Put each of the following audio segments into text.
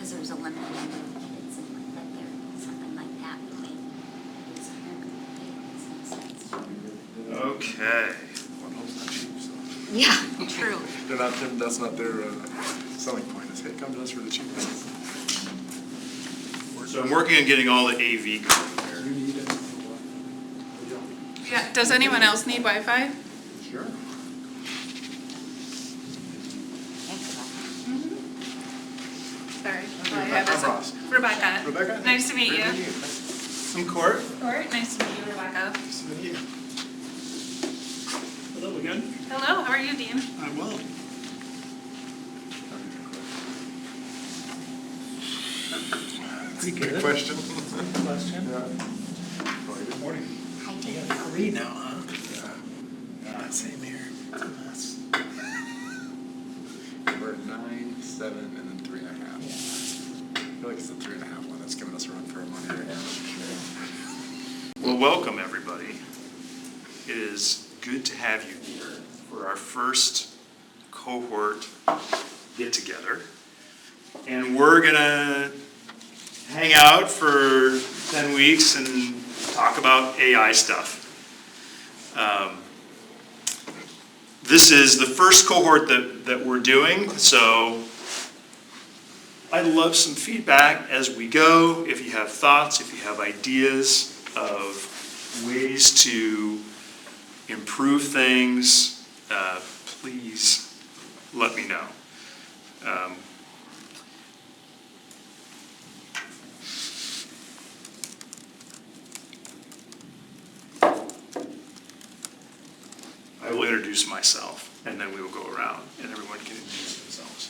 because there's a limited number of kids and like that there, something like that. Okay. One home's not cheap, so. Yeah, true. That's not their selling point, is, hey, come to us for the cheapest. So I'm working on getting all the AV going there. You need it. Yeah, does anyone else need Wi-Fi? Sure. Sorry. Well, I have I'm Ross. Rebecca. Rebecca? Nice to meet Great you. to meet you. I'm Court. Court, nice to meet you, Rebecca. Nice to meet you. Hello again. Hello, how are you, Dean? I'm well. Pretty Good good. question. Question. Yeah. Probably good morning. Hi, You Dave. got 3 now, huh? Yeah. Same here. That's, We're at 9, 7, and then 3.5. I feel like it's the 3.5 one that's giving us a run for our money right now. Well, welcome everybody. It is good to have you here for our first cohort get together. And we're gonna hang out for 10 weeks and talk about AI stuff. This is the first cohort that we're doing, so I'd love some feedback as we go. If you have thoughts, if you have ideas of ways to improve things, please let me know. I will introduce myself, and then we will go around, and everyone can introduce themselves.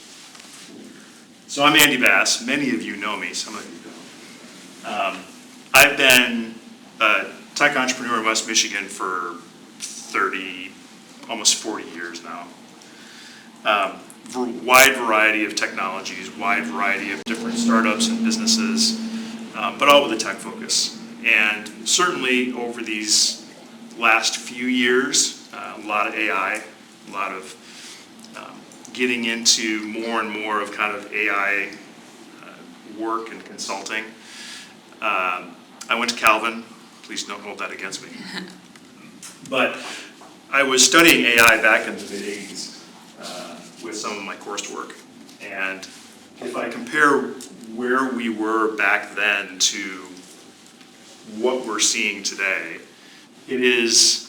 So I'm Andy Bass. Many of you know me, some of you don't. I've been a tech entrepreneur in West Michigan for 30, almost 40 years now. Wide variety of technologies, wide variety of different startups and businesses, but all with a tech focus. And certainly over these last few years, a lot of AI, a lot of getting into more and more of kind of AI work and consulting. I went to Calvin, please don't hold that against me. But I was studying AI back in the mid-80s with some of my coursework. And if I compare where we were back then to what we're seeing today, it is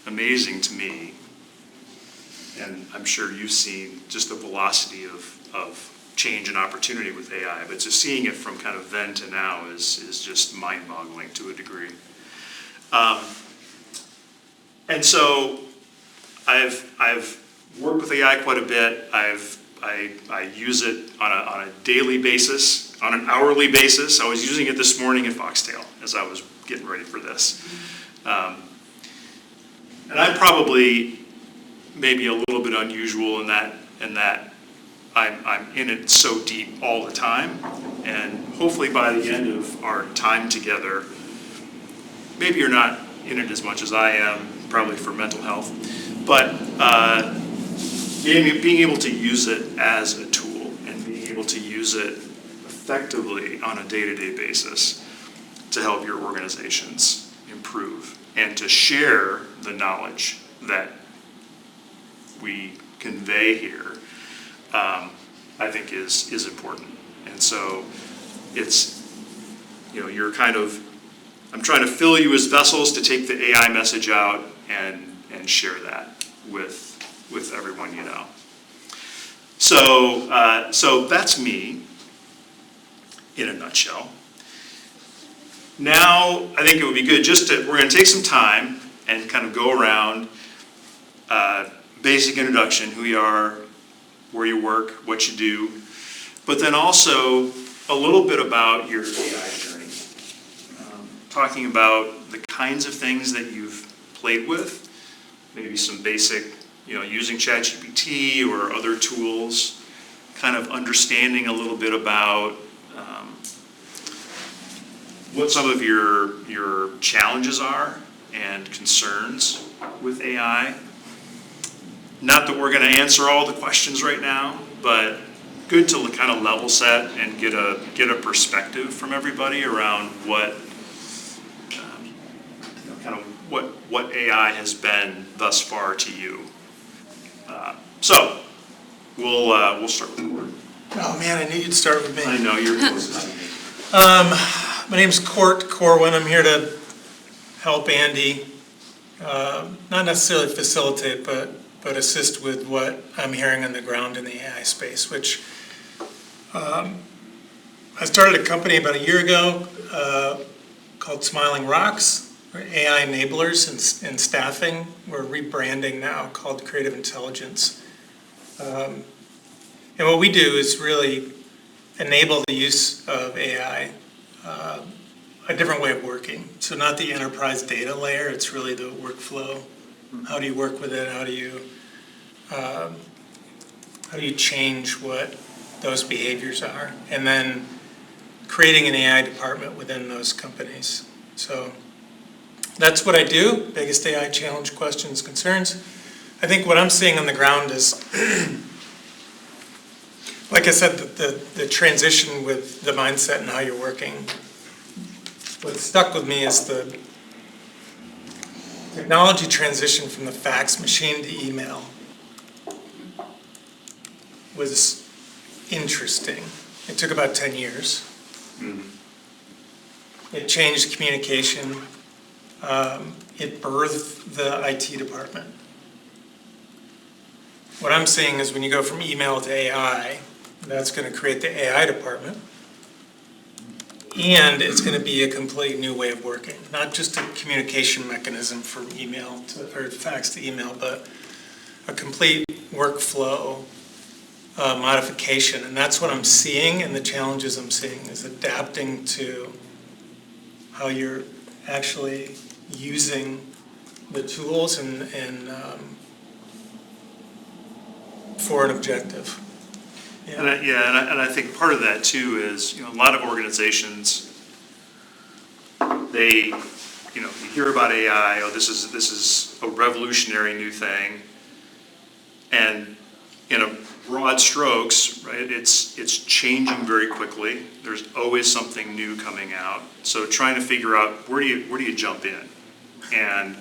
amazing to me, and I'm sure you've seen just the velocity of change and opportunity with AI, but just seeing it from kind of then to now is just mind-boggling to a degree. And so I've worked with AI quite a bit. I use it on a daily basis, on an hourly basis. I was using it this morning at Foxtail as I was getting ready for this. And I'm probably maybe a little bit unusual in that I'm in it so deep all the time. And hopefully by the end of our time together, maybe you're not in it as much as I am, probably for mental health, but being able to use it as a tool and being able to use it effectively on a day-to-day basis to help your organizations improve and to share the knowledge that we convey here, I think is important. And so it's, you're kind of, I'm trying to fill you as vessels to take the AI message out and share that with everyone you know. So that's me in a nutshell. Now, I think it would be good we're going to take some time and kind of go around, basic introduction, who you are, where you work, what you do, but then also a little bit about your AI journey. Talking about the kinds of things that you've played with, maybe some basic, using ChatGPT or other tools, kind of understanding a little bit about what some of your challenges are and concerns with AI. Not that we're going to answer all the questions right now, but good to kind of level set and get a perspective from everybody around what, kind of what AI has been thus far to you. So, we'll start with Court. Oh, man, I knew you'd start with me. I know you're closest to me. My name's Court Corwin. I'm here to help Andy, not necessarily facilitate, but assist with what I'm hearing on the ground in the AI space, which I started a company about a year ago called Smiling Rocks. We're AI enablers and staffing. We're rebranding now called Creative Intelligence. And what we do is really enable the use of AI, a different way of working. So not the enterprise data layer, it's really the workflow. How do you work with it? How do you change what those behaviors are? And then creating an AI department within those companies. So that's what I do. Biggest AI challenge, questions, concerns. I think what I'm seeing on the ground is, like I said, the transition with the mindset and how you're working. What stuck with me is the technology transition from the fax machine to email was interesting. It took about 10 years. It changed communication. It birthed the IT department. What I'm seeing is when you go from email to AI, that's going to create the AI department. And it's going to be a completely new way of working, not just a communication mechanism from email to, or fax to email, but a complete workflow modification. And that's what I'm seeing, and the challenges I'm seeing is adapting to how you're actually using the tools and for an objective. And I think part of that too is, a lot of organizations, they, you hear about AI, this is a revolutionary new thing, and in a broad strokes, right, it's changing very quickly. There's always something new coming out. So trying to figure out where do you jump in, and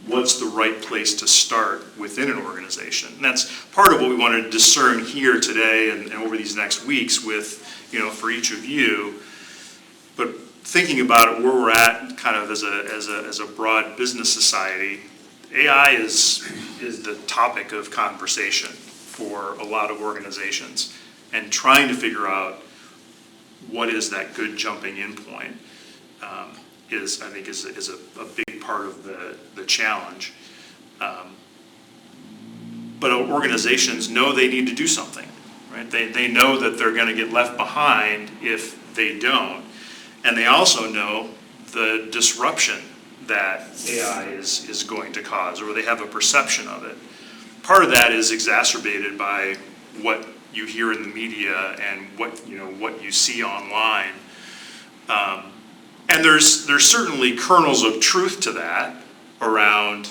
what's the right place to start within an organization. And that's part of what we want to discern here today and over these next weeks with, for each of you. But thinking about it, where we're at kind of as a broad business society, AI is the topic of conversation for a lot of organizations, and trying to figure out what is that good jumping in point is a big part of the challenge. But organizations know they need to do something, right? They know that they're going to get left behind if they don't. And they also know the disruption that AI is going to cause, or they have a perception of it. Part of that is exacerbated by what you hear in the media and what you see online. And there's certainly kernels of truth to that around,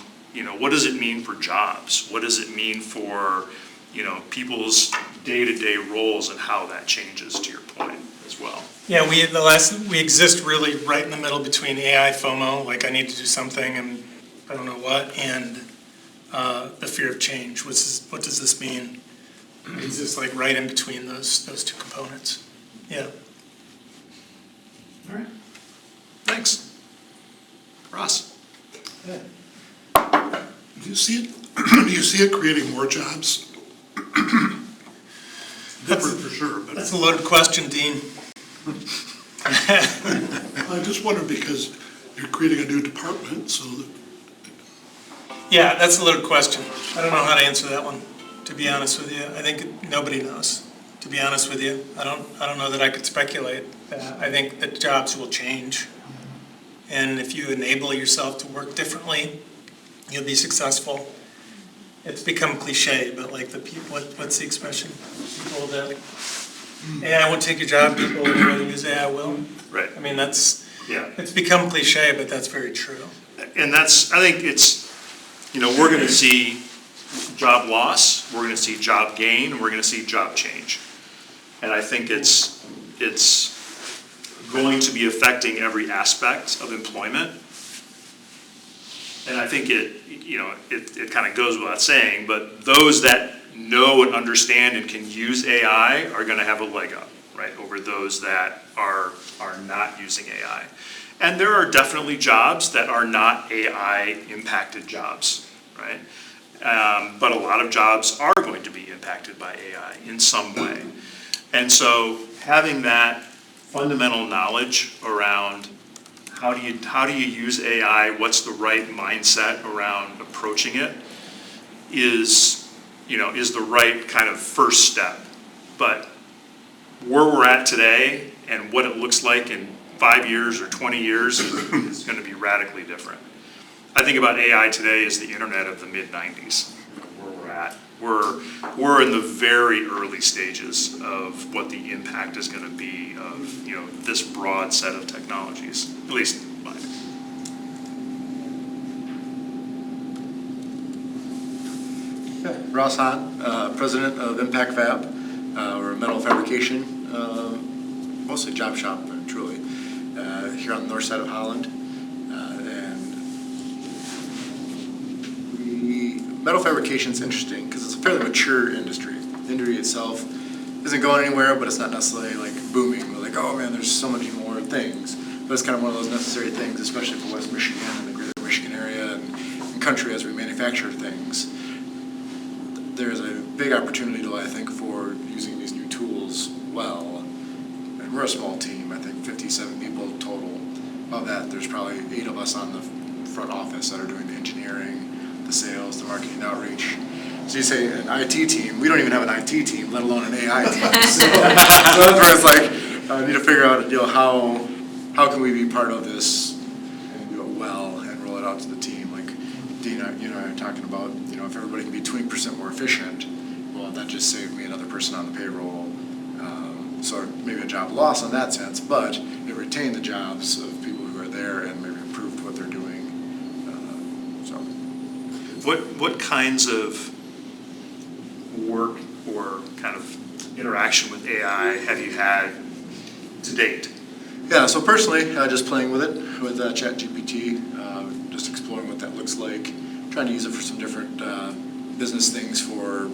what does it mean for jobs? What does it mean for, people's day-to-day roles and how that changes, to your point as well? Yeah, we exist really right in the middle between AI FOMO, like I need to do something and I don't know what, and the fear of change. What does this mean? We exist like right in between those two components. Yeah. All right. Thanks. Ross? Do you see it creating more jobs? Different for sure, but That's a loaded question, Dean. I just wonder because you're creating a new department, so that Yeah, that's a loaded question. I don't know how to answer that one, to be honest with you. I think nobody knows, to be honest with you. I don't know that I could speculate that. I think that jobs will change. And if you enable yourself to work differently, you'll be successful. It's become cliche, but like the people, what's the expression? People that, AI won't take your job, people who rather use AI will. Right. I mean, Yeah. it's become cliche, but that's very true. And I think it's, we're going to see job loss, we're going to see job gain, and we're going to see job change. And I think it's going to be affecting every aspect of employment. And I think it kind of goes without saying, but those that know and understand and can use AI are gonna have a leg up, right, over those that are not using AI. And there are definitely jobs that are not AI impacted jobs, right? But a lot of jobs are going to be impacted by AI in some way. And so having that fundamental knowledge around how do you use AI, what's the right mindset around approaching it is the right kind of first step. But where we're at today and what it looks like in 5 years or 20 years is going to be radically different. I think about AI today as the internet of the mid-90s, where we're at. We're in the very early stages of what the impact is going to be of this broad set of technologies, at least mine. Ross Hahn, president of Impact Fab. We're a metal fabrication, mostly job shop, truly, here on the north side of Holland. Metal fabrication is interesting because it's a fairly mature industry. The industry itself isn't going anywhere, but it's not necessarily like booming. We're like, oh man, there's so many more things. But it's kind of one of those necessary things, especially for West Michigan and the greater Michigan area and country as we manufacture things. There's a big opportunity, I think, for using these new tools well. And we're a small team, I think 57 people total. Of that, there's probably 8 of us on the front office that are doing the engineering, the sales, the marketing outreach. So you say an IT team, we don't even have an IT team, let alone an AI team. So that's where it's like, I need to figure out how can we be part of this and do it well and roll it out to the team. Like Dean, you and I are talking about, if everybody can be 20% more efficient, well, that just saved me another person on the payroll. So maybe a job loss in that sense, but it retained the jobs of people who are there and maybe improved what they're doing. What kinds of work or kind of interaction with AI have you had to date? Yeah, so personally, just playing with it, with ChatGPT, just exploring what that looks like, trying to use it for some different business things for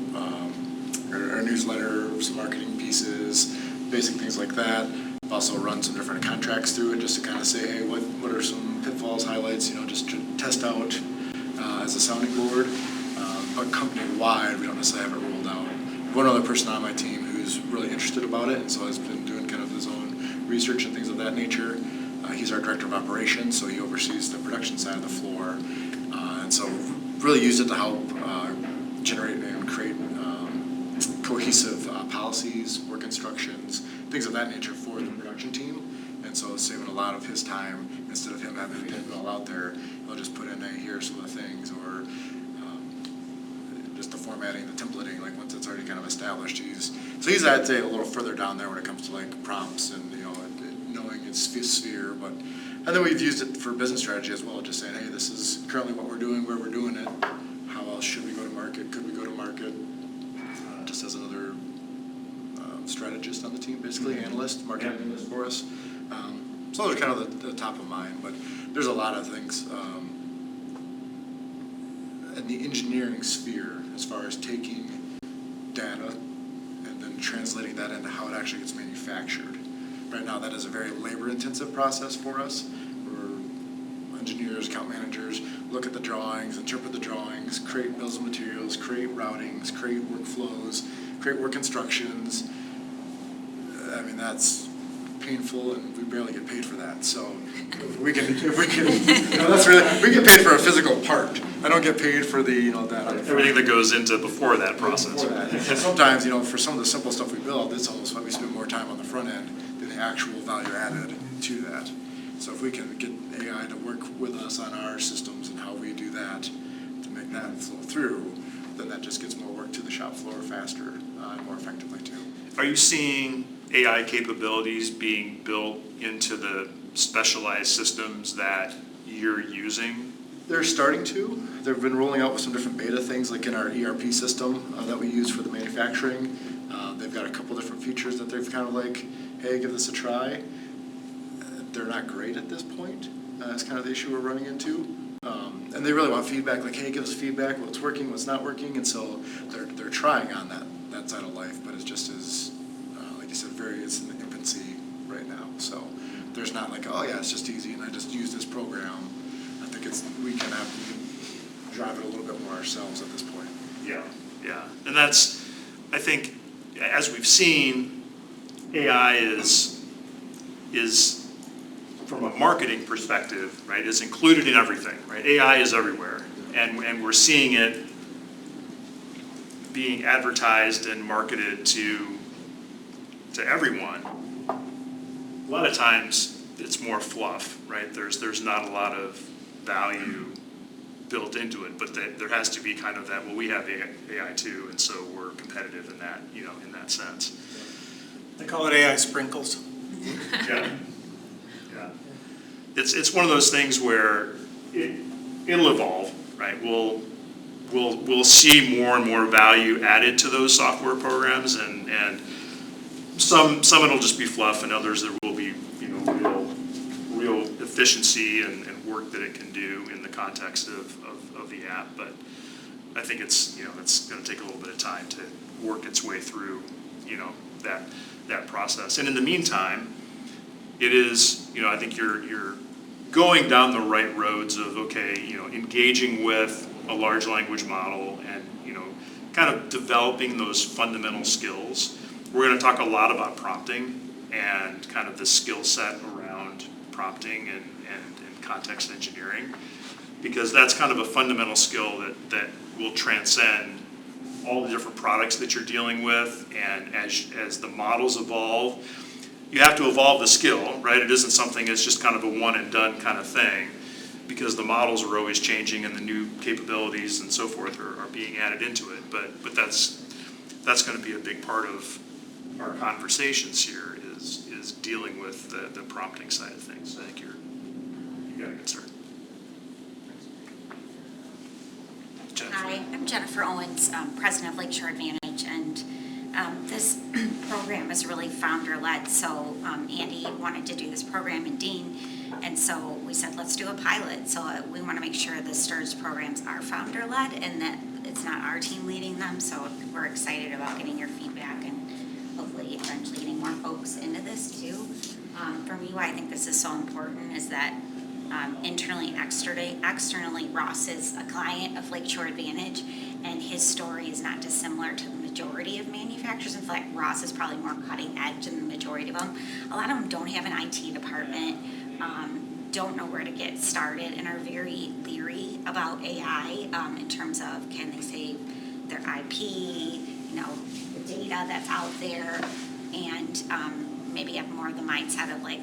our newsletter, some marketing pieces, basic things like that. I've also run some different contracts through it just to kind of say, hey, what are some pitfalls, highlights, just to test out as a sounding board. But company-wide, we don't necessarily have it rolled out. One other person on my team who's really interested about it, and so has been doing kind of his own research and things of that nature. He's our director of operations, so he oversees the production side of the floor. And so really used it to help generate and create cohesive policies, work instructions, things of that nature for the production team. And so saving a lot of his time, instead of him having it all out there, he'll just put in, hey, here's some of the things, or just the formatting, the templating, like once it's already kind of established. He's I'd say a little further down there when it comes to like prompts and knowing its sphere. But and then we've used it for business strategy as well, just saying, hey, this is currently what we're doing, where we're doing it. How else should we go to market? Could we go to market? Just as another strategist on the team, basically, analyst, marketing analyst for us. So those are kind of the top of mind, but there's a lot of things in the engineering sphere as far as taking data and then translating that into how it actually gets manufactured. Right now, that is a very labor-intensive process for us. We're engineers, account managers, look at the drawings, interpret the drawings, create bills of materials, create routings, create workflows, create work instructions. I mean, that's painful, and we barely get paid for that. So if we can, that's really, we get paid for a physical part. I don't get paid for the, that. Everything that goes into before that process. Before that. And sometimes, for some of the simple stuff we build, it's almost like we spend more time on the front end than the actual value added to that. So if we can get AI to work with us on our systems and how we do that to make that flow through, then that just gets more work to the shop floor faster and more effectively too. Are you seeing AI capabilities being built into the specialized systems that you're using? They're starting to. They've been rolling out with some different beta things, like in our ERP system that we use for the manufacturing. They've got a couple different features that they've kind of like, hey, give this a try. They're not great at this point. That's kind of the issue we're running into. And they really want feedback, like, hey, give us feedback, what's working, what's not working. And so they're trying on that side of life, but it's just as, like you said, it's in the infancy right now. So there's not like, oh yeah, it's just easy and I just use this program. I think we can drive it a little bit more ourselves at this point. Yeah, yeah. And that's, I think, as we've seen, AI is from a marketing perspective, right, is included in everything, right? AI is everywhere. And we're seeing it being advertised and marketed to everyone. A lot of times it's more fluff, right? There's not a lot of value built into it, but there has to be kind of that, well, we have AI too, and so we're competitive in that, in that sense. They call it AI sprinkles. Yeah. Yeah. It's one of those things where it'll evolve, right? We'll see more and more value added to those software programs, and some it'll just be fluff, and others there will be real efficiency and work that it can do in the context of the app. But I think it's going to take a little bit of time to work its way through that process. And in the meantime, it is I think you're going down the right roads of engaging with a large language model and kind of developing those fundamental skills. We're going to talk a lot about prompting and kind of the skill set around prompting and context engineering, because that's kind of a fundamental skill that will transcend all the different products that you're dealing with. And as the models evolve, you have to evolve the skill, right? It isn't something that's just kind of a one and done kind of thing, because the models are always changing and the new capabilities and so forth are being added into it. But that's going to be a big part of our conversations here is dealing with the prompting side of things. I think you got a good start. Jennifer. Hi, I'm Jennifer Owens, president of Lakeshore Advantage, and this program is really founder-led. So Andy wanted to do this program, and Dean, and so we said, let's do a pilot. So we want to make sure the STIRS programs are founder-led and that it's not our team leading them. So we're excited about getting your feedback and hopefully eventually getting more folks into this too. For me, why I think this is so important is that internally and externally, Ross is a client of Lakeshore Advantage, and his story is not dissimilar to the majority of manufacturers. In fact, Ross is probably more cutting edge than the majority of them. A lot of them don't have an IT department, don't know where to get started, and are very leery about AI in terms of can they save their IP, the data that's out there, and maybe have more of the mindset of like,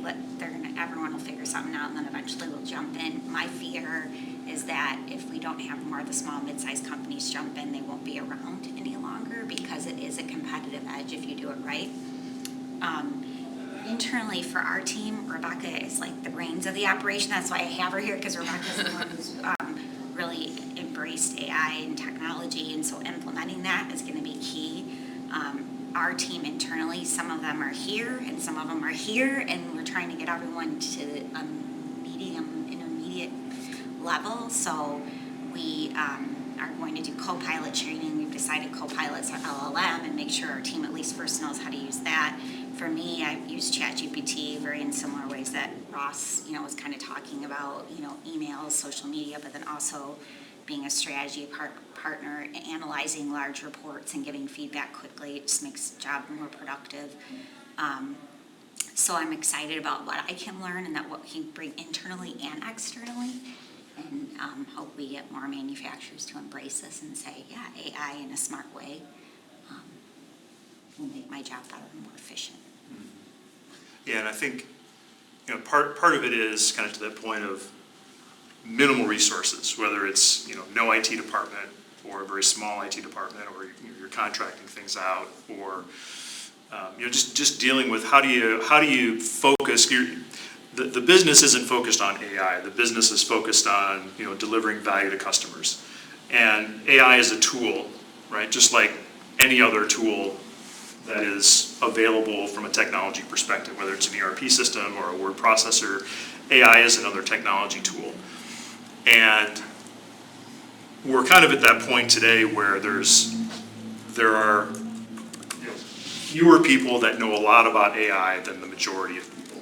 everyone will figure something out and then eventually we'll jump in. My fear is that if we don't have more of the small, mid-sized companies jump in, they won't be around any longer, because it is a competitive edge if you do it right. Internally for our team, Rebecca is like the brains of the operation. That's why I have her here, because Rebecca's the one who's really embraced AI and technology, and so implementing that is going to be key. Our team internally, some of them are here and some of them are here, and we're trying to get everyone to a medium, intermediate level. So we are going to do co-pilot training. We've decided co-pilots are LLM, and make sure our team at least first knows how to use that. For me, I've used ChatGPT very in similar ways that Ross, was kind of talking about, emails, social media, but then also being a strategy partner, analyzing large reports and giving feedback quickly. It just makes the job more productive. So I'm excited about what I can learn and that what we can bring internally and externally, and hope we get more manufacturers to embrace this and say, yeah, AI in a smart way will make my job better and more efficient. Yeah, and I think part of it is kind of to that point of minimal resources, whether it's no IT department or a very small IT department, or you're contracting things out, or just dealing with how do you focus. The business isn't focused on AI. The business is focused on delivering value to customers, and AI is a tool, right? Just like any other tool that is available from a technology perspective, whether it's an ERP system or a word processor. AI is another technology tool. And we're kind of at that point today where there are fewer people that know a lot about AI than the majority of people.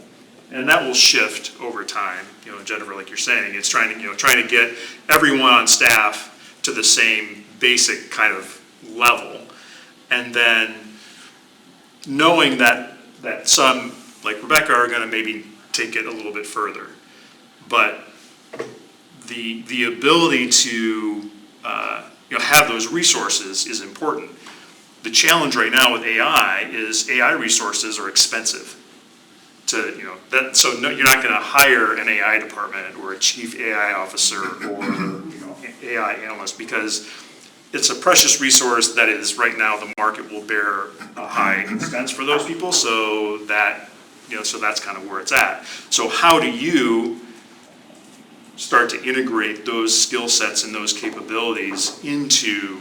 And that will shift over time. Jennifer, like you're saying, it's trying to get everyone on staff to the same basic kind of level. And then knowing that some, like Rebecca, are gonna maybe take it a little bit further. But the ability to have those resources is important. The challenge right now with AI is AI resources are expensive. So you're not going to hire an AI department or a chief AI officer or AI analyst, because it's a precious resource that is right now the market will bear a high expense for those people. So that's kind of where it's at. So how do you start to integrate those skill sets and those capabilities into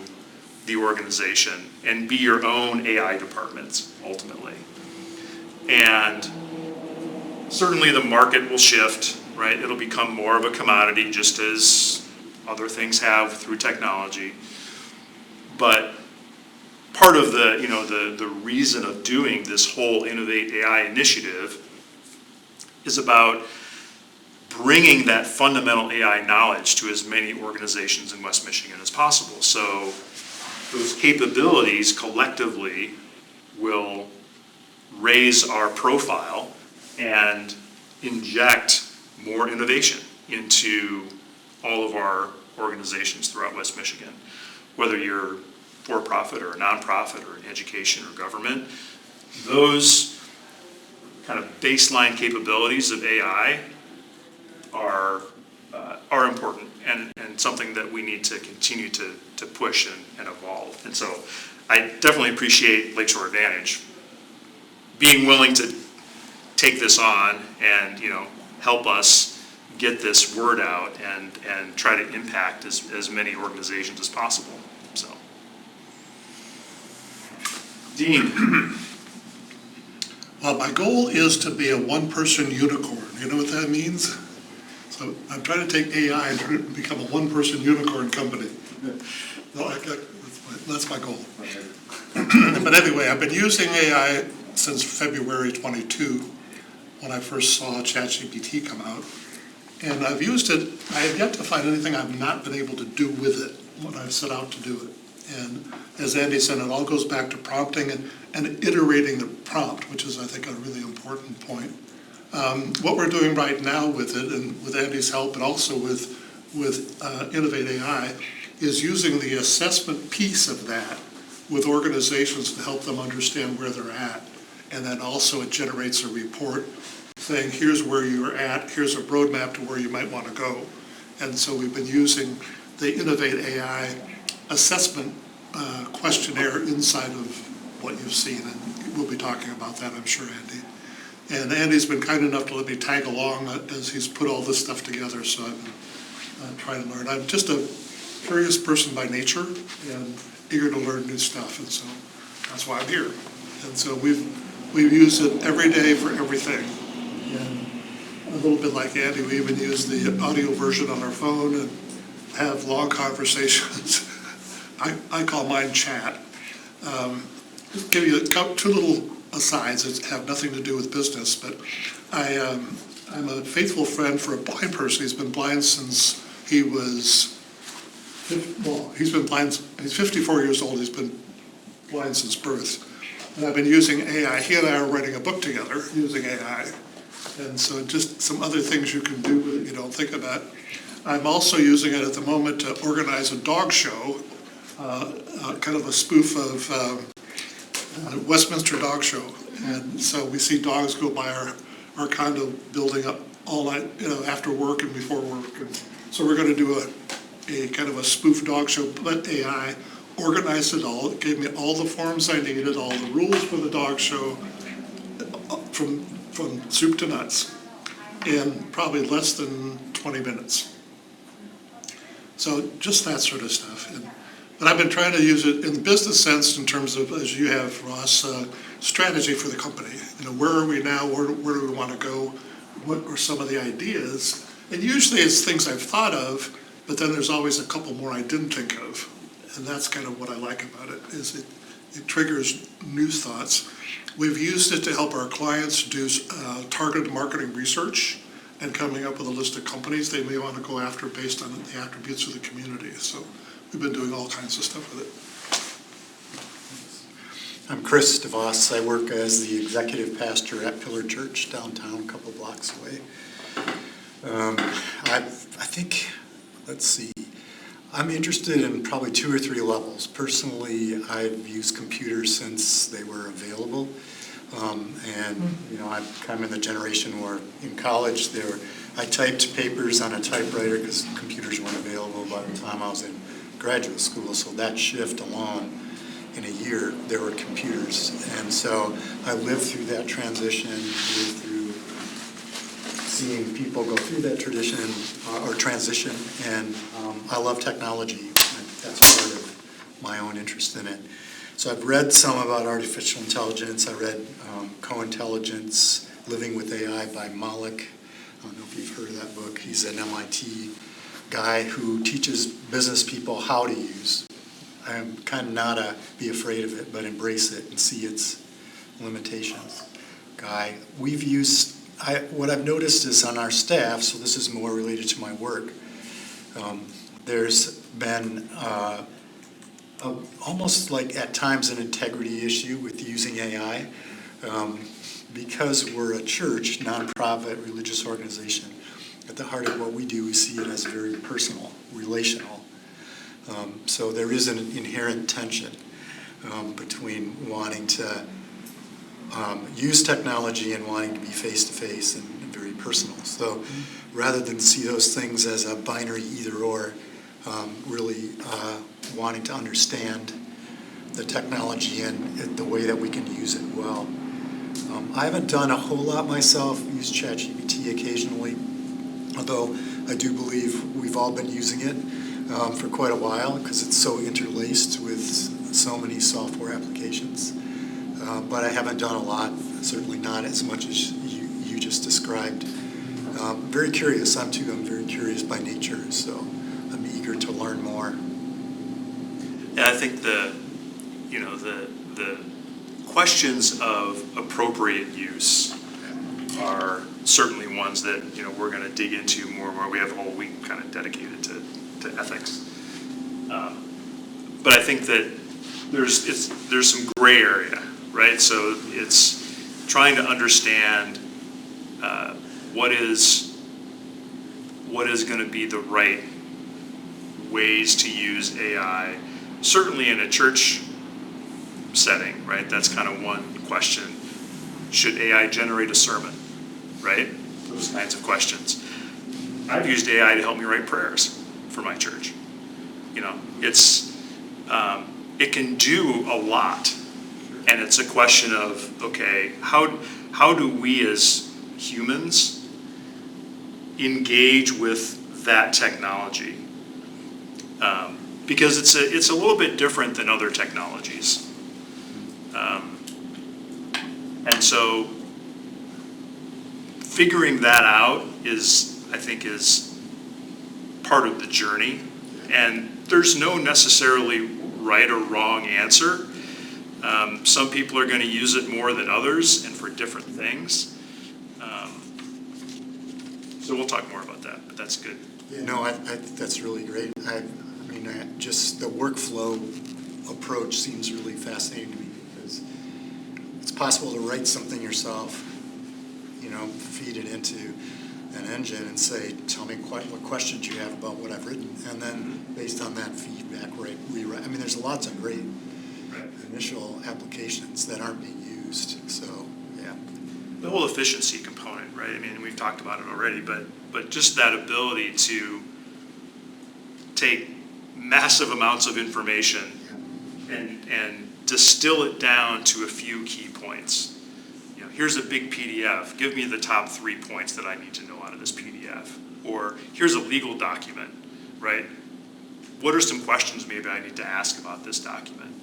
the organization and be your own AI departments ultimately? And certainly the market will shift, right? It'll become more of a commodity, just as other things have through technology. But part of the reason of doing this whole Innovate AI initiative is about bringing that fundamental AI knowledge to as many organizations in West Michigan as possible. So those capabilities collectively will raise our profile and inject more innovation into all of our organizations throughout West Michigan. Whether you're for-profit or a nonprofit or in education or government, those kind of baseline capabilities of AI are important and something that we need to continue to push and evolve. And so I definitely appreciate Lakeshore Advantage being willing to take this on and help us get this word out and try to impact as many organizations as possible. So, Dean. Well, my goal is to be a one-person unicorn. You know what that means? So I'm trying to take AI and turn it and become a one-person unicorn company. No, that's my goal. But anyway, I've been using AI since February 22, when I first saw ChatGPT come out. And I've used it, I have yet to find anything I've not been able to do with it when I've set out to do it. And as Andy said, it all goes back to prompting and iterating the prompt, which is, I think, a really important point. What we're doing right now with it, and with Andy's help, and also with Innovate AI, is using the assessment piece of that with organizations to help them understand where they're at. And then also it generates a report saying, here's where you're at, here's a roadmap to where you might want to go. And so we've been using the Innovate AI assessment questionnaire inside of what you've seen, and we'll be talking about that, I'm sure, Andy. And Andy's been kind enough to let me tag along as he's put all this stuff together, so I've been trying to learn. I'm just a curious person by nature and eager to learn new stuff, and so that's why I'm here. And so we've used it every day for everything. And a little bit like Andy, we even use the audio version on our phone and have long conversations. I call mine chat. Just give you two little asides that have nothing to do with business, but I'm a faithful friend for a blind person. He's been blind since he was, he's 54 years old. He's been blind since birth. And I've been using AI. He and I are writing a book together using AI. And so just some other things you can do with it you don't think about. I'm also using it at the moment to organize a dog show, kind of a spoof of Westminster Dog Show. And so we see dogs go by our condo building up all night, after work and before work. And so we're going to do a kind of a spoof dog show, but AI organized it all. It gave me all the forms I needed, all the rules for the dog show, from soup to nuts, in probably less than 20 minutes. So just that sort of stuff. And But I've been trying to use it in the business sense in terms of, as you have, Ross, strategy for the company. Where are we now? Where do we want to go? What are some of the ideas? And usually it's things I've thought of, but then there's always a couple more I didn't think of. And that's kind of what I like about it, is it triggers new thoughts. We've used it to help our clients do targeted marketing research and coming up with a list of companies they may want to go after based on the attributes of the community. So we've been doing all kinds of stuff with it. I'm Chris DeVos. I work as the executive pastor at Pillar Church downtown, a couple blocks away. I think, let's see, I'm interested in probably 2 or 3 levels. Personally, I've used computers since they were available. I'm in the generation where in college I typed papers on a typewriter because computers weren't available by the time I was in graduate school. So that shift alone, in a year, there were computers. And so I lived through that transition, lived through seeing people go through that tradition or transition. And I love technology. That's part of my own interest in it. So I've read some about artificial intelligence. I read Co-Intelligence, Living with AI by Malik. I don't know if you've heard of that book. He's an MIT guy who teaches business people how to use. I'm kind of not a be afraid of it, but embrace it and see its limitations guy. We've used, what I've noticed is on our staff, so this is more related to my work, there's been almost like at times an integrity issue with using AI. Because we're a church, nonprofit, religious organization, at the heart of what we do, we see it as very personal, relational. So there is an inherent tension between wanting to use technology and wanting to be face-to-face and very personal. So rather than see those things as a binary either-or, really wanting to understand the technology and the way that we can use it well. I haven't done a whole lot myself, used ChatGPT occasionally, although I do believe we've all been using it for quite a while because it's so interlaced with so many software applications. But I haven't done a lot, certainly not as much as you just described. Very curious, I'm very curious by nature, so I'm eager to learn more. Yeah, I think the questions of appropriate use are certainly ones that, we're going to dig into more and more. We have a whole week kind of dedicated to ethics. But I think that there's some gray area, right? So it's trying to understand what is going to be the right ways to use AI, certainly in a church setting, right? That's kind of one question. Should AI generate a sermon, right? Those kinds of questions. I've used AI to help me write prayers for my church. It can do a lot, and it's a question of, okay, how do we as humans engage with that technology? Because it's a little bit different than other technologies. And so figuring that out I think is part of the journey. And there's no necessarily right or wrong answer. Some people are going to use it more than others and for different things. So we'll talk more about that, but that's good. Yeah, no, I that's really great. Just the workflow approach seems really fascinating to me because it's possible to write something yourself, feed it into an engine and say, tell me what questions you have about what I've written, and then based on that feedback, rewrite. There's lots of great initial applications that aren't being used, so, yeah. The whole efficiency component, right? We've talked about it already, but just that ability to take massive amounts of information and distill it down to a few key points. Here's a big PDF. Give me the top 3 points that I need to know out of this PDF. Or here's a legal document, right? what are some questions maybe I need to ask about this document?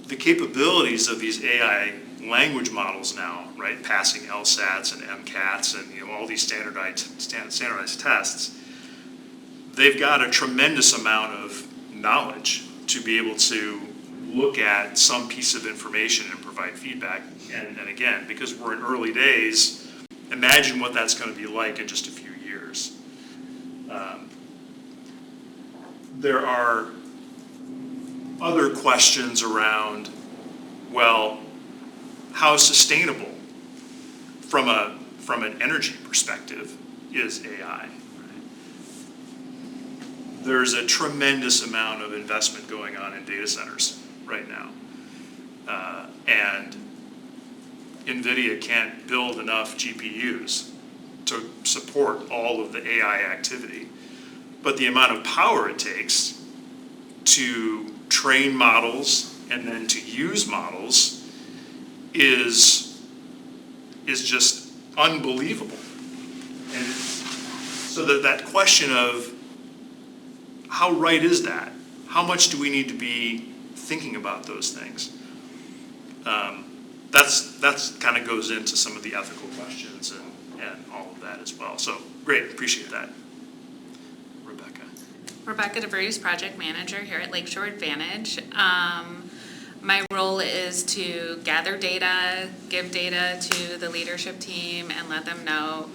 The capabilities of these AI language models now, right, passing LSATs and MCATs and, you know, all these standardized tests, they've got a tremendous amount of knowledge to be able to look at some piece of information and provide feedback. And again, because we're in early days, imagine what that's going to be like in just a few years. There are other questions around, well, how sustainable from an energy perspective is AI? There's a tremendous amount of investment going on in data centers right now. And NVIDIA can't build enough GPUs to support all of the AI activity. But the amount of power it takes to train models and then to use models is just unbelievable. And so that question of how right is that? How much do we need to be thinking about those things? That's kind of goes into some of the ethical questions and all of that as well. So great, appreciate that. Rebecca. Rebecca DeVries, project manager here at Lakeshore Advantage. My role is to gather data, give data to the leadership team and let them know.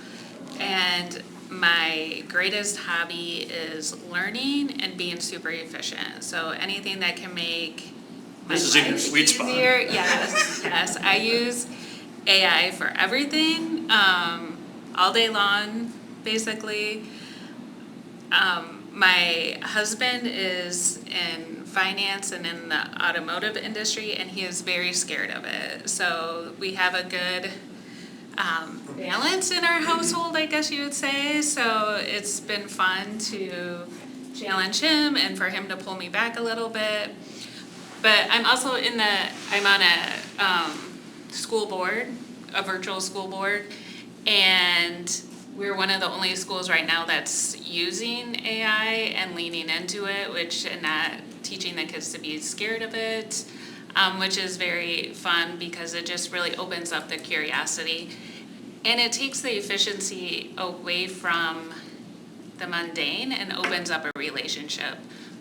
And my greatest hobby is learning and being super efficient. So anything that can make my This is in your life sweet spot. easier. Yes. I use AI for everything, all day long, basically. My husband is in finance and in the automotive industry, and he is very scared of it. So we have a good balance in our household, I guess you would say. So it's been fun to challenge him and for him to pull me back a little bit. But I'm also I'm on a school board, a virtual school board, and we're one of the only schools right now that's using AI and leaning into it, and not teaching the kids to be scared of it, which is very fun because it just really opens up the curiosity. And it takes the efficiency away from the mundane and opens up a relationship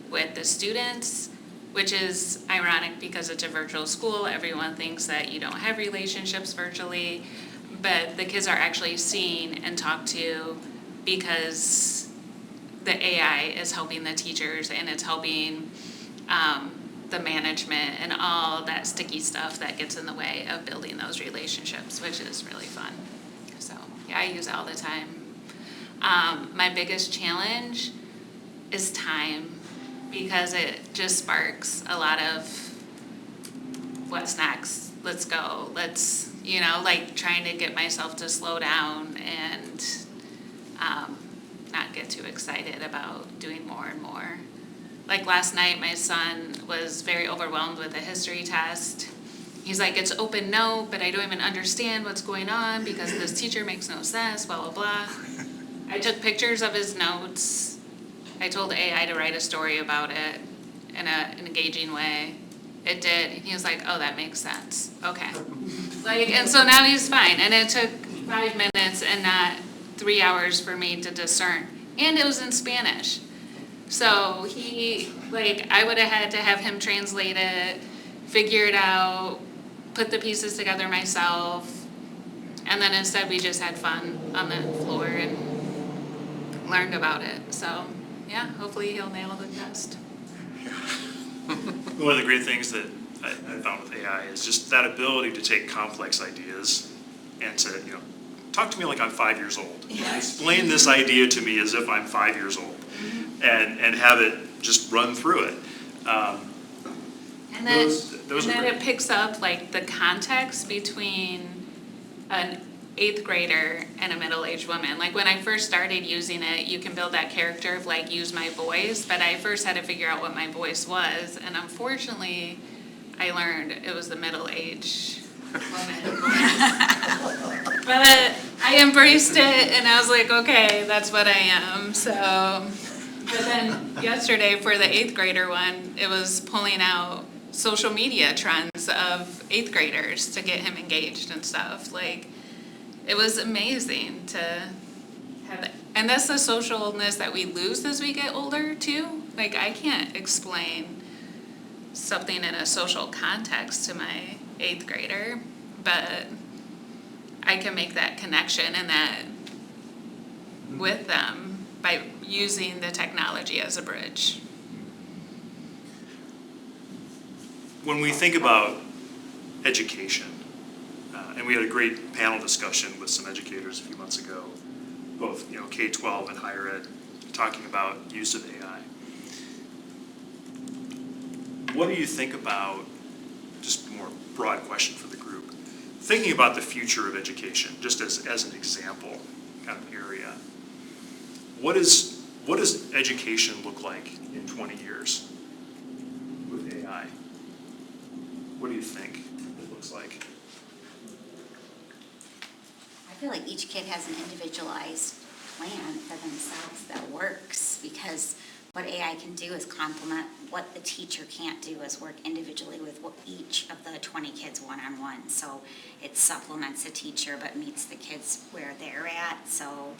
with the students, which is ironic because it's a virtual school. Everyone thinks that you don't have relationships virtually, but the kids are actually seen and talked to because the AI is helping the teachers and it's helping the management and all that sticky stuff that gets in the way of building those relationships, which is really fun. So yeah, I use it all the time. My biggest challenge is time, because it just sparks a lot of what's next, let's go, let's, like trying to get myself to slow down and not get too excited about doing more and more. Like last night, my son was very overwhelmed with a history test. He's like, it's open note, but I don't even understand what's going on because this teacher makes no sense, blah, blah, blah. I took pictures of his notes. I told AI to write a story about it in an engaging way. It did. He was like, oh, that makes sense. Okay. And so now he's fine. And it took 5 minutes and not 3 hours for me to discern. And it was in Spanish. So I would have had to have him translate it, figure it out, put the pieces together myself. And then instead we just had fun on the floor and learned about it. So yeah, hopefully he'll nail the test. One of the great things that I found with AI is just that ability to take complex ideas and to, talk to me like I'm 5 years old. Explain this idea to me as if I'm 5 years old, and have it just run through it. And then, those are it great. picks up like the context between an 8th grader and a middle-aged woman. Like when I first started using it, you can build that character of like use my voice, but I first had to figure out what my voice was, and unfortunately I learned it was the middle-aged woman. But I embraced it and I was like, okay, that's what I am. So But then yesterday for the 8th grader one, it was pulling out social media trends of 8th graders to get him engaged and stuff. Like, it was amazing to have that. And that's the socialness that we lose as we get older too. Like, I can't explain something in a social context to my 8th grader, but I can make that connection and that with them by using the technology as a bridge. When we think about education, and we had a great panel discussion with some educators a few months ago, both K-12 and higher ed, talking about use of AI. What do you think about, just a more broad question for the group, thinking about the future of education, just as an example kind of area, what does education look like in 20 years with AI? What do you think it looks like? I feel like each kid has an individualized plan for themselves that works, because what AI can do is complement what the teacher can't do, is work individually with each of the 20 kids one-on-one. So it supplements the teacher but meets the kids where they're at. So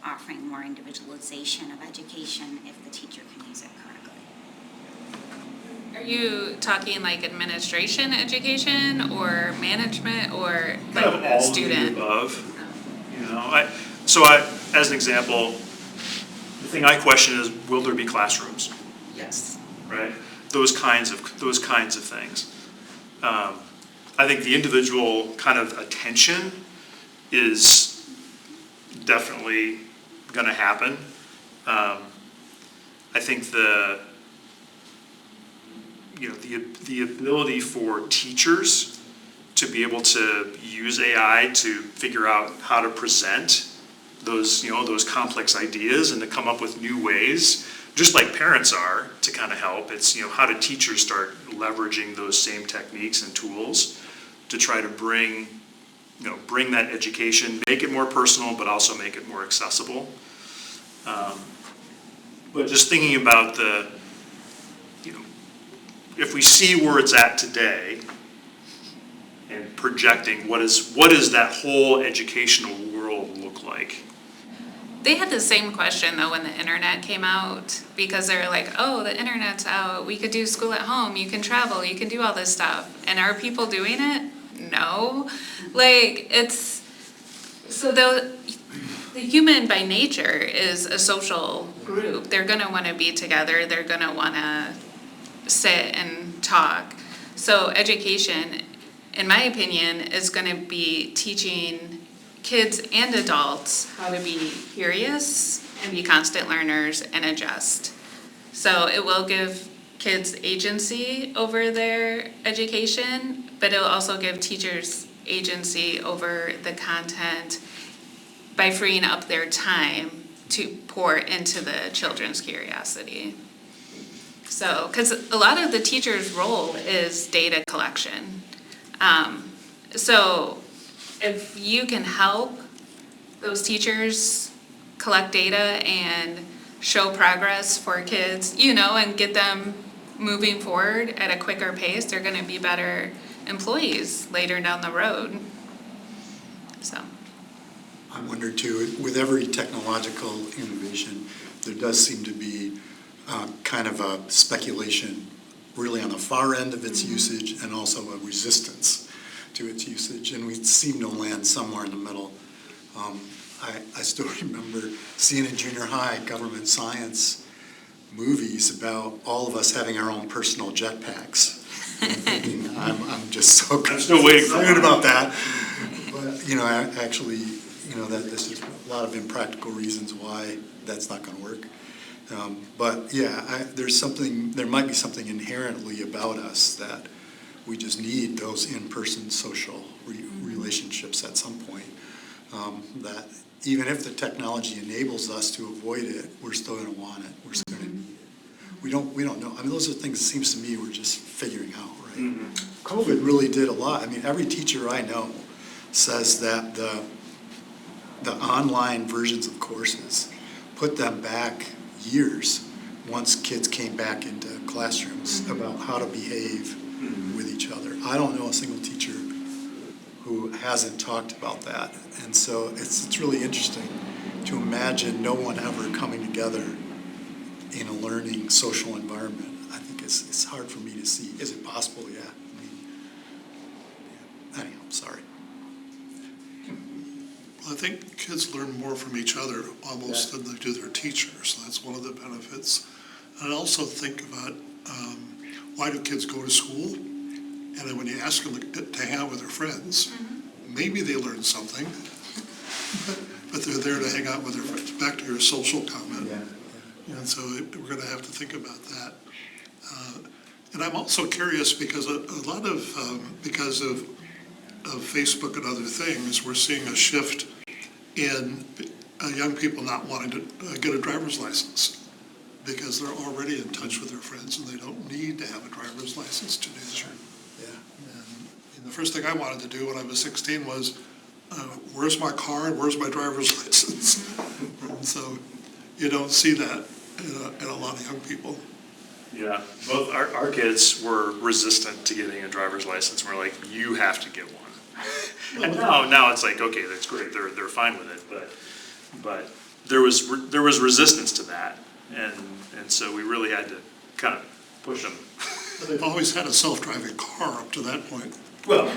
offering more individualization of education if the teacher can use it correctly. Are you talking like administration education or management or like Kind of the all student? of the above. As an example, the thing I question is, will there be classrooms? Yes. Right? Those kinds of things. I think the individual kind of attention is definitely going to happen. I think the ability for teachers to be able to use AI to figure out how to present those complex ideas and to come up with new ways, just like parents are, to kind of help. It's, how do teachers start leveraging those same techniques and tools to try to bring that education, make it more personal, but also make it more accessible. But just thinking about if we see where it's at today and projecting what is that whole educational world look like? They had the same question though when the internet came out, because they were like, oh, the internet's out, we could do school at home, you can travel, you can do all this stuff. And are people doing it? No. Like, so the human by nature is a social group. They're gonna wanna be together, they're gonna wanna sit and talk. So education, in my opinion, is gonna be teaching kids and adults how to be curious and be constant learners and adjust. So it will give kids agency over their education, but it will also give teachers agency over the content by freeing up their time to pour into the children's curiosity. So, because a lot of the teacher's role is data collection. So if you can help those teachers collect data and show progress for kids, and get them moving forward at a quicker pace, they're gonna be better employees later down the road. So. I wonder too, with every technological innovation, there does seem to be kind of a speculation really on the far end of its usage and also a resistance to its usage, and we seem to land somewhere in the middle. I still remember seeing in junior high government science movies about all of us having our own personal jetpacks. And thinking, I'm just so I'm still waiting for excited one. about that. But actually, that there's just a lot of impractical reasons why that's not going to work. But yeah, there might be something inherently about us that we just need those in-person social relationships at some point. That even if the technology enables us to avoid it, we're still going to want it. We're still going to need it. We don't know. I mean, those are things, it seems to me, we're just figuring out, right? Mm-hmm. COVID really did a lot. I mean, every teacher I know says that the online versions of courses put them back years once kids came back into classrooms about how to behave with each other. I don't know a single teacher who hasn't talked about that. And so it's really interesting to imagine no one ever coming together in a learning social environment. I think it's hard for me to see. Is it possible? Yeah. I mean, yeah. Anyhow, I'm sorry. Well, I think kids learn more from each other almost than they do their teachers. That's one of the benefits. And I also think about why do kids go to school? And then when you ask them to hang out with their friends, maybe they learn something, but they're there to hang out with their friends. Back to your social comment. Yeah. And so we're going to have to think about that. And I'm also curious because a lot of, because of Facebook and other things, we're seeing a shift in young people not wanting to get a driver's license because they're already in touch with their friends and they don't need to have a driver's license to do that. Yeah. And the first thing I wanted to do when I was 16 was, where's my car and where's my driver's license? And so you don't see that in a lot of young people. Yeah, both our kids were resistant to getting a driver's license. We're like, you have to get one. And now it's like, okay, that's great. They're fine with it, but there was resistance to that, and so we really had to kind of push them. But they've always had a self-driving car up to that point. Well,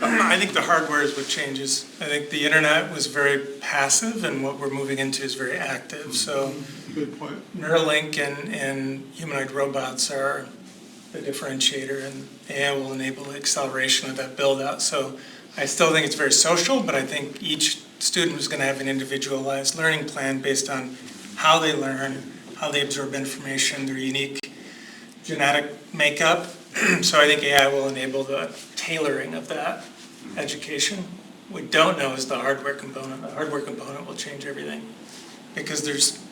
I think the hardware is what changes. I think the internet was very passive and what we're moving into is very active. So Good point. Neuralink and humanoid robots are the differentiator, and AI will enable the acceleration of that build out. So I still think it's very social, but I think each student is going to have an individualized learning plan based on how they learn, how they absorb information, their unique genetic makeup. So I think AI will enable the tailoring of that education. What we don't know is the hardware component. The hardware component will change everything because there's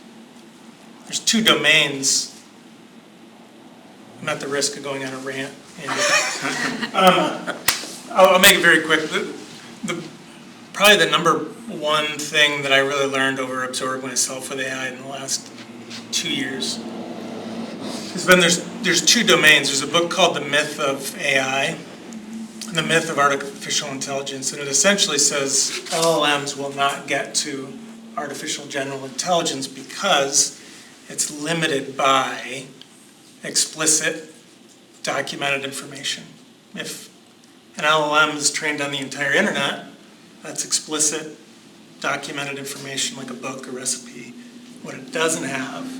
two domains. I'm at the risk of going on a rant. I'll make it very quick. Probably the number one thing that I really learned over absorbing myself with AI in the last 2 years has been there's two domains. There's a book called The Myth of AI and The Myth of Artificial Intelligence, and it essentially says LLMs will not get to artificial general intelligence because it's limited by explicit documented information. If an LLM is trained on the entire internet, that's explicit documented information like a book, a recipe. What it doesn't have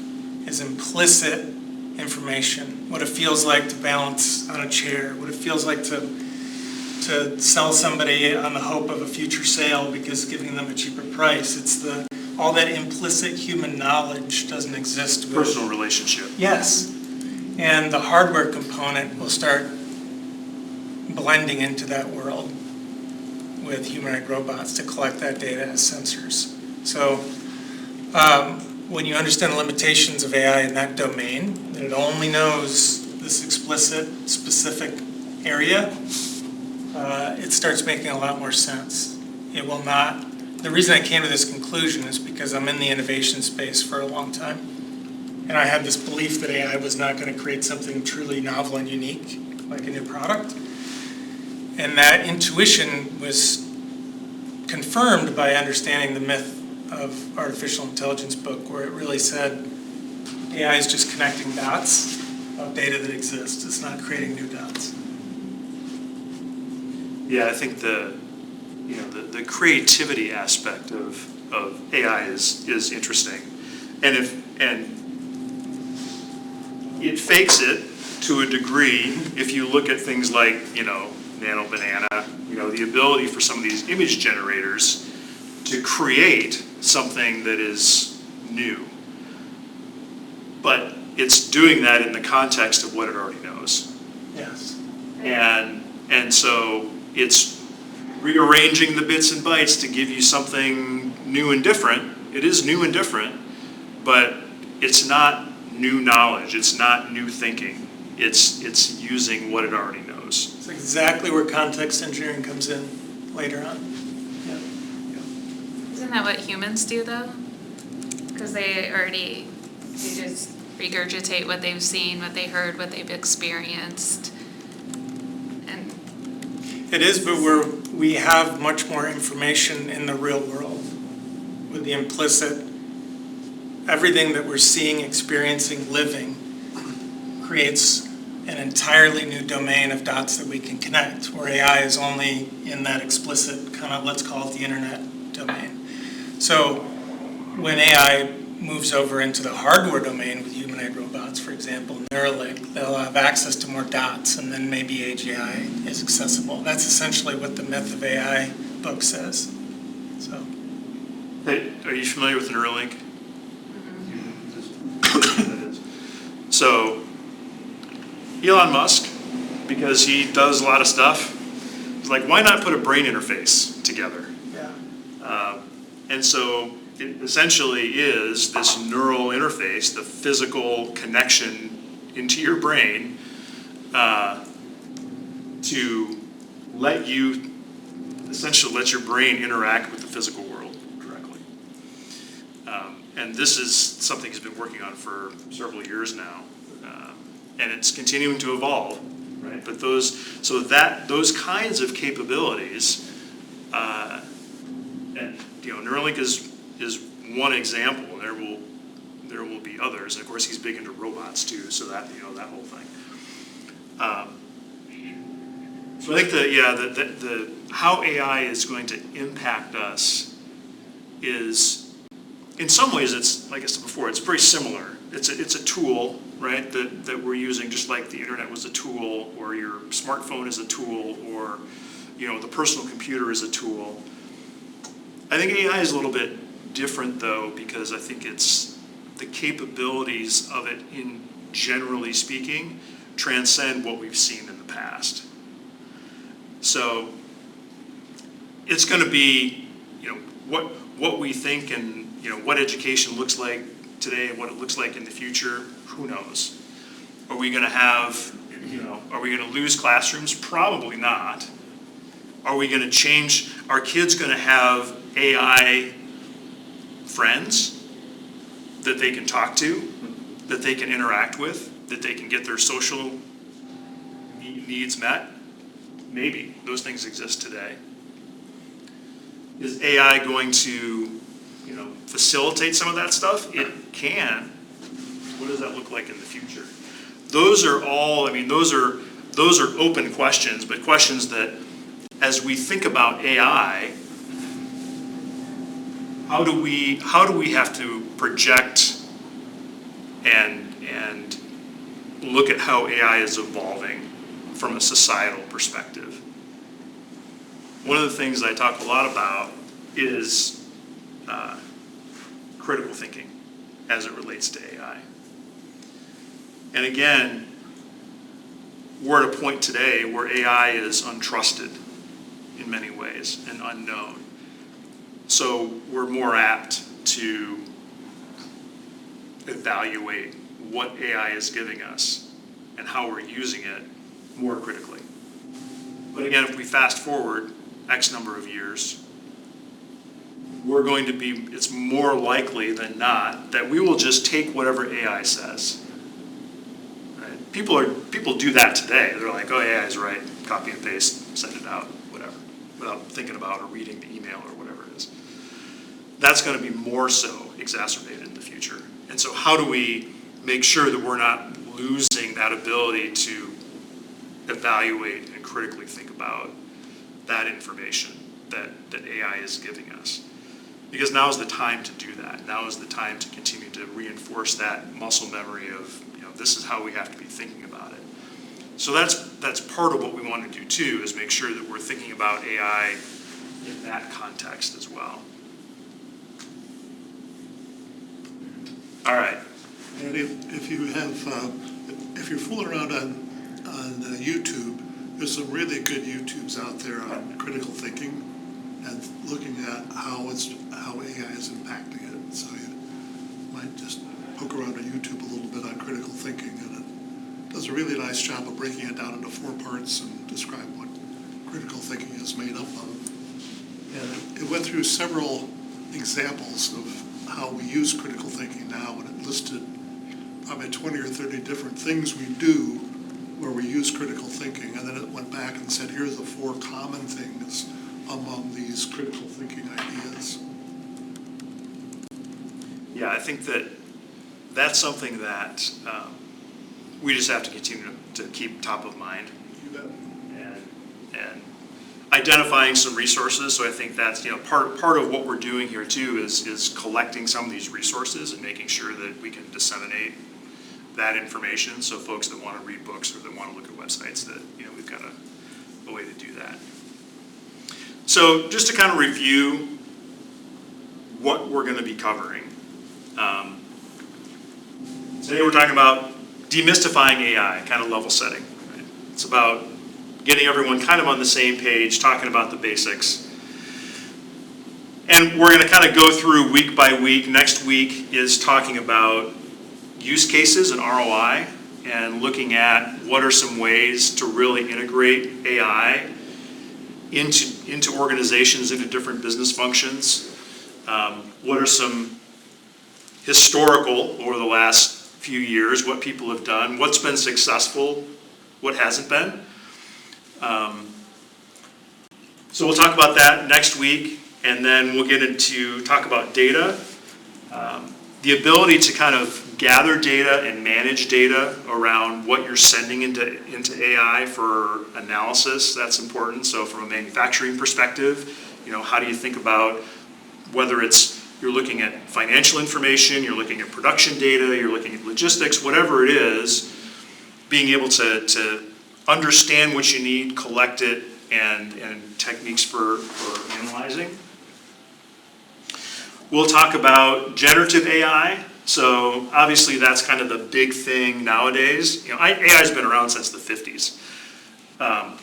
is implicit information, what it feels like to balance on a chair, what it feels like to sell somebody on the hope of a future sale because giving them a cheaper price. It's all that implicit human knowledge doesn't exist with personal relationship. Yes, and the hardware component will start blending into that world with humanoid robots to collect that data as sensors. So when you understand the limitations of AI in that domain, that it only knows this explicit, specific area, it starts making a lot more sense. It will not, the reason I came to this conclusion is because I'm in the innovation space for a long time. And I had this belief that AI was not going to create something truly novel and unique, like a new product. And that intuition was confirmed by understanding the myth of artificial intelligence book, where it really said AI is just connecting dots of data that exists. It's not creating new dots. Yeah, I think the creativity aspect of AI is interesting, and it fakes it to a degree. If you look at things like Nano Banana, the ability for some of these image generators to create something that is new, but it's doing that in the context of what it already knows. Yes. And so it's rearranging the bits and bytes to give you something new and different. It is new and different, but it's not new knowledge. It's not new thinking. It's using what it already knows. It's exactly where context engineering comes in later on. Yeah. So Isn't that what humans do though? Because they just regurgitate what they've seen, what they heard, what they've experienced. And It is, but we have much more information in the real world with the implicit, everything that we're seeing, experiencing, living creates an entirely new domain of dots that we can connect, where AI is only in that explicit kind of, let's call it the internet domain. So when AI moves over into the hardware domain with humanoid robots, for example, Neuralink, they'll have access to more dots, and then maybe AGI is accessible. That's essentially what the Myth of AI book says. So, Hey, are you familiar with Neuralink? So, Elon Musk, because he does a lot of stuff, is like, why not put a brain interface together? yeah. And so it essentially is this neural interface, the physical connection into your brain to let you, essentially let your brain interact with the physical world directly. And this is something he's been working on for several years now. And it's continuing to evolve, right? But those kinds of capabilities, and Neuralink is one example. There will be others. And of course, he's big into robots too. So that that whole thing. So I think the how AI is going to impact us is, in some ways, it's like I said before, it's very similar. It's a tool, right? That we're using, just like the internet was a tool, or your smartphone is a tool, or the personal computer is a tool. I think AI is a little bit different though, because I think it's the capabilities of it, in generally speaking, transcend what we've seen in the past. So it's going to be, what we think and what education looks like today and what it looks like in the future. Who knows? Are we going to have, are we going to lose classrooms? Probably not. Are we going to change? Are kids going to have AI friends that they can talk to, that they can interact with, that they can get their social needs met? Maybe. Those things exist today. Is AI going to, facilitate some of that stuff? It can. What does that look like in the future? Those are all, those are open questions, but questions that, as we think about AI, how do we have to project and look at how AI is evolving from a societal perspective? One of the things I talk a lot about is critical thinking as it relates to AI. And again, we're at a point today where AI is untrusted in many ways and unknown. So we're more apt to evaluate what AI is giving us and how we're using it more critically. But again, if we fast forward X number of years, it's more likely than not that we will just take whatever AI says. Right? People do that today. They're like, oh, AI is right, copy and paste, send it out, whatever, without thinking about or reading the email or whatever it is. That's going to be more so exacerbated in the future. And so how do we make sure that we're not losing that ability to evaluate and critically think about that information that AI is giving us? Because now is the time to do that. Now is the time to continue to reinforce that muscle memory of, this is how we have to be thinking about it. So that's part of what we want to do too, is make sure that we're thinking about AI in that context as well. All right. And if you're fooling around on YouTube, there's some really good YouTubes out there on critical thinking and looking at how AI is impacting it. So you might just poke around on YouTube a little bit on critical thinking, and it does a really nice job of breaking it down into 4 parts and describe what critical thinking is made up of. And it went through several examples of how we use critical thinking now, and it listed probably 20 or 30 different things we do where we use critical thinking, and then it went back and said, here's the 4 common things among these critical thinking ideas. Yeah, I think that that's something that we just have to continue to keep top of mind. You bet. And identifying some resources. So I think that's, part of what we're doing here too is collecting some of these resources and making sure that we can disseminate that information. So folks that want to read books or that want to look at websites, that we've got a way to do that. So just to kind of review what we're going to be covering. Today we're talking about demystifying AI, kind of level setting. Right? It's about getting everyone kind of on the same page, talking about the basics. And we're going to kind of go through week by week. Next week is talking about use cases and ROI and looking at what are some ways to really integrate AI into organizations, into different business functions. What are some historical over the last few years, what people have done, what's been successful, what hasn't been. So we'll talk about that next week, and then we'll get into talk about data, the ability to kind of gather data and manage data around what you're sending into AI for analysis. That's important. So from a manufacturing perspective, how do you think about whether it's you're looking at financial information, you're looking at production data, you're looking at logistics, whatever it is, being able to understand what you need, collect it, and techniques for analyzing. We'll talk about generative AI. So obviously that's kind of the big thing nowadays. AI's been around since the 50s. But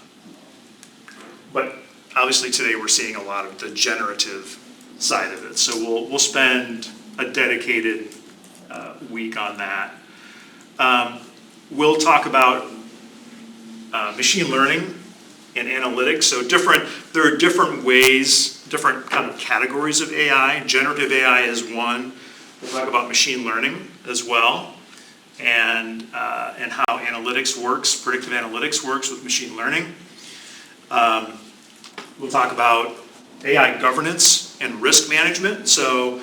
obviously today we're seeing a lot of the generative side of it. So we'll spend a dedicated week on that. We'll talk about machine learning and analytics. So there are different ways, different kind of categories of AI. Generative AI is one. We'll talk about machine learning as well, and how analytics works, predictive analytics works with machine learning. We'll talk about AI governance and risk management. So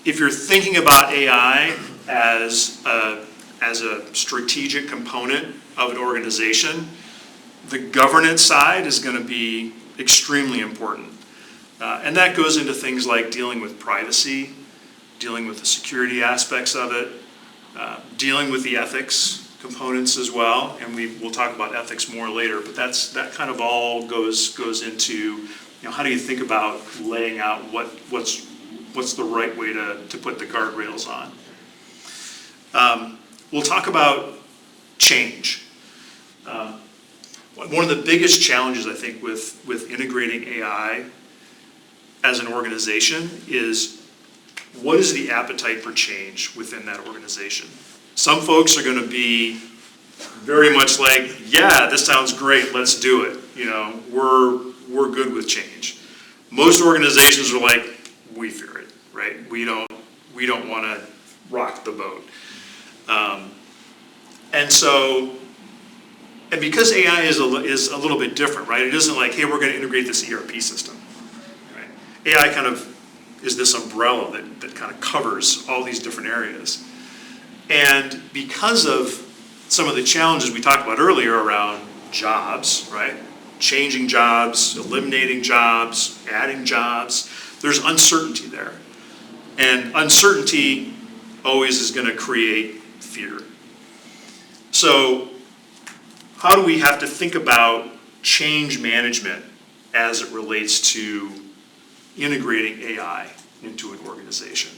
if you're thinking about AI as a strategic component of an organization, the governance side is going to be extremely important. And that goes into things like dealing with privacy, dealing with the security aspects of it, dealing with the ethics components as well. And we'll talk about ethics more later, but that kind of all goes into, how do you think about laying out what's the right way to put the guardrails on. We'll talk about change. One of the biggest challenges, I think, with integrating AI as an organization is, what is the appetite for change within that organization? Some folks are going to be very much like, yeah, this sounds great, let's do it. We're good with change. Most organizations are like, we fear it, right? We don't want to rock the boat. And because AI is a little bit different, right? It isn't like, hey, we're going to integrate this ERP system, right? AI kind of is this umbrella that kind of covers all these different areas. And because of some of the challenges we talked about earlier around jobs, right? Changing jobs, eliminating jobs, adding jobs, there's uncertainty there. And uncertainty always is going to create fear. So how do we have to think about change management as it relates to integrating AI into an organization?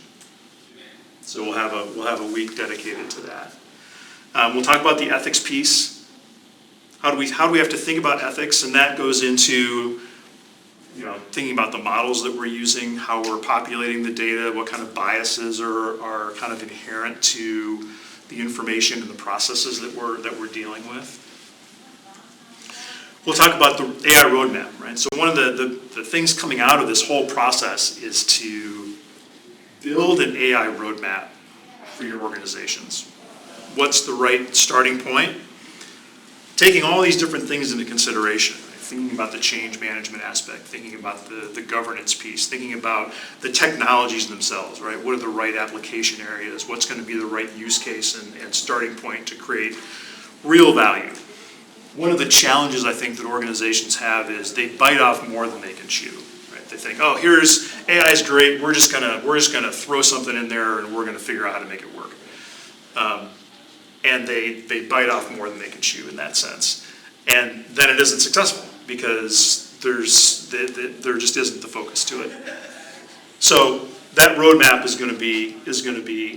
So we'll have a week dedicated to that. We'll talk about the ethics piece. How do we have to think about ethics? And that goes into thinking about the models that we're using, how we're populating the data, what kind of biases are kind of inherent to the information and the processes that we're dealing with. We'll talk about the AI roadmap, right? So one of the things coming out of this whole process is to build an AI roadmap for your organizations. What's the right starting point? Taking all these different things into consideration, right? Thinking about the change management aspect, thinking about the governance piece, thinking about the technologies themselves, right? What are the right application areas? What's going to be the right use case and starting point to create real value? One of the challenges I think that organizations have is they bite off more than they can chew. Right? They think, oh, here's AI is great. We're just gonna throw something in there and we're gonna figure out how to make it work. And they bite off more than they can chew in that sense. And then it isn't successful because there just isn't the focus to it. So that roadmap is going to be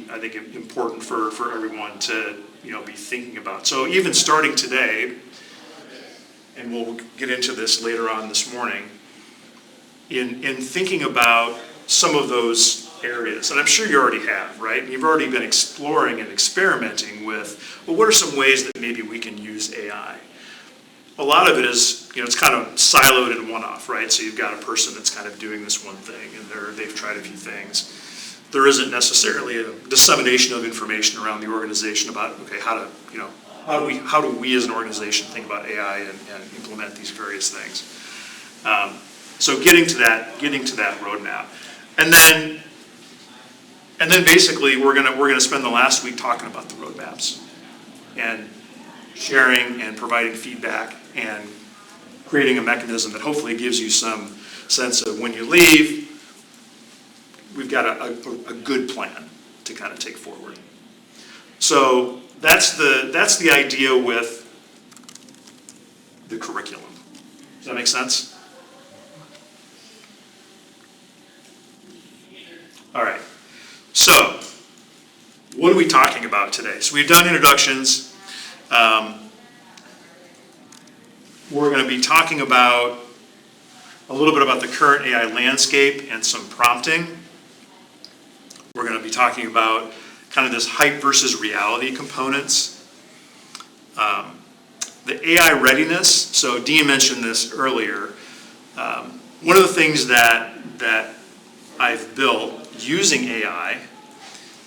I think important for everyone to be thinking about. So even starting today, and we'll get into this later on this morning, in thinking about some of those areas, and I'm sure you already have, right? You've already been exploring and experimenting with, well, what are some ways that maybe we can use AI? A lot of it is, it's kind of siloed and one-off, right? So you've got a person that's kind of doing this one thing, and they've tried a few things. There isn't necessarily a dissemination of information around the organization about, okay, how do we as an organization think about AI and implement these various things? So getting to that roadmap, and then basically we're gonna spend the last week talking about the roadmaps and sharing and providing feedback and creating a mechanism that hopefully gives you some sense of when you leave, we've got a good plan to kind of take forward. So that's the idea with the curriculum. Does that make sense? All right. So what are we talking about today? So we've done introductions. We're going to be talking about a little bit about the current AI landscape and some prompting. We're going to be talking about kind of this hype versus reality components. The AI readiness, so Dean mentioned this earlier. One of the things that I've built using AI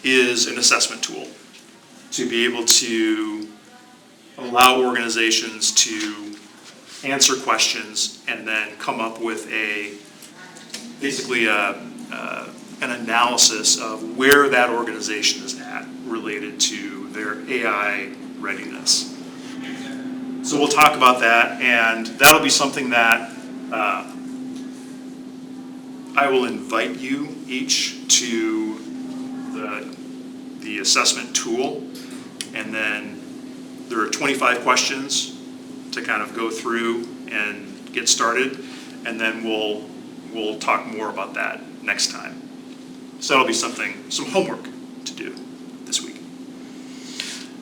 is an assessment tool to be able to allow organizations to answer questions and then come up with basically an analysis of where that organization is at related to their AI readiness. So we'll talk about that, and that'll be something that I will invite you each to the assessment tool, and then there are 25 questions to kind of go through and get started, and then we'll talk more about that next time. So that'll be some homework to do this week.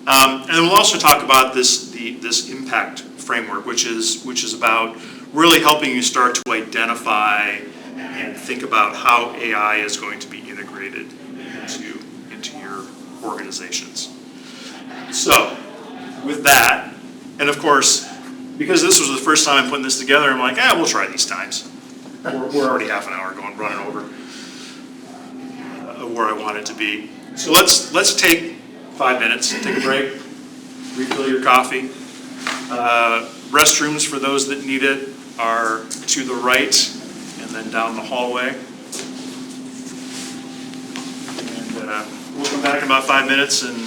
And then we'll also talk about this impact framework, which is about really helping you start to identify and think about how AI is going to be integrated into your organizations. So with that, and of course, because this was the first time I'm putting this together, I'm like, we'll try these times. We're already half an hour running over where I want it to be. So let's take 5 minutes, take a break, refill your coffee. Restrooms for those that need it are to the right and then down the hallway. And we'll come back in about 5 minutes and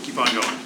keep on going.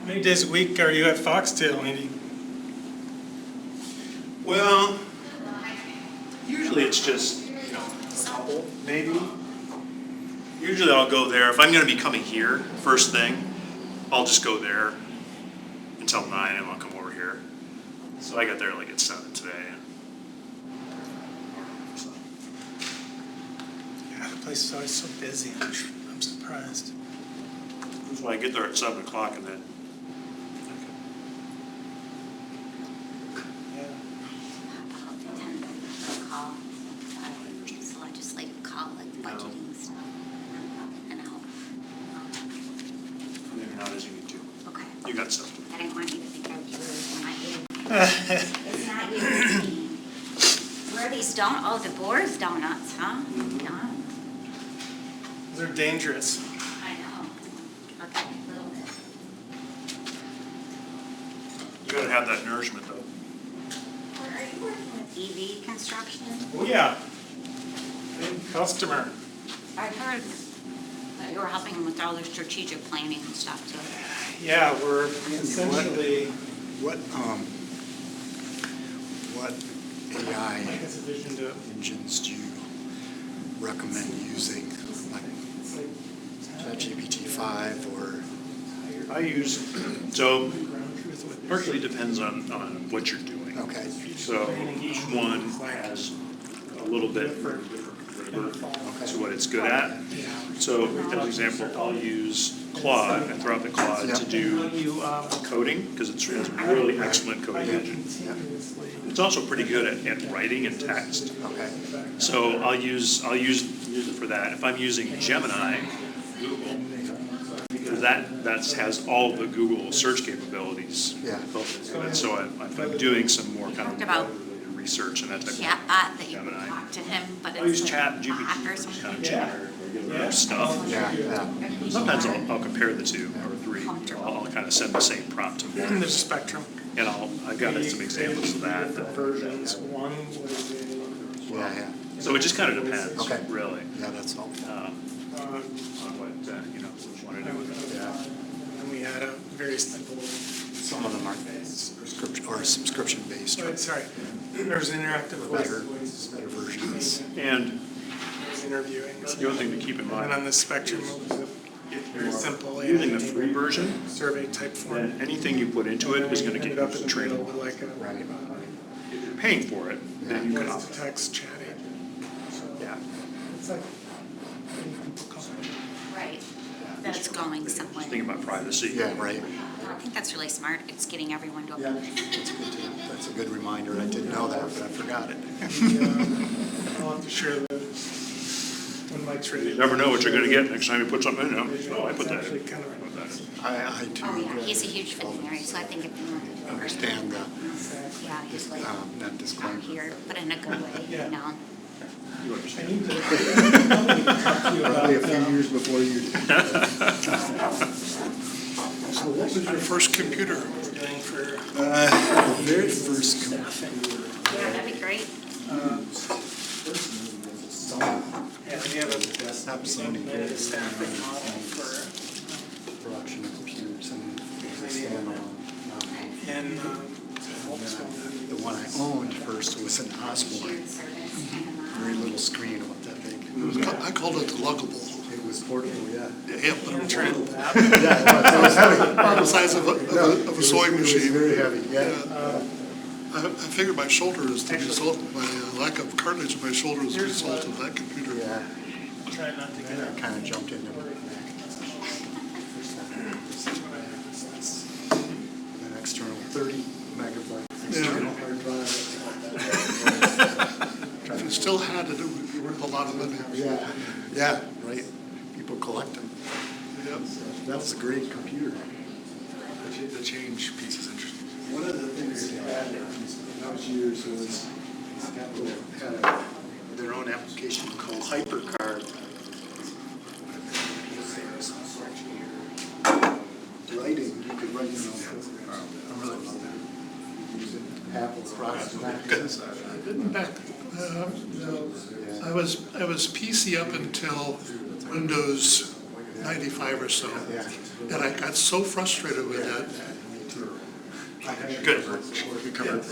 How many days a week are you at Foxtail, Andy? Well, usually it's just, a couple, maybe. Usually I'll go there, if I'm gonna be coming here first thing, I'll just go there until 9 and I'll come over here. So I got there like at 7 today. So, Yeah, the place is always so busy, I'm surprised. that's why I get there at 7 o'clock and then. Yeah. I'll attend a call, just a legislative call, like budgeting stuff. And I'll, Maybe not as you need to. okay. You got stuff. I didn't want you to think I was rude, it's not you. It's not you, it's me. Where are these the Boar's donuts, huh? No, They're dangerous. I know. Okay, a little bit. You gotta have that nourishment though. Are you working with EV construction? Oh, yeah. Big customer. I heard that you were helping them with all their strategic planning and stuff too. Yeah, we're essentially, What AI I guess, a vision to, engines do you recommend using, like it's like. ChatGPT 5 or? I use, so Ground truth with partially depends on what you're doing. Okay, So each one has a little bit different flavor to what it's good at. So as an example, I'll use Claude, I throw out the Claude to do coding, because it's a really excellent coding engine. It's also pretty good at writing and text. okay, So I'll use it for that. If I'm using Gemini, Google, because that has all the Google search capabilities. Yeah. built into it. So if I'm doing some more kind Talked of about research and that type of Chatbot that you Gemini. can talk to him, but I'll use it's Chat like a bot or GPT, kind something. of generic regular stuff. yeah. Sometimes I'll compare the two or three. I'll kind of send the same prompt to them. There's a spectrum. And I've got some examples of that. Versions, one was a, Yeah. So it just kind of depends, Okay. really, Yeah, that's helpful. on what, what you want to do with it. Yeah, and we had a very simple, some of them are subscription based, oh, sorry, there was an interactive better voice, versions. And there was interviewing. the other thing to keep in And on mind, the spectrum, it was a very simple. using the free version, Survey type form. then anything you put into it is going to get Ended up used in to the middle training. with like a. Right. If you're paying for it, then you can Voice opt to text chatting. So Yeah. it's like, getting people comfortable. Right, that's going somewhere. Just think about privacy. Yeah, right. I think that's really smart, it's getting everyone to. Yeah, that's a good reminder. I didn't know that, but I forgot it. I'll have to share the, when Mike's ready. You never know what you're going to get next time you put something in. Oh, I put It's that actually in. kind of. I do. Oh, yeah, he's a huge veterinarian, so I think if you want to. Understand the, Yeah, he's like, not out disclaimer. here, but in a good way, Yeah. you know? You I understand. need to talk to you Probably a about, few years before you did. So what was your first computer? what we're doing for The very first staffing. Yeah, that'd be great. Yeah, we have a desktop Sony limited staffing model for, production of computers and it was a standalone. in, The one I owned first was an Osborne, Shared service kind of model. very little screen about that big. I called it the luggable. It was portable, yeah. Yeah, but it was internal portable. app. Yeah, it was heavy. About the size of a sewing It was machine. very heavy, yeah. I figured my shoulder is the result, my lack of cartilage in my shoulder is the result of that computer. Yeah, Try not to get I kind of jumped into it. An external 30 megabyte external hard drive. If you still had it, it would be worth a lot of money. Yeah, yeah, right. People collect them. Yep. That was a great computer. The change piece is interesting. One of the things they had in those years was Apple had their own application called HyperCard. Writing, you could write your own programs. I really love that. Using Apple's products. I was PC up until Windows 95 or so. Yeah. And I got so frustrated with that. Good, Well,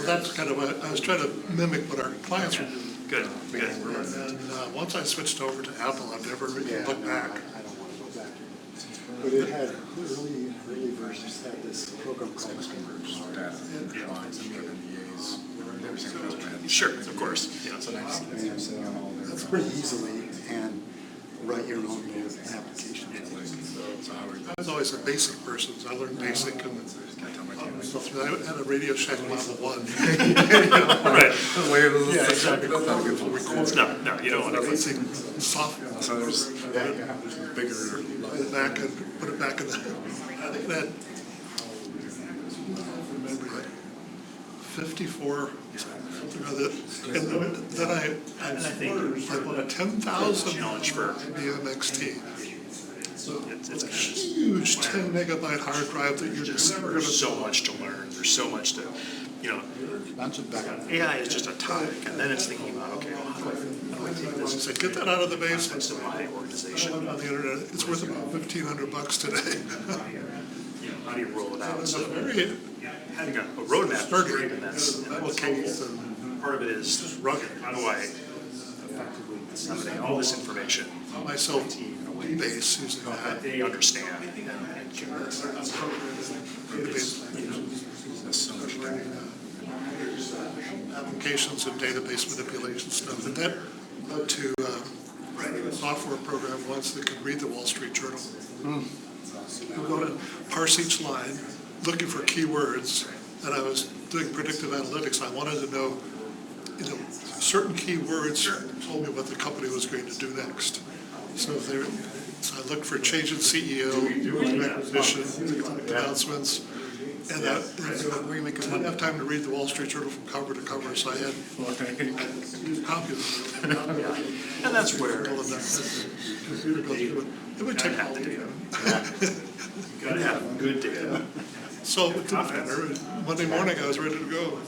that's kind of what, I was trying to mimic what our clients were doing. good, good. And once I switched over to Apple, I've never really looked back. I don't want to go back. But it had, early versions had this program called Sure, of course, yeah. That's pretty easily and write your own little application. I was always a basic person, so I learned basic and I had a Radio Shack Level 1. Right. Yeah, exactly. No, you don't want to. Basic software. So there's bigger. Put it back in the, I think that, remember, like 54, something like that. And then I ordered like a 10,000 Challenge for, BMXT. it's a Huge 10 megabyte hard drive that you're just never gonna. There's so much to learn, there's so much to, AI is just a topic, and then it's thinking about, okay, well, how do I take this? So get that out of the basement. To my organization, On the internet, it's worth about $1,500 today. how do you roll it out? So Very, having a roadmap is great, and that's capable. Part of it is rugged. How do I effectively disseminate all this information? myself, base using that. They understand and can Applications and database manipulation stuff, and that led to a software program once that could read the Wall Street Journal. We were going to parse each line, looking for keywords, and I was doing predictive analytics. I wanted to know, certain keywords told me what the company was going to do next. So I looked for change in CEO, acquisition, announcements, and I didn't have time to read the Wall Street Journal from cover to cover, so I had copies. And that's where Computer goes through it. It would take all the data. you gotta have good data. So it didn't matter. Monday morning, I was ready to go.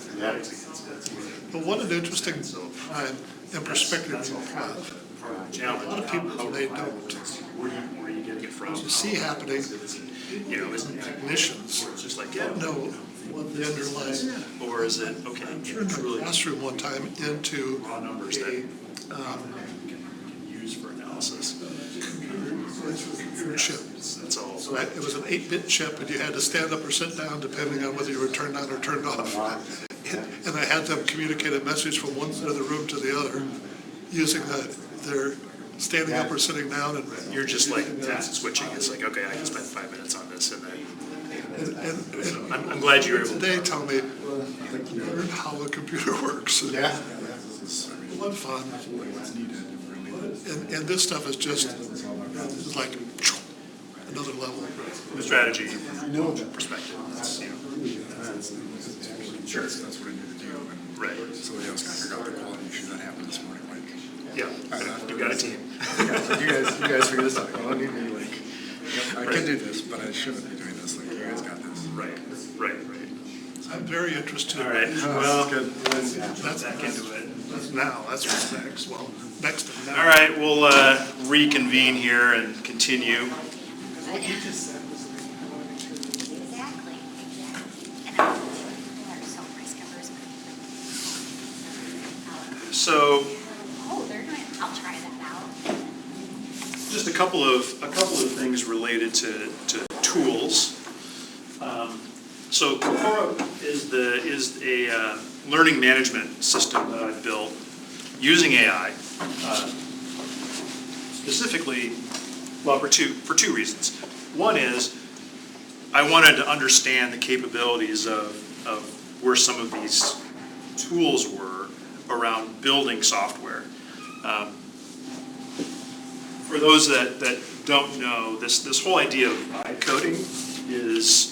But what an interesting time and perspective you have. A lot of people, they don't. Where are you getting it from? You see happening, Isn't it technicians it's just like, don't know what the underlying. or is it, okay, Turned my truly classroom one time into raw numbers that a you can use for analysis? computer chip. That's all. So it was an 8-bit chip, and you had to stand up or sit down depending on whether you were turned on or turned off. And I had them communicate a message from one side of the room to the other using their standing up or sitting down. And You're just like task switching. It's like, okay, I can spend 5 minutes on this, and then I'm glad you were able to. today tell me, learn how a computer works. Yeah. What fun. And this stuff is just like another level. The strategy perspective. Sure. That's what I need to do. And Right. somebody else got to figure out the quality issue that happened this morning. Like, Yeah. You've got a team. you guys figure this out. You don't need me. Like, I can do this, but I shouldn't be doing this. Like, you guys got this. Right. I'm very interested. All right. Oh, Well, that's good. That's back into it. now, that's what's next. Well, next and now. All right, we'll reconvene here and continue. Exactly. And people are so risk averse. So Oh, they're doing, I'll try that out. just a couple of things related to tools. So Cohort is a learning management system that I've built using AI, specifically, well, for two reasons. One is I wanted to understand the capabilities of where some of these tools were around building software. For those that don't know, this whole idea of vibe coding is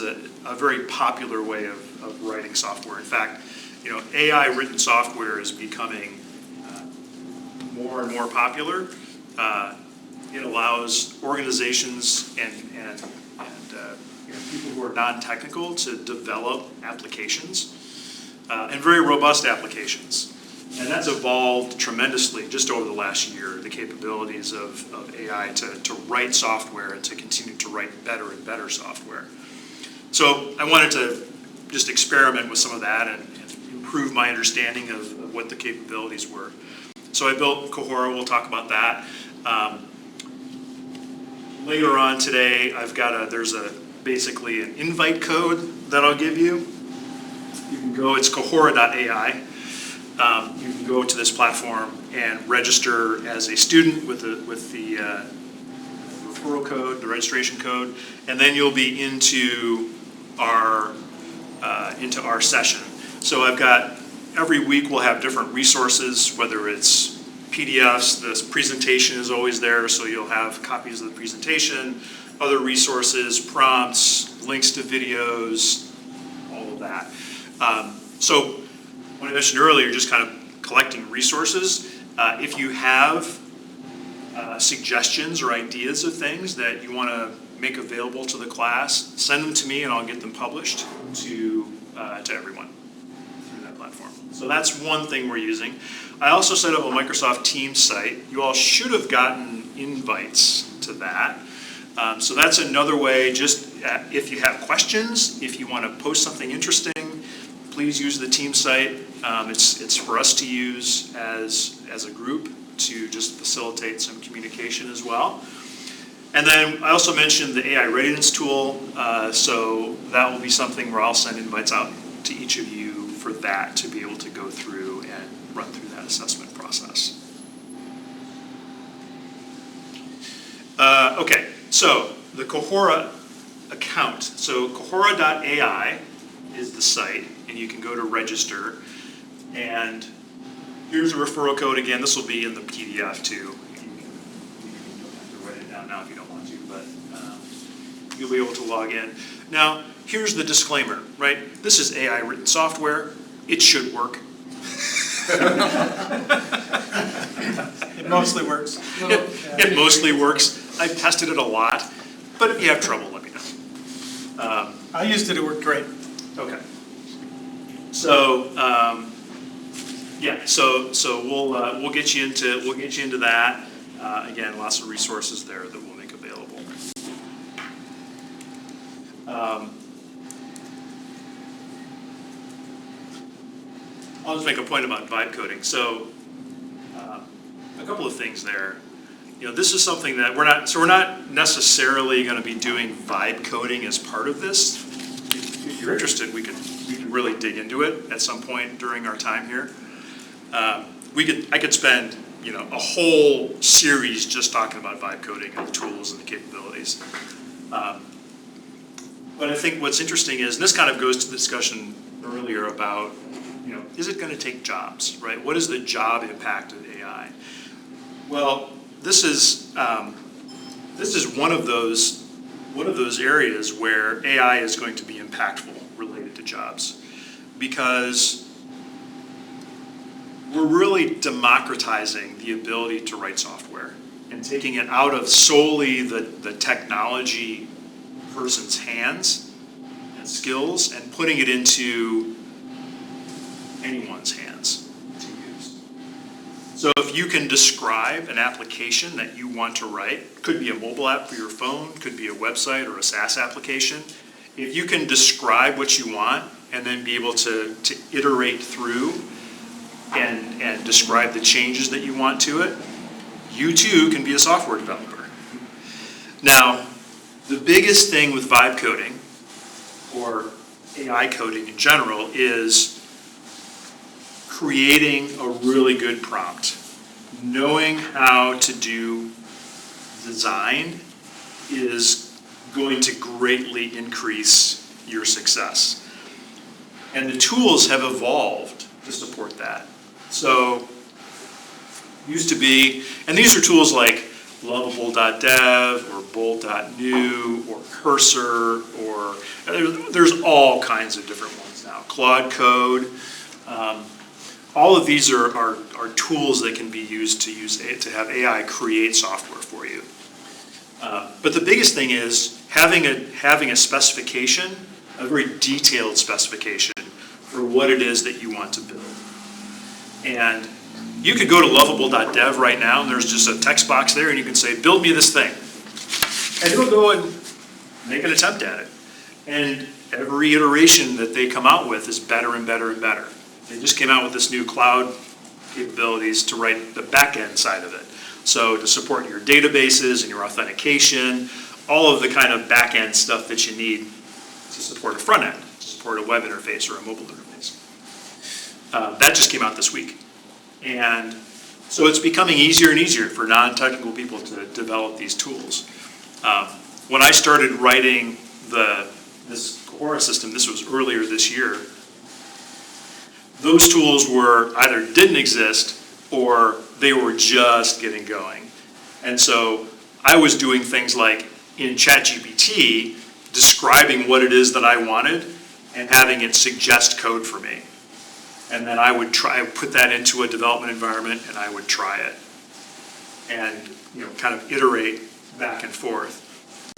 a very popular way of writing software. In fact, AI written software is becoming more and more popular. It allows organizations and people who are non-technical to develop applications and very robust applications. And that's evolved tremendously just over the last year, the capabilities of AI to write software and to continue to write better and better software. So I wanted to just experiment with some of that and improve my understanding of what the capabilities were. So I built Cohort, we'll talk about that. Later on today, there's basically an invite code that I'll give you. You can go, it's Cohort.ai. You can go to this platform and register as a student with the referral code, the registration code, and then you'll be into our session. So every week we'll have different resources, whether it's PDFs, this presentation is always there, so you'll have copies of the presentation, other resources, prompts, links to videos, all of that. So when I mentioned earlier, just kind of collecting resources. If you have suggestions or ideas of things that you want to make available to the class, send them to me and I'll get them published to everyone through that platform. So that's one thing we're using. I also set up a Microsoft Teams site. You all should have gotten invites to that. So that's another way, just if you have questions, if you want to post something interesting, please use the Teams site. It's for us to use as a group to just facilitate some communication as well. And then I also mentioned the AI readiness tool, so that will be something where I'll send invites out to each of you for that to be able to go through and run through that assessment process. Okay, so the Cohort account. So Cohort.ai is the site, and you can go to register. And here's a referral code again. This will be in the PDF too. You don't have to write it down now if you don't want to, but you'll be able to log in. Now, here's the disclaimer, right? This is AI written software. It should work. It mostly works. It mostly works. I've tested it a lot, but if you have trouble, let me know. I used it, it worked great. Okay. So yeah, so we'll get you into that. Again, lots of resources there that we'll make available. I'll just make a point about vibe coding. So a couple of things there. You know, this is something that we're not necessarily going to be doing vibe coding as part of this. If you're interested, we can really dig into it at some point during our time here. I could spend, you know, a whole series just talking about vibe coding and the tools and the capabilities. But I think what's interesting is, and this kind of goes to the discussion earlier about, you know, is it going to take jobs, right? What is the job impact of AI? Well, this is one of those areas where AI is going to be impactful related to jobs, because we're really democratizing the ability to write software and taking it out of solely the technology person's hands and skills and putting it into anyone's hands to use. So if you can describe an application that you want to write, could be a mobile app for your phone, could be a website or a SaaS application, if you can describe what you want and then be able to iterate through and describe the changes that you want to it, you too can be a software developer. Now, the biggest thing with vibe coding, or AI coding in general, is creating a really good prompt. Knowing how to do design is going to greatly increase your success. And the tools have evolved to support that. So, used to be, and these are tools like Lovable.dev or Bolt.new or Cursor, or there's all kinds of different ones now. Claude Code. All of these are tools that can be used to have AI create software for you. But the biggest thing is having a specification, a very detailed specification for what it is that you want to build. And you could go to Lovable.dev right now, and there's just a text box there, and you can say, build me this thing. And it'll go and make an attempt at it. And every iteration that they come out with is better and better and better. They just came out with this new cloud capabilities to write the back end side of it. So to support your databases and your authentication, all of the kind of back end stuff that you need to support a front end, to support a web interface or a mobile interface. That just came out this week. And so it's becoming easier and easier for non-technical people to develop these tools. When I started writing this Cohort system, this was earlier this year, those tools were either didn't exist or they were just getting going. And so I was doing things like in ChatGPT, describing what it is that I wanted and having it suggest code for me. And then I would put that into a development environment and I would try it. And kind of iterate back and forth.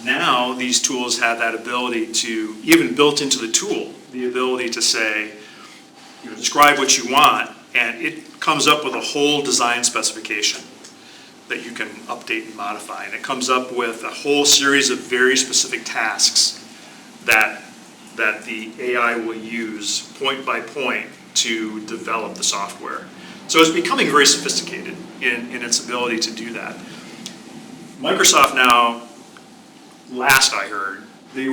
Now these tools have that ability to, even built into the tool, the ability to say, describe what you want, and it comes up with a whole design specification that you can update and modify. And it comes up with a whole series of very specific tasks that the AI will use point by point to develop the software. So it's becoming very sophisticated in its ability to do that. Microsoft now, last I heard, they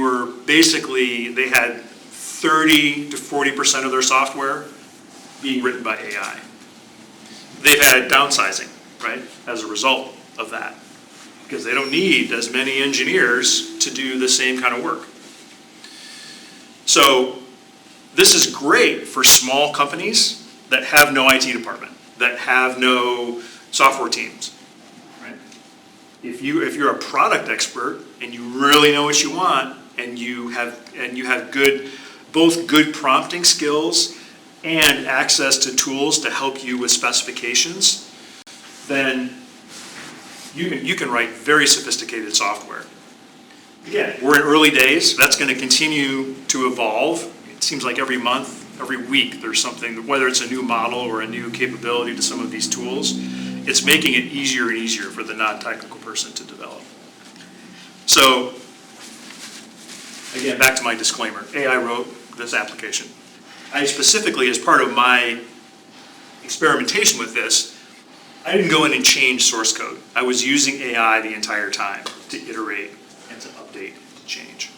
had 30 to 40% of their software being written by AI. They've had downsizing, right, as a result of that, because they don't need as many engineers to do the same kind of work. So this is great for small companies that have no IT department, that have no software teams, right? If you're a product expert and you really know what you want, and you have both good prompting skills and access to tools to help you with specifications, then you can write very sophisticated software. Again, we're in early days. That's going to continue to evolve. It seems like every month, every week, there's something, whether it's a new model or a new capability to some of these tools, it's making it easier and easier for the non-technical person to develop. So, again, back to my disclaimer. AI wrote this application. I specifically, as part of my experimentation with this, I didn't go in and change source code. I was using AI the entire time to iterate and to update, to change.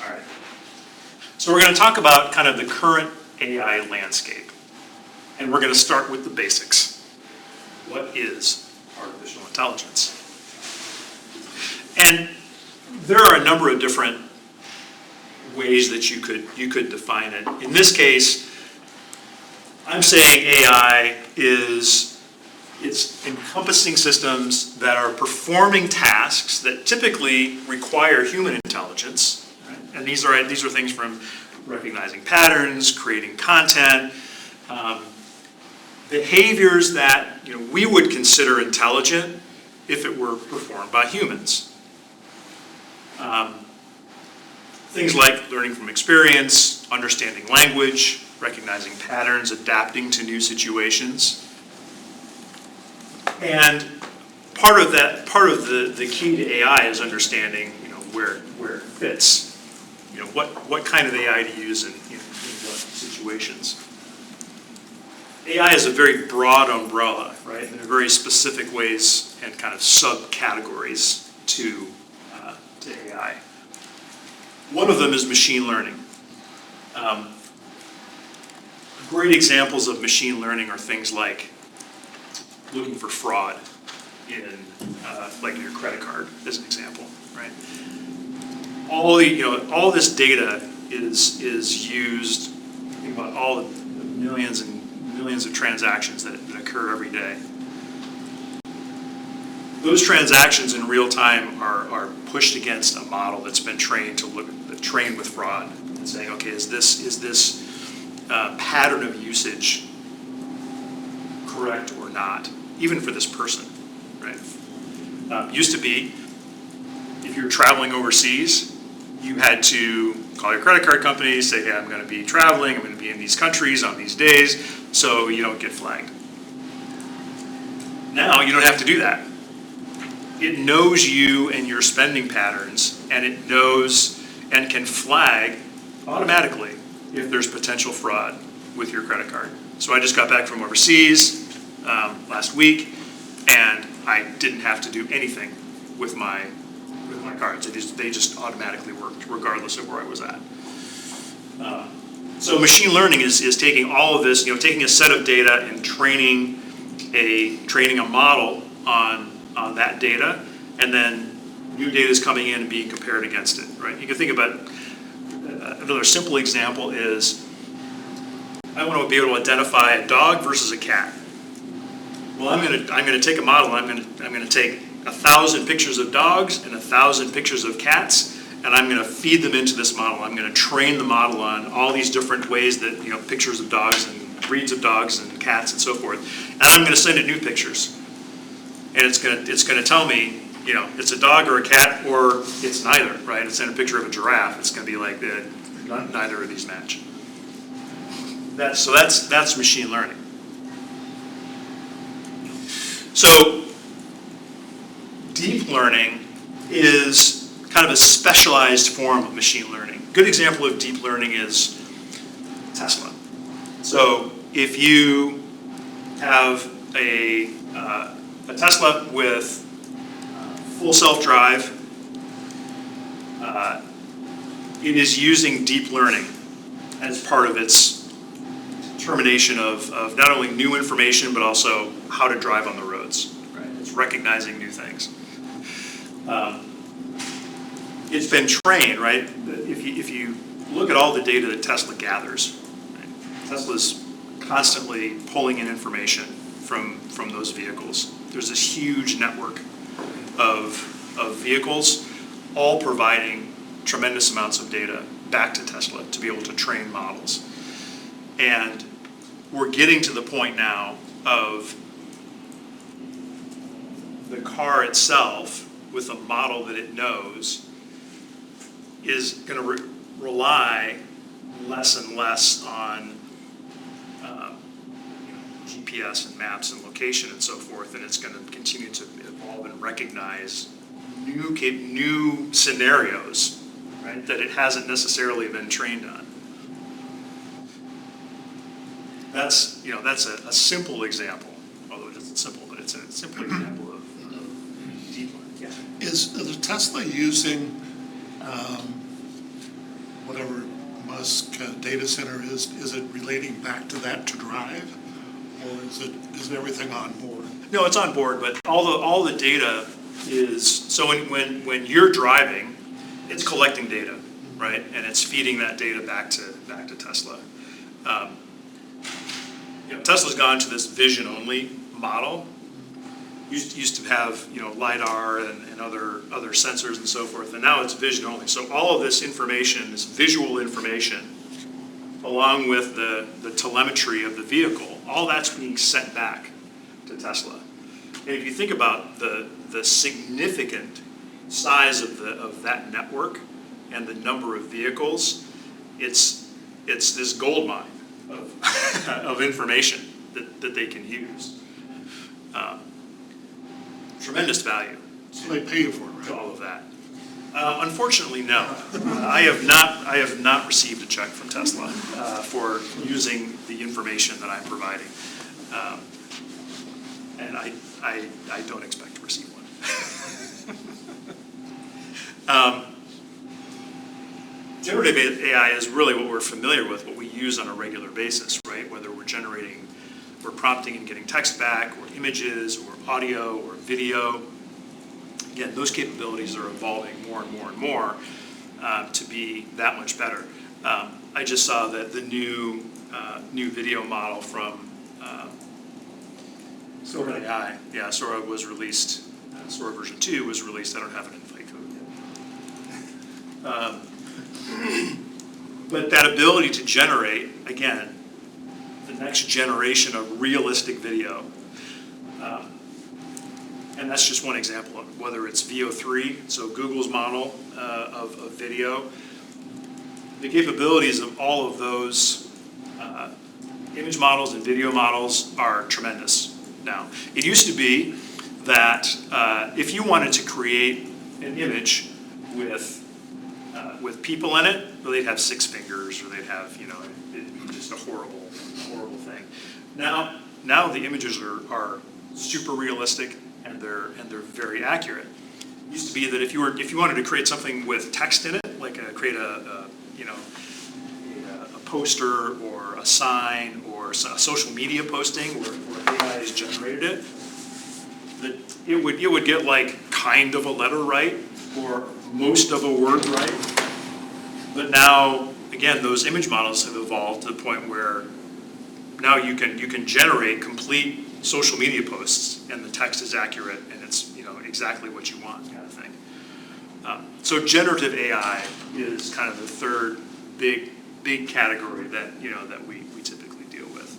All right. So we're going to talk about kind of the current AI landscape. And we're going to start with the basics. What is artificial intelligence? And there are a number of different ways that you could define it. In this case, I'm saying AI it's encompassing systems that are performing tasks that typically require human intelligence. Right? And these are things from recognizing patterns, creating content, behaviors that we would consider intelligent if it were performed by humans. Things like learning from experience, understanding language, recognizing patterns, adapting to new situations. And part of the key to AI is understanding, where it fits. What kind of AI to use in what situations. AI is a very broad umbrella, right? And there are very specific ways and kind of subcategories to AI. One of them is machine learning. Great examples of machine learning are things like looking for fraud in, like your credit card, as an example, right? All this data is used. Think about all the millions and millions of transactions that occur every day. Those transactions in real time are pushed against a model that's been trained with fraud and saying, okay, is this pattern of usage correct or not, even for this person, right? Used to be, if you're traveling overseas, you had to call your credit card company, say, hey, I'm going to be traveling, I'm going to be in these countries on these days, so you don't get flagged. Now you don't have to do that. it knows you and your spending patterns, and it knows and can flag automatically if there's potential fraud with your credit card. So I just got back from overseas last week, and I didn't have to do anything with my cards. They just automatically worked regardless of where I was at. So machine learning is taking all of this, taking a set of data and training a model on that data, and then new data is coming in and being compared against it, right? You can think about another simple example is I want to be able to identify a dog versus a cat. Well, I'm going to take a model. I'm going to take 1,000 pictures of dogs and 1,000 pictures of cats, and I'm going to feed them into this model. I'm going to train the model on all these different ways that pictures of dogs and breeds of dogs and cats and so forth, and I'm going to send it new pictures, and it's going to tell me it's a dog or a cat or it's neither, right? It's in a picture of a giraffe. It's going to be like neither of these match. That's machine learning. So deep learning is kind of a specialized form of machine learning. Good example of deep learning is Tesla. So if you have a Tesla with full self-drive, it is using deep learning as part of its determination of not only new information, but also how to drive on the roads. Right? It's recognizing new things. It's been trained, right? If you look at all the data that Tesla gathers, right? Tesla's constantly pulling in information from those vehicles. There's this huge network of vehicles, all providing tremendous amounts of data back to Tesla to be able to train models. And we're getting to the point now of the car itself, with a model that it knows, is going to rely less and less on GPS and maps and location and so forth, and it's going to continue to evolve and recognize new scenarios, right, that it hasn't necessarily been trained on. That's a simple example, although it isn't simple, but it's a simple example of deep learning. Yeah. Is the Tesla using whatever Musk data center is it relating back to that to drive? Or is everything on board? No, it's on board, but all the data is, so when you're driving, it's collecting data, right? And it's feeding that data back to Tesla. Tesla's gone to this vision-only model. Used to have LiDAR and other sensors and so forth, and now it's vision only. So all of this information, this visual information, along with the telemetry of the vehicle, all that's being sent back to Tesla. And if you think about the significant size of that network and the number of vehicles, it's this gold mine of information that they can use. Tremendous value. So they pay you for it, To right? all of that. Unfortunately, no. I have not received a check from Tesla for using the information that I'm providing, and I don't expect to receive one. Generative AI is really what we're familiar with, what we use on a regular basis, right? Whether we're prompting and getting text back, or images, or audio, or video. Again, those capabilities are evolving more and more and more to be that much better. I just saw that the new video model from Sora AI, Sora was released. Sora version 2 was released. I don't have an invite code yet. But that ability to generate, again, the next generation of realistic video. And that's just one example of whether it's VO3, so Google's model of video. The capabilities of all of those image models and video models are tremendous now. It used to be that if you wanted to create an image with people in it, well, they'd have 6 fingers, or they'd have, it'd be just a horrible thing. Now the images are super realistic, and they're very accurate. It used to be that if you wanted to create something with text in it, like create a poster or a sign or a social media posting where AI has generated it, that it would get like kind of a letter right or most of a word right. But now, again, those image models have evolved to the point where now you can generate complete social media posts, and the text is accurate, and it's exactly what you want, kind of thing. So generative AI is kind of the third big category that that we typically deal with.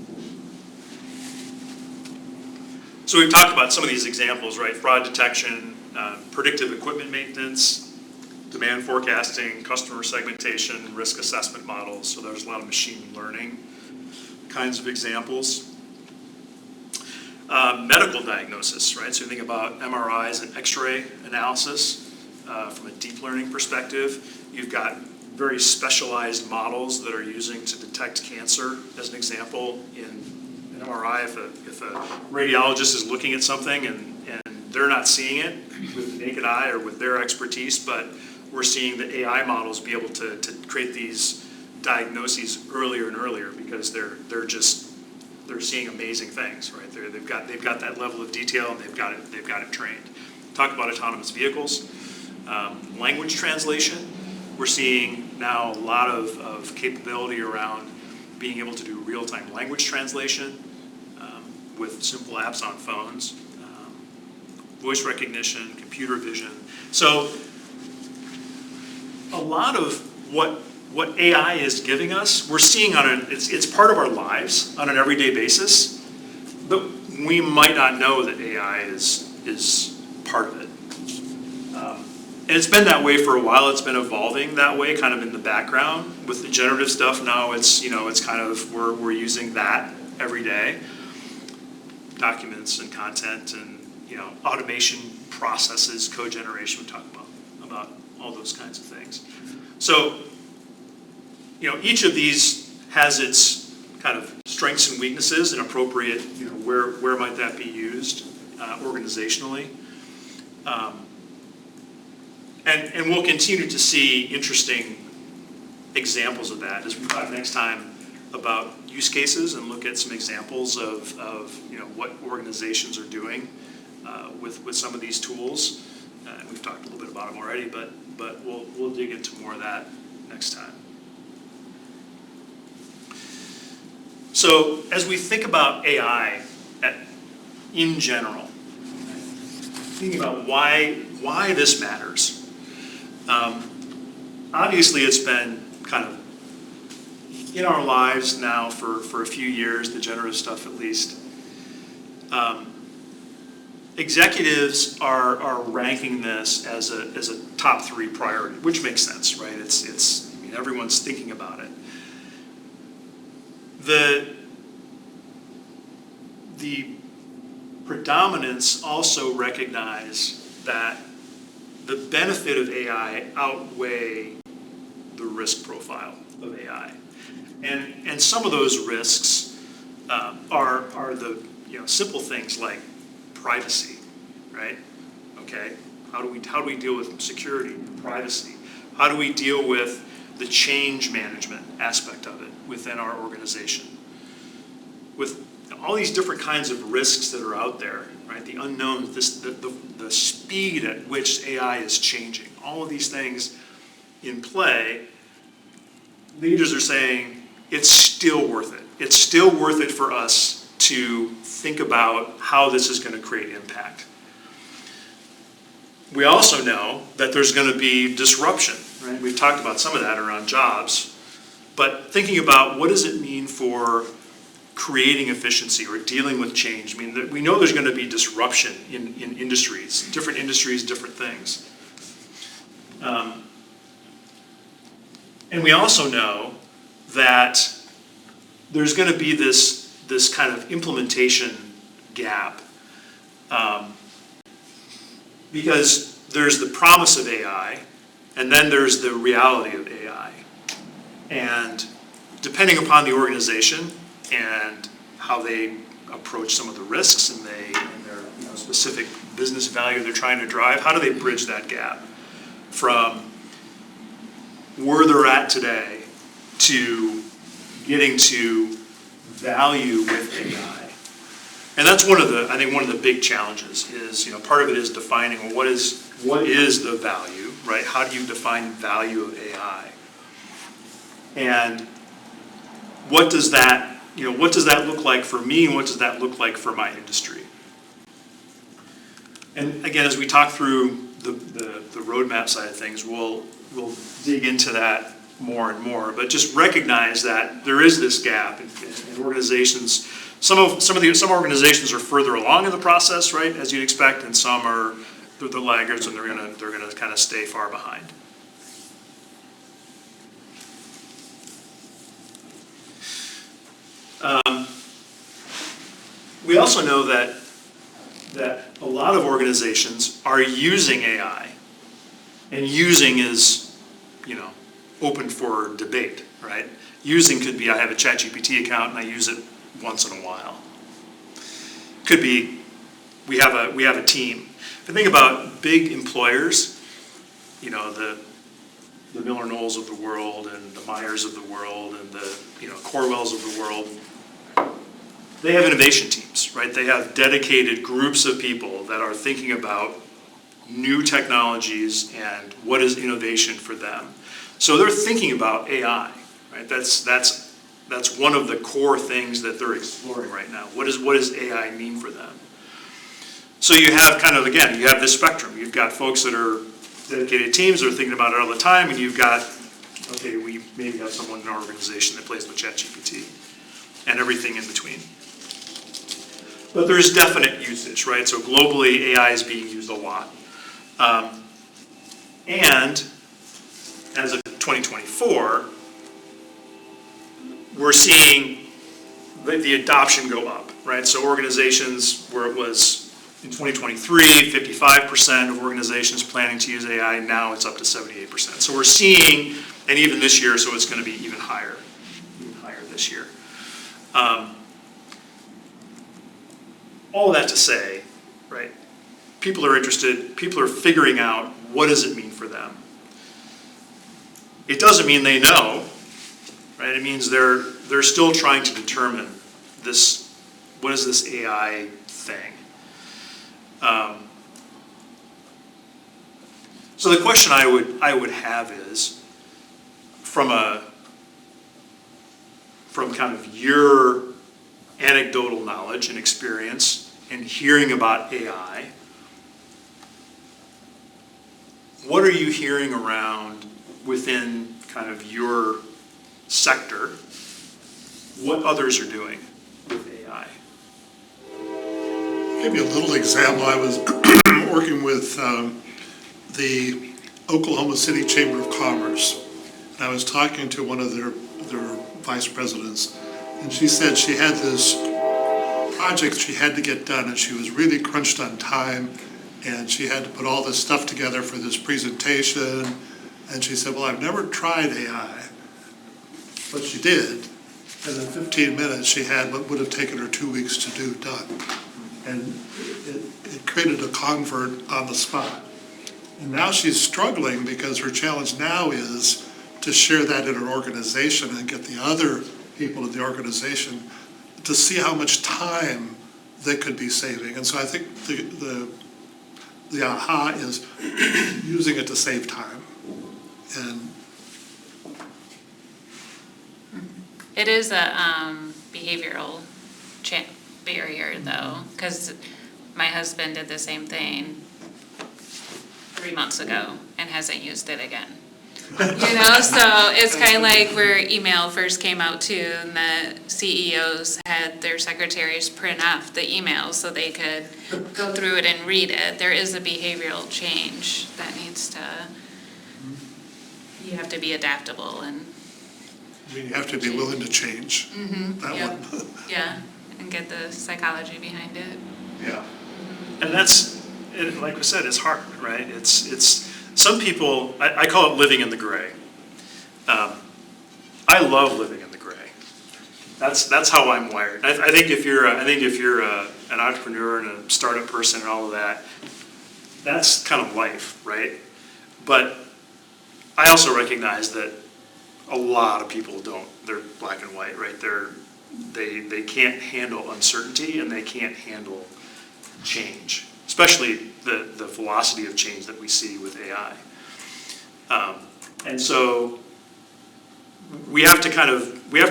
So we've talked about some of these examples, right? Fraud detection, predictive equipment maintenance, demand forecasting, customer segmentation, risk assessment models. So there's a lot of machine learning kinds of examples. Medical diagnosis, right? So you think about MRIs and X-ray analysis from a deep learning perspective. You've got very specialized models that are using to detect cancer, as an example. In an MRI, if a radiologist is looking at something and they're not seeing it with the naked eye or with their expertise, but we're seeing the AI models be able to create these diagnoses earlier and earlier because they're seeing amazing things, right? They've got that level of detail, and they've got it trained. Talk about autonomous vehicles, language translation. We're seeing now a lot of capability around being able to do real-time language translation with simple apps on phones, voice recognition, computer vision. So a lot of what AI is giving us, we're seeing it's part of our lives on an everyday basis, but we might not know that AI is part of it. And it's been that way for a while. It's been evolving that way, kind of in the background. With the generative stuff now, it's kind of we're using that every day. Documents and content and automation processes, code generation. We talk about all those kinds of things. So each of these has its kind of strengths and weaknesses and appropriate, where might that be used organizationally. And we'll continue to see interesting examples of that as we talk next time about use cases and look at some examples of what organizations are doing with some of these tools. We've talked a little bit about them already, but we'll dig into more of that next time. So as we think about AI in general, thinking about why this matters. Obviously, it's been kind of in our lives now for a few years, the generative stuff at least. Executives are ranking this as a top 3 priority, which makes sense, right? Everyone's thinking about it. The predominance also recognize that the benefit of AI outweigh the risk profile of AI, and some of those risks are the simple things like privacy, right? Okay, how do we deal with security and privacy? How do we deal with the change management aspect of it within our organization? With all these different kinds of risks that are out there, right? The unknown, the speed at which AI is changing, all of these things in play, leaders are saying it's still worth it. It's still worth it for us to think about how this is going to create impact. We also know that there's going to be disruption, right? We've talked about some of that around jobs, but thinking about what does it mean for creating efficiency or dealing with change. I mean, we know there's going to be disruption in industries, different things. And we also know that there's going to be this kind of implementation gap Because there's the promise of AI, and then there's the reality of AI. And depending upon the organization and how they approach some of the risks and their specific business value they're trying to drive, how do they bridge that gap from where they're at today to getting to value with AI? And that's one of the big challenges is, part of it is defining, well, what is the value, right? How do you define value of AI? And what does that look like for me, and what does that look like for my industry? And again, as we talk through the roadmap side of things, we'll dig into that more and more, but just recognize that there is this gap in organizations. Some organizations are further along in the process, right, as you'd expect, and some are the laggards, and they're gonna kind of stay far behind. We also know that a lot of organizations are using AI, and using is, open for debate, right? Using could be, I have a ChatGPT account and I use it once in a while. Could be, we have a team. If you think about big employers, the Miller Knowles of the world and the Myers of the world and the Corwells of the world, they have innovation teams, right? They have dedicated groups of people that are thinking about new technologies and what is innovation for them. So they're thinking about AI, right? That's one of the core things that they're exploring right now. What does AI mean for them? So you have you have this spectrum. You've got folks that are dedicated teams that are thinking about it all the time, and you've got, okay, we maybe have someone in our organization that plays with ChatGPT and everything in between. But there's definite usage, right? So globally, AI is being used a lot. And as of 2024, we're seeing the adoption go up, right? So organizations, where it was in 2023, 55% of organizations planning to use AI, now it's up to 78%. So we're seeing, and even this year, so it's going to be even higher this year. All of that to say, right, people are interested, people are figuring out what does it mean for them. It doesn't mean they know, right? It means they're still trying to determine this, what is this AI thing? So the question I would have is, from kind of your anecdotal knowledge and experience and hearing about AI, what are you hearing around within kind of your sector, what others are doing with AI? I'll give you a little example. I was working with the Oklahoma City Chamber of Commerce, and I was talking to one of their vice presidents, and she said she had this project she had to get done, and she was really crunched on time, and she had to put all this stuff together for this presentation. And she said, well, I've never tried AI, but she did. And in 15 minutes, she had what would have taken her 2 weeks to do done. And it created a convert on the spot. And now she's struggling because her challenge now is to share that in her organization and get the other people in the organization to see how much time they could be saving. And so I think the aha is using it to save time. And It is a behavioral barrier though, because my husband did the same thing 3 months ago and hasn't used it again. So it's kind of like where email first came out too, and the CEOs had their secretaries print off the emails so they could go through it and read it. There is a behavioral change that needs to, you have to be adaptable and. you have to be willing to change. That Yep. one. Yeah, and get the psychology behind it. Yeah. And that's, and like I said, it's hard, right? It's some people, I call it living in the gray. I love living in the gray. That's how I'm wired. I think if you're an entrepreneur and a startup person and all of that, that's kind of life, right? But I also recognize that a lot of people don't. They're black and white, right? They can't handle uncertainty and they can't handle change, especially the velocity of change that we see with AI. And so we have to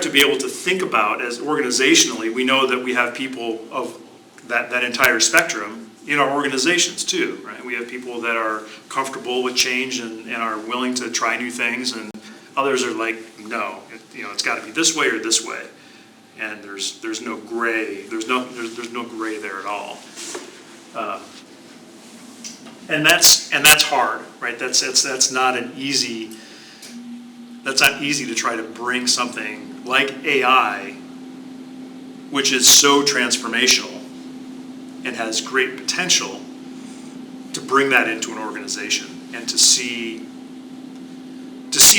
be able to think about, as organizationally, we know that we have people of that entire spectrum in our organizations too, right? We have people that are comfortable with change and are willing to try new things, and others are like, no, it's got to be this way or this way. And there's no gray. There's no gray there at all. And that's hard, right? That's not easy to try to bring something like AI, which is so transformational and has great potential, to bring that into an organization and to see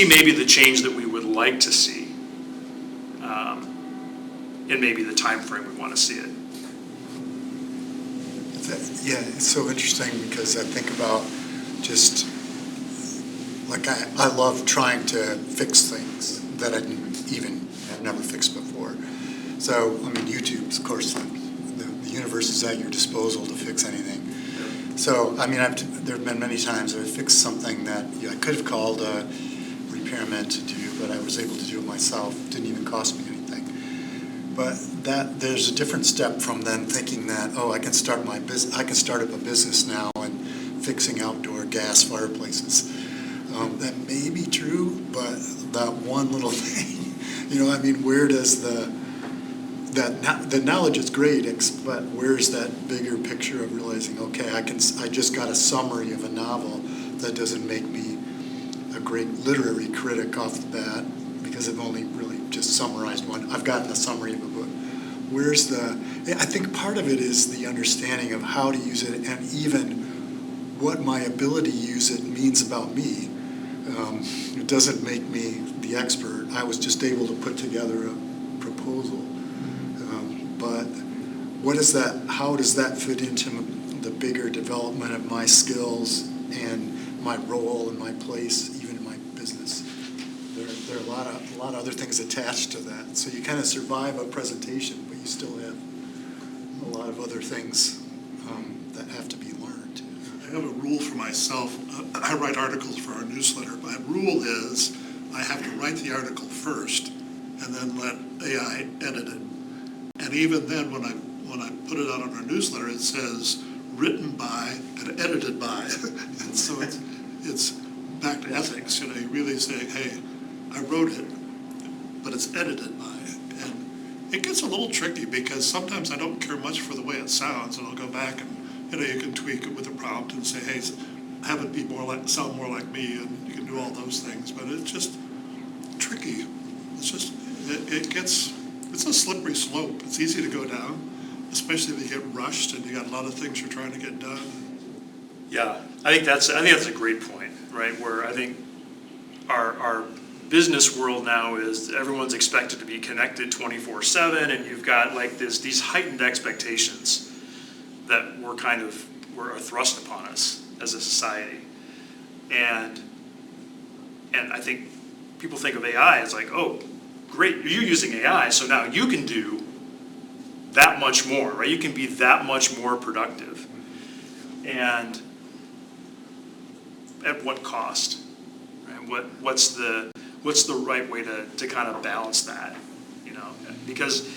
maybe the change that we would like to see, in maybe the time frame we want to see it. Yeah, it's so interesting because I think about just, like I love trying to fix things that I have never fixed before. So, I mean, YouTube's, of course, the universe is at your disposal to fix anything. So, I mean, there have been many times I've fixed something that I could have called a repairman to do, but I was able to do it myself. It didn't even cost me anything. But there's a different step from then thinking that, I can start up a business now and fixing outdoor gas fireplaces. That may be true, but that one little thing, where does the knowledge is great, but where's that bigger picture of realizing, okay, I just got a summary of a novel that doesn't make me a great literary critic off the bat because I've only really just summarized one. I've gotten a summary of a book. I think part of it is the understanding of how to use it and even what my ability to use it means about me. It doesn't make me the expert. I was just able to put together a proposal. But how does that fit into the bigger development of my skills and my role and my place, even in my business? There are a lot of other things attached to that. So you kind of survive a presentation, but you still have a lot of other things that have to be learned. I have a rule for myself. I write articles for our newsletter. My rule is I have to write the article first and then let AI edit it. And even then, when I put it out on our newsletter, it says written by and edited by. And so it's back to ethics. You're really saying, hey, I wrote it, but it's edited by. And it gets a little tricky because sometimes I don't care much for the way it sounds, and I'll go back and you can tweak it with a prompt and say, hey, have it sound more like me, and you can do all those things. But it's just tricky. It's just it's a slippery slope. It's easy to go down, especially if you get rushed and you got a lot of things you're trying to get done. Yeah, I think that's a great point, right? Where I think our business world now is everyone's expected to be connected 24/7, and you've got like these heightened expectations that are thrust upon us as a society, and I think people think of AI as like, oh, great, you're using AI, so now you can do that much more, right? You can be that much more productive, and at what cost? Right? What's the right way to kind of balance that? Because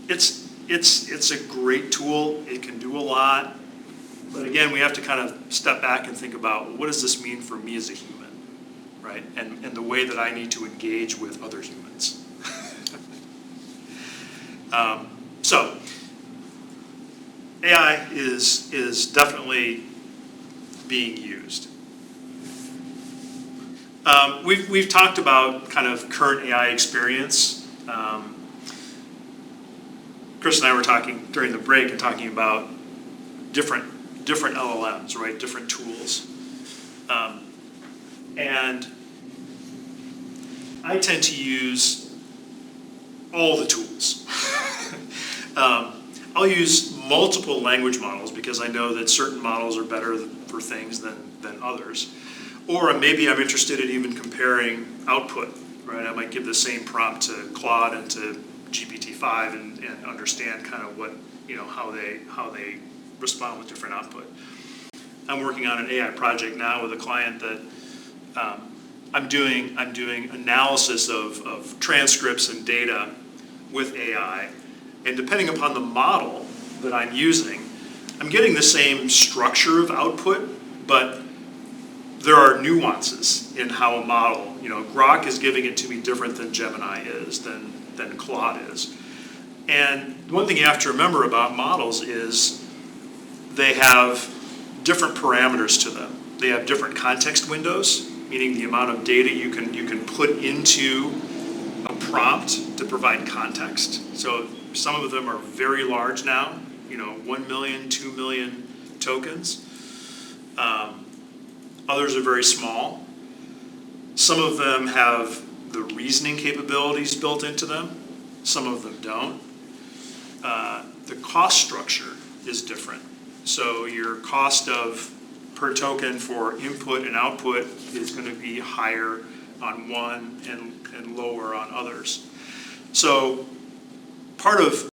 it's a great tool. It can do a lot, but again, we have to kind of step back and think about what does this mean for me as a human, right? And the way that I need to engage with other humans. So AI is definitely being used. We've talked about kind of current AI experience. Chris and I were talking during the break and talking about different different LLMs, right, different tools. And I tend to use all the tools. I'll use multiple language models because I know that certain models are better for things than others. Or maybe I'm interested in even comparing output, right? I might give the same prompt to Claude and to GPT-5 and understand kind of what, how they respond with different output. I'm working on an AI project now with a client that I'm doing analysis of transcripts and data with AI, and depending upon the model that I'm using, I'm getting the same structure of output, but there are nuances in how a model, Grok is giving it to me different than Gemini is, than Claude is. And one thing you have to remember about models is they have different parameters to them. They have different context windows, meaning the amount of data you can put into a prompt to provide context. So some of them are very large now, 1 million, 2 million tokens. Others are very small. Some of them have the reasoning capabilities built into them. Some of them don't. The cost structure is different. So your cost of per token for input and output is going to be higher on one and lower on others. So part of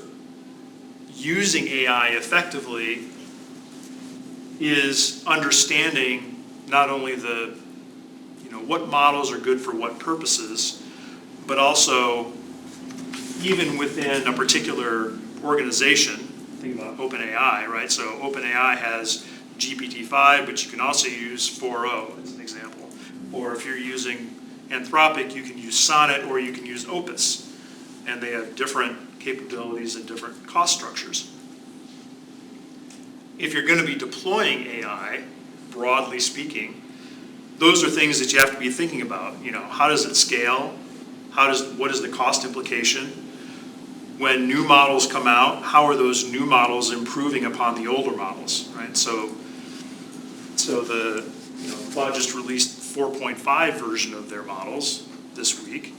using AI effectively is understanding not only what models are good for what purposes, but also even within a particular organization. Think about OpenAI, right? So OpenAI has GPT-5, but you can also use 4.0 as an example. Or if you're using Anthropic, you can use Sonnet or you can use Opus. And they have different capabilities and different cost structures. If you're going to be deploying AI, broadly speaking, those are things that you have to be thinking about. How does it scale? What is the cost implication? When new models come out, how are those new models improving upon the older models, right? So the Claude just released 4.5 version of their models this week.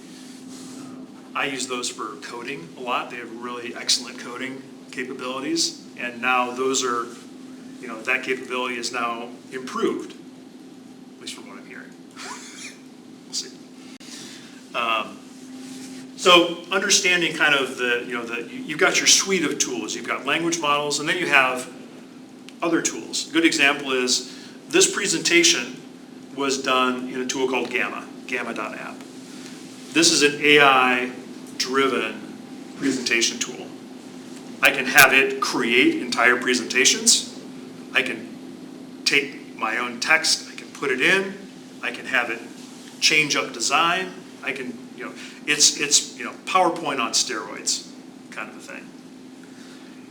I use those for coding a lot. They have really excellent coding capabilities, and now those are, that capability is now improved, at least from what I'm hearing. We'll see. So understanding kind of you've got your suite of tools. You've got language models, and then you have other tools. A good example is this presentation was done in a tool called Gamma.app. This is an AI-driven presentation tool. I can have it create entire presentations. I can take my own text, I can put it in, I can have it change up design, I can, it's PowerPoint on steroids kind of a thing.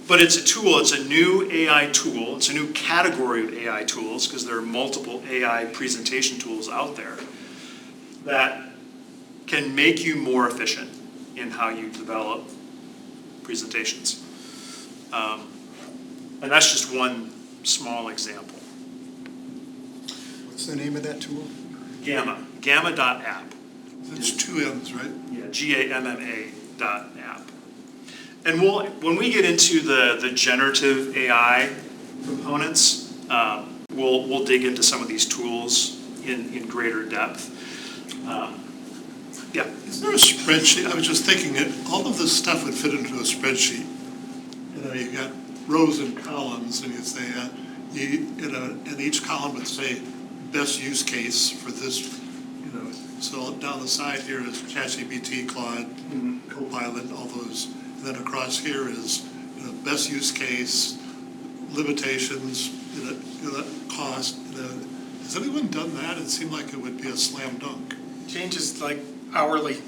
But it's a tool, it's a new AI tool, it's a new category of AI tools because there are multiple AI presentation tools out there that can make you more efficient in how you develop presentations. And that's just one small example. What's the name of that tool? Gamma.app. It's two M's, right? Yeah, GAMMA.app. And when we get into the generative AI components, we'll dig into some of these tools in greater depth. Yeah. Is there a spreadsheet? I was just thinking that all of this stuff would fit into a spreadsheet. You got rows and columns, and you say, and each column would say best use case for this. So down the side here is ChatGPT, Claude, Copilot, all those. And then across here is best use case, limitations, cost. Has anyone done that? It seemed like it would be a slam dunk. Changes like hourly.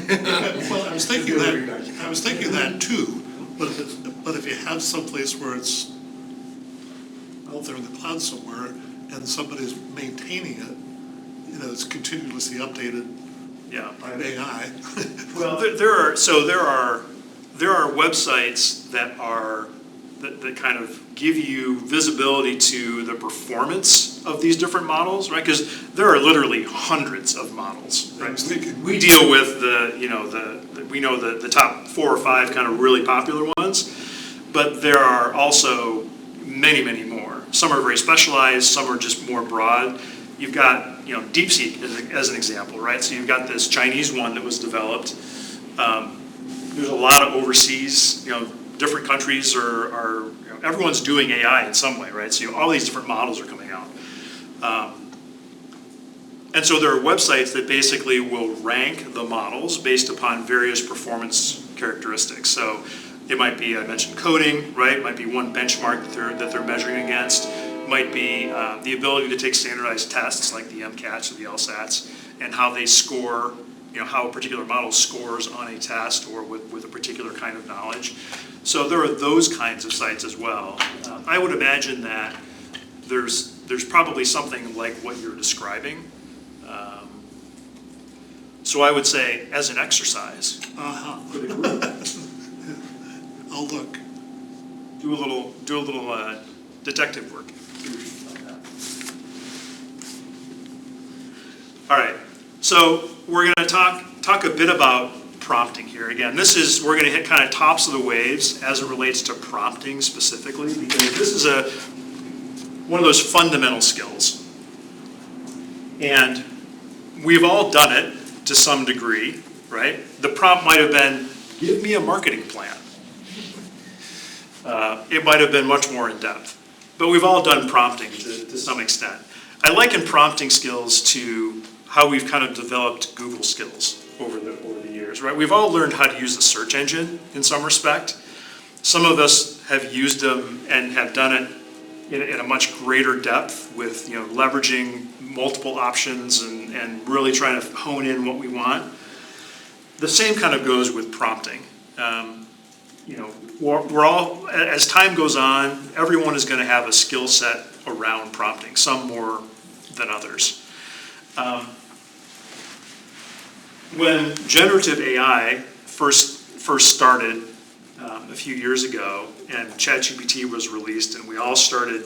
Well, I was thinking that too. But if you have someplace where it's out there in the cloud somewhere and somebody's maintaining it, it's continuously updated by AI. Well, there are websites that are that kind of give you visibility to the performance of these different models, right? Because there are literally hundreds of models, I right? was thinking, We deal with we know the top 4 or 5 kind of really popular ones, but there are also many, many more. Some are very specialized, some are just more broad. You've got, DeepSeek as an example, right? So you've got this Chinese one that was developed. There's a lot of overseas, different countries are everyone's doing AI in some way, right? So all these different models are coming out. And so there are websites that basically will rank the models based upon various performance characteristics. So it might be, I mentioned coding, right? It might be one benchmark that they're measuring against. It might be the ability to take standardized tests like the MCATs or the LSATs and how they score, how a particular model scores on a test or with a particular kind of knowledge. So there are those kinds of sites as well. I would imagine that there's probably something like what you're describing. So I would say, as an exercise, for the group, I'll look. do a little detective work. All right, so we're going to talk a bit about prompting here. Again, we're going to hit kind of tops of the waves as it relates to prompting specifically, because this is one of those fundamental skills. And we've all done it to some degree, right? The prompt might have been, give me a marketing plan. It might have been much more in depth, but we've all done prompting to some extent. I liken prompting skills to how we've kind of developed Google skills over the years, right? We've all learned how to use the search engine in some respect. Some of us have used them and have done it in a much greater depth with, leveraging multiple options and really trying to hone in what we want. The same kind of goes with prompting. We're all, as time goes on, everyone is going to have a skill set around prompting, some more than others. When generative AI first started a few years ago, and ChatGPT was released, and we all started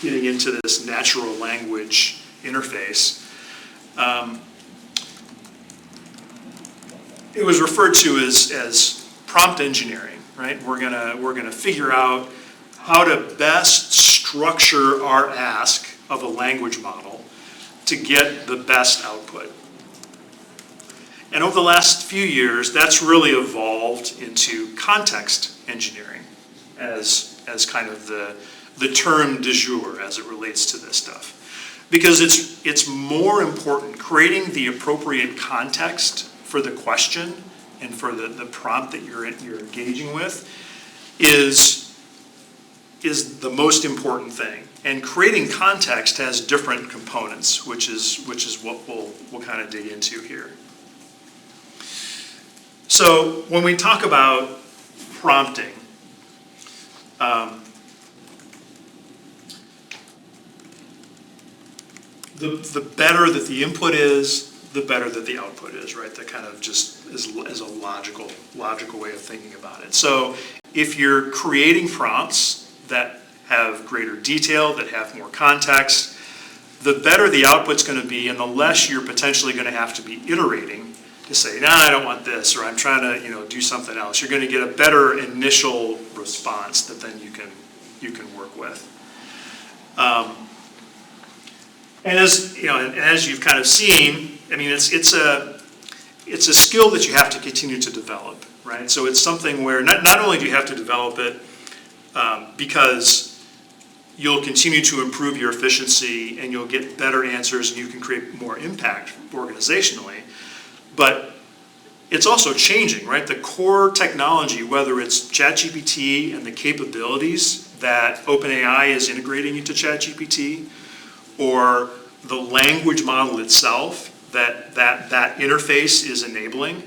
getting into this natural language interface, it was referred to as prompt engineering, right? We're gonna figure out how to best structure our ask of a language model to get the best output. And over the last few years, that's really evolved into context engineering as kind of the term du jour as it relates to this stuff. Because it's more important, creating the appropriate context for the question and for the prompt that you're engaging with is the most important thing. And creating context has different components, which is what we'll kind of dig into here. So when we talk about prompting, the better that the input is, the better that the output is, right? That kind of just is a logical way of thinking about it. So if you're creating prompts that have greater detail, that have more context, the better the output's going to be, and the less you're potentially going to have to be iterating to say, nah, I don't want this, or I'm trying to do something else. You're going to get a better initial response that then you can work with. And as you've kind of seen, I mean, it's a skill that you have to continue to develop, right? So it's something where not only do you have to develop it because you'll continue to improve your efficiency and you'll get better answers and you can create more impact organizationally, but it's also changing, right? The core technology, whether it's ChatGPT and the capabilities that OpenAI is integrating into ChatGPT, or the language model itself that interface is enabling,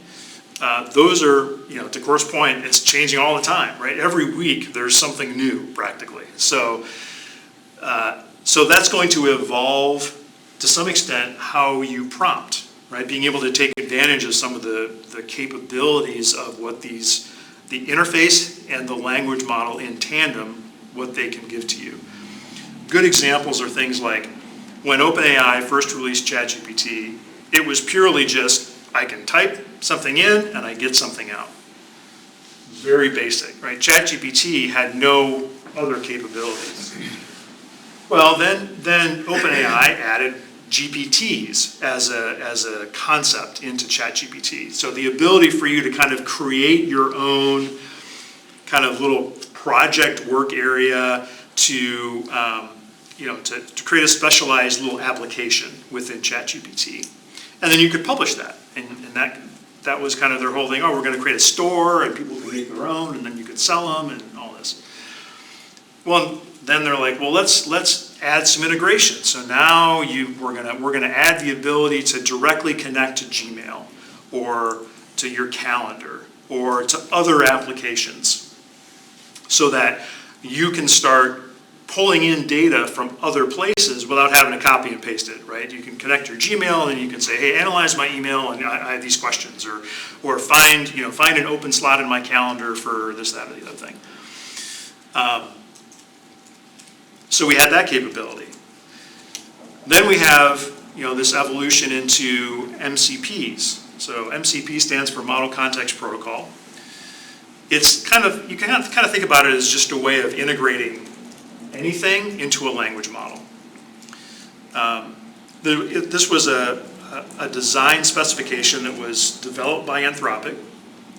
those are, to Core's point, it's changing all the time, right? Every week there's something new practically. So that's going to evolve to some extent how you prompt, right? Being able to take advantage of some of the capabilities of what these the interface and the language model in tandem, what they can give to you. Good examples are things like when OpenAI first released ChatGPT, it was purely just, I can type something in and I get something out. Very basic, right? ChatGPT had no other capabilities. Well, then OpenAI added GPTs as a concept into ChatGPT. So the ability for you to kind of create your own kind of little project work area to create a specialized little application within ChatGPT. And then you could publish that. And that was kind of their whole thing. Oh, we're going to create a store and people can make their own and then you could sell them and all this. Well, then they're like, well, let's add some integration. So now we're gonna add the ability to directly connect to Gmail or to your calendar or to other applications so that you can start pulling in data from other places without having to copy and paste it, right? You can connect your Gmail and you can say, hey, analyze my email and I have these questions, or find an open slot in my calendar for this, that, or the other thing. So we had that capability. Then we have this evolution into MCPs. So MCP stands for Model Context Protocol. It's you can kind of think about it as just a way of integrating anything into a language model. This was a design specification that was developed by Anthropic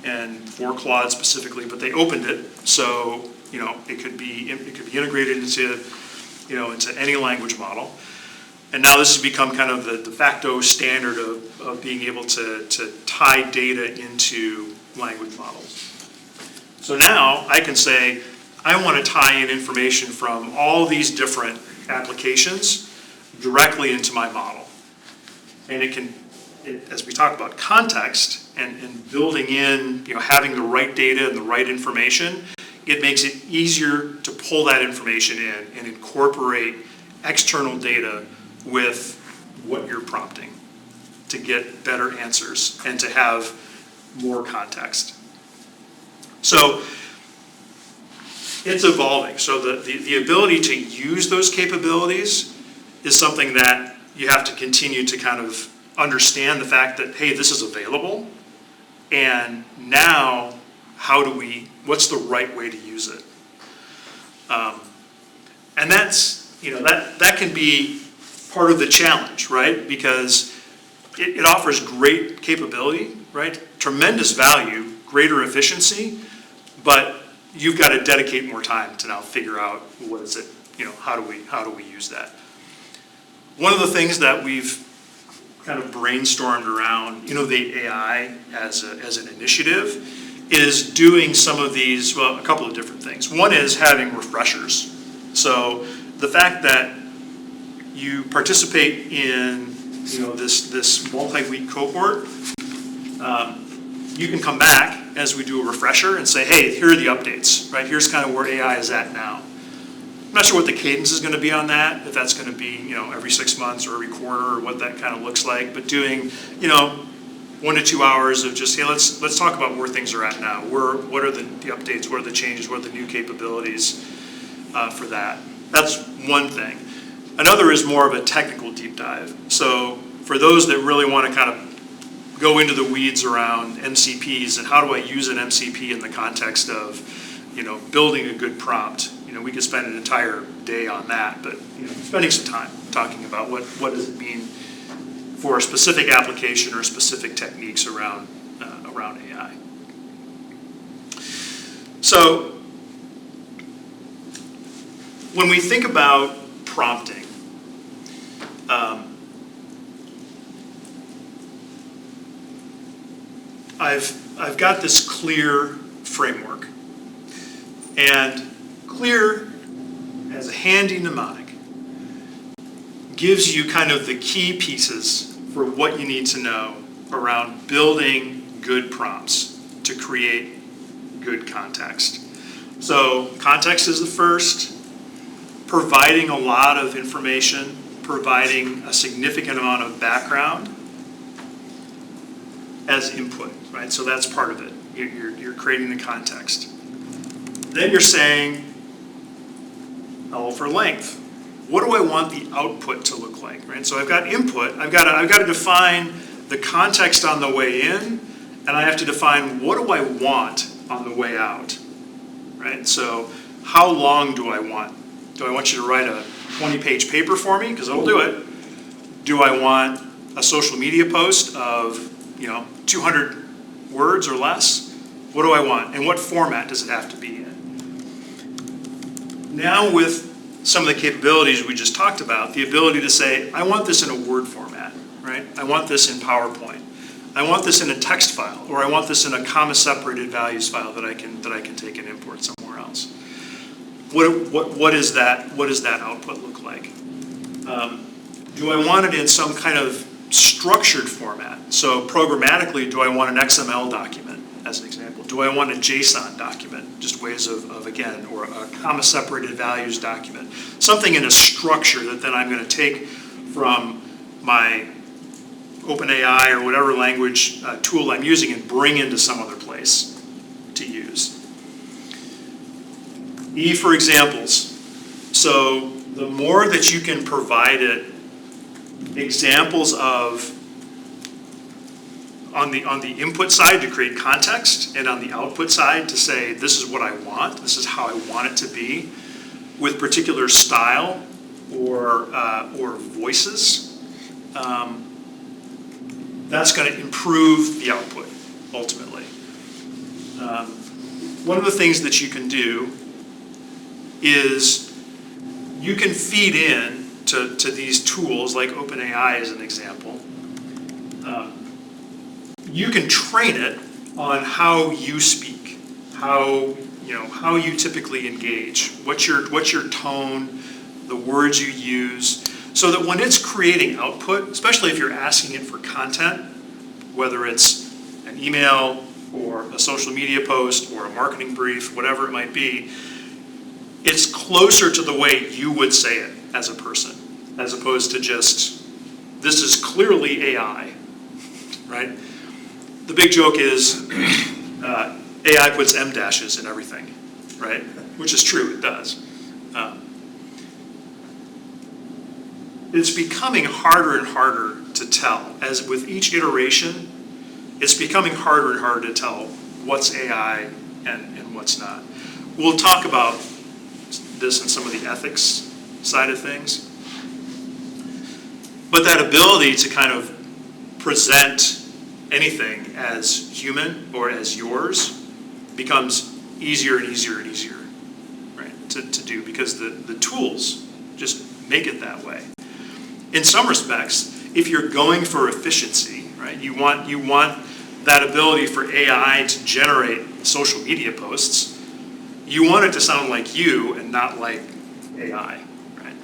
and for Claude specifically, but they opened it so it could be integrated into any language model. And now this has become kind of the de facto standard of being able to tie data into language models. So now I can say, I want to tie in information from all these different applications directly into my model. And as we talk about context and building in, having the right data and the right information, it makes it easier to pull that information in and incorporate external data with what you're prompting to get better answers and to have more context. So it's evolving. So the ability to use those capabilities is something that you have to continue to kind of understand the fact that, hey, this is available, and now what's the right way to use it? And that's, that can be part of the challenge, right? Because it offers great capability, right? Tremendous value, greater efficiency, but you've got to dedicate more time to now figure out what is it, how do we use that? One of the things that we've kind of brainstormed around Innovate AI as an initiative is doing some of these, well, a couple of different things. One is having refreshers. So the fact that you participate in this multi-week cohort, you can come back as we do a refresher and say, hey, here are the updates, right? Here's kind of where AI is at now. I'm not sure what the cadence is going to be on that, if that's going to be every 6 months or every quarter or what that kind of looks like, but doing 1 to 2 hours of just, hey, let's talk about where things are at now. What are the updates? What are the changes? What are the new capabilities for that? That's one thing. Another is more of a technical deep dive. So for those that really want to kind of go into the weeds around MCPs and how do I use an MCP in the context of building a good prompt, we could spend an entire day on that, but spending some time talking about what does it mean for a specific application or specific techniques around AI. So when we think about prompting, I've got this clear framework, and clear as a handy mnemonic gives you kind of the key pieces for what you need to know around building good prompts to create good context. So context is the first, providing a lot of information, providing a significant amount of background as input, right? So that's part of it. You're creating the context. Then you're saying L for length. What do I want the output to look like, right? So I've got input, I've got to define the context on the way in, and I have to define what do I want on the way out, right? So how long do I want? Do I want you to write a 20-page paper for me? Because it'll do it. Do I want a social media post of, 200 words or less? What do I want? And what format does it have to be in? Now with some of the capabilities we just talked about, the ability to say, I want this in a Word format, right? I want this in PowerPoint. I want this in a text file, or I want this in a comma-separated values file that I can take and import somewhere else. What is that output look like? Do I want it in some kind of structured format? So programmatically, do I want an XML document, as an example? Do I want a JSON document? Just ways of again, or a comma-separated values document. Something in a structure that then I'm going to take from my OpenAI or whatever language tool I'm using and bring into some other place to use. E for examples. So the more that you can provide it examples of on the input side to create context, and on the output side to say this is what I want, this is how I want it to be, with particular style or voices, that's going to improve the output ultimately. One of the things that you can do is you can feed in to these tools like OpenAI as an example. You can train it on how you speak, how you typically engage, what's your tone, the words you use, so that when it's creating output, especially if you're asking it for content, whether it's an email or a social media post or a marketing brief, whatever it might be, it's closer to the way you would say it as a person, as opposed to just, this is clearly AI, right? The big joke is AI puts M dashes in everything, right? Which is true, it does. It's becoming harder and harder to tell. As with each iteration, it's becoming harder and harder to tell what's AI and what's not. We'll talk about this in some of the ethics side of things. But that ability to kind of present anything as human or as yours becomes easier and easier and easier, right, to do, because the tools just make it that way. In some respects, if you're going for efficiency, right, you want that ability for AI to generate social media posts, you want it to sound like you and not like AI, right?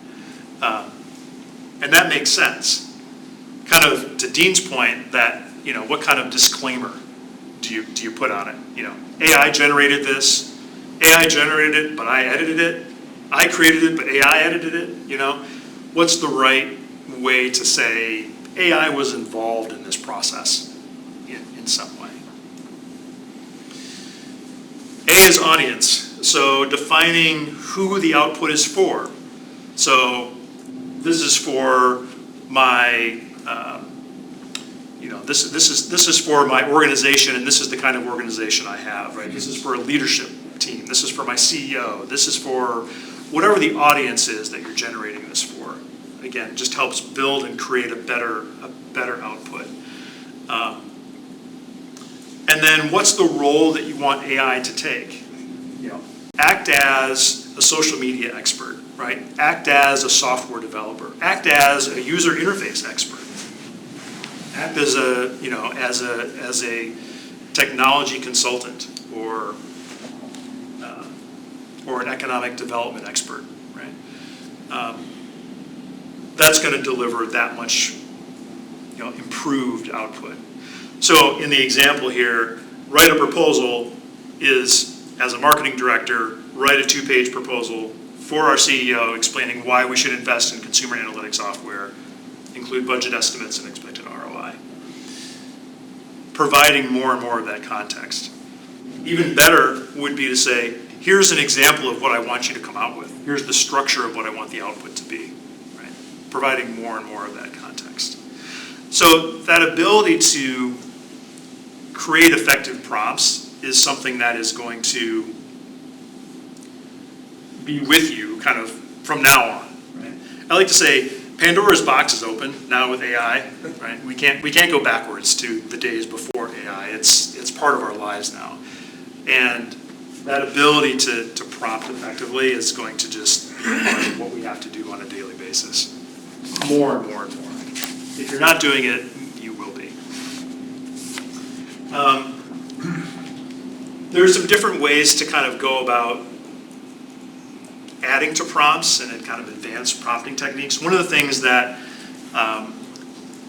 And that makes sense. Kind of to Dean's point, that, what kind of disclaimer do you put on it? AI generated this, AI generated it, but I edited it. I created it, but AI edited it. What's the right way to say AI was involved in this process in some way? A is audience. So defining who the output is for. So this is for my, this is for my organization, and this is the kind of organization I have, right? This is for a leadership team. This is for my CEO. This is for whatever the audience is that you're generating this for. Again, just helps build and create a better output. And then what's the role that you want AI to take? Act as a social media expert, right? Act as a software developer. Act as a user interface expert. Act as a technology consultant or an economic development expert, right? That's going to deliver that much, improved output. So in the example here, write a proposal is, as a marketing director, write a 2-page proposal for our CEO explaining why we should invest in consumer analytics software, include budget estimates and expected ROI. Providing more and more of that context. Even better would be to say, here's an example of what I want you to come out with. Here's the structure of what I want the output to be, right? Providing more and more of that context. So that ability to create effective prompts is something that is going to be with you kind of from now on, right? I like to say Pandora's box is open now with AI, right? We can't go backwards to the days before AI. It's part of our lives now. And that ability to prompt effectively is going to just be part of what we have to do on a daily basis. More and more and more. If you're not doing it, you will be. There's some different ways to kind of go about adding to prompts and then kind of advanced prompting techniques. One of the things that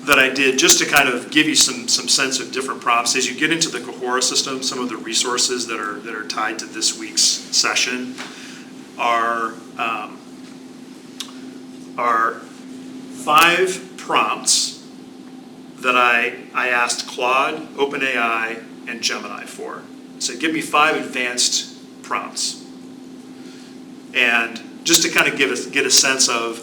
that I did just to kind of give you some sense of different prompts is you get into the Cohort system. Some of the resources that are tied to this week's session are 5 prompts that I asked Claude, OpenAI, and Gemini for. So give me 5 advanced prompts. And just to kind of get a sense of,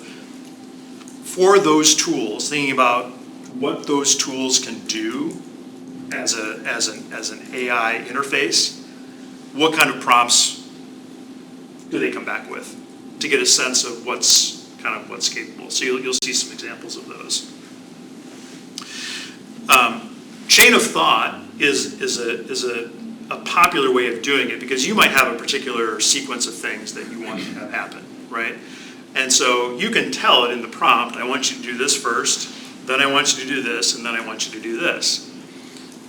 for those tools, thinking about what those tools can do as an AI interface, what kind of prompts do they come back with, to get a sense of what's capable. So you'll see some examples of those. Chain of thought is a popular way of doing it, because you might have a particular sequence of things that you want to have happen, right? And so you can tell it in the prompt, I want you to do this first, then I want you to do this, and then I want you to do this.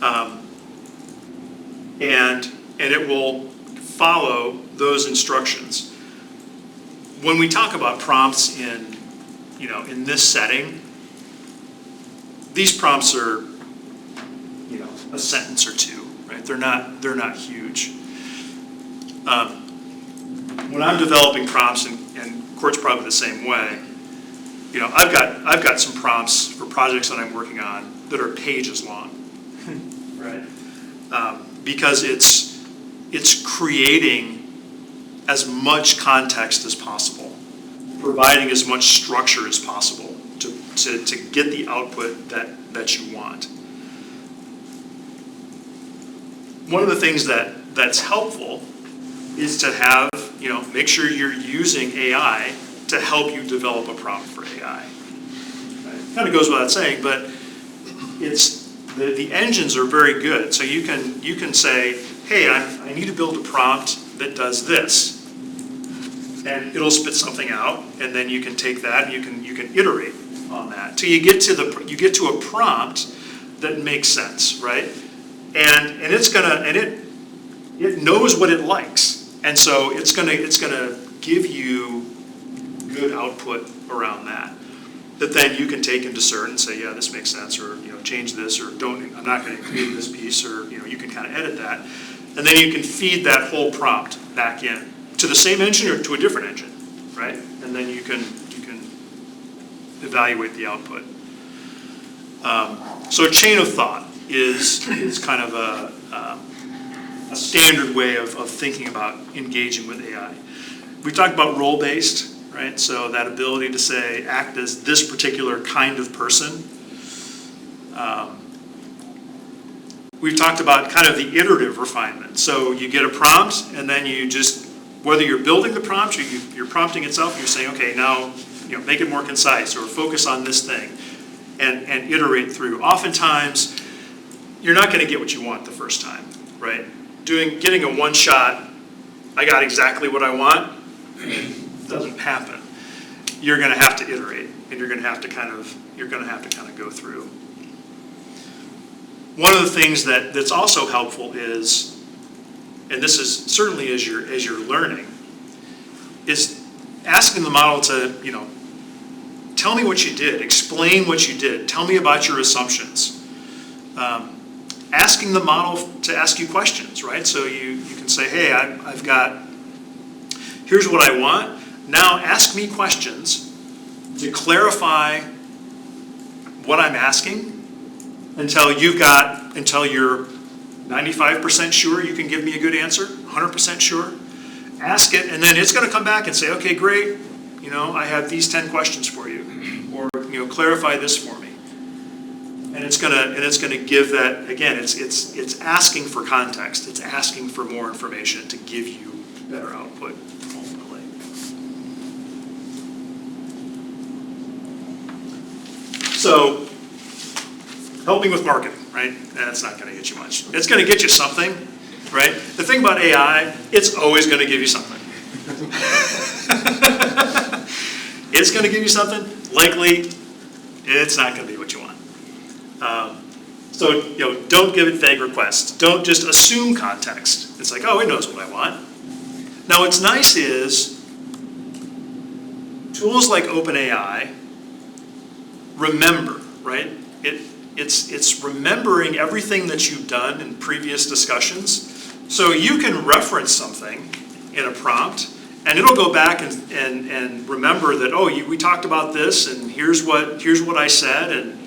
And it will follow those instructions. When we talk about prompts in this setting, these prompts are, a sentence or two, right? They're not huge. When I'm developing prompts, and Court's probably the same way, I've got some prompts for projects that I'm working on that are pages long, right? Because it's creating as much context as possible, providing as much structure as possible to get the output that you want. One of the things that's helpful is to have, make sure you're using AI to help you develop a prompt for AI. Right? Kind of goes without saying, but it's the engines are very good. So you can say, hey, I need to build a prompt that does this, and it'll spit something out, and then you can take that and you can iterate on that till you get to a prompt that makes sense, right? And it knows what it likes, and so it's gonna give you good output around that then you can take and discern and say, yeah, this makes sense, or change this, or I'm not going to include this piece, or you can kind of edit that, and then you can feed that whole prompt back in to the same engine or to a different engine, right? And then you can evaluate the output. So a chain of thought is kind of a standard way of thinking about engaging with AI. We talked about role-based, right? So that ability to say, act as this particular kind of person. We've talked about kind of the iterative refinement. So you get a prompt, and then you just, whether you're building the prompt or you're prompting itself, you're saying, okay, now make it more concise, or focus on this thing, and iterate through. Oftentimes, you're not going to get what you want the first time, right? Getting a one-shot, I got exactly what I want, doesn't happen. You're going to have to iterate, and you're going to have to kind of go through. One of the things that's also helpful is, and this is certainly as you're learning, is asking the model to tell me what you did, explain what you did, tell me about your assumptions. Asking the model to ask you questions, right? So you can say, hey, here's what I want. Now ask me questions to clarify what I'm asking until you're 95% sure you can give me a good answer, 100% sure. Ask it, and then it's gonna come back and say, okay, great, I have these 10 questions for you, or, clarify this for me. And it's gonna give that, again, it's asking for context, it's asking for more information to give you better output ultimately. So, helping with marketing, right? That's not gonna get you much. It's gonna get you something, right? The thing about AI, it's always gonna give you something. It's gonna give you something, likely, it's not gonna be what you want. So, don't give it vague requests. Don't just assume context. It's like, oh, it knows what I want. Now, what's nice is tools like OpenAI remember, right? It's remembering everything that you've done in previous discussions. So you can reference something in a prompt, and it'll go back and remember that, oh, we talked about this, and here's what I said, and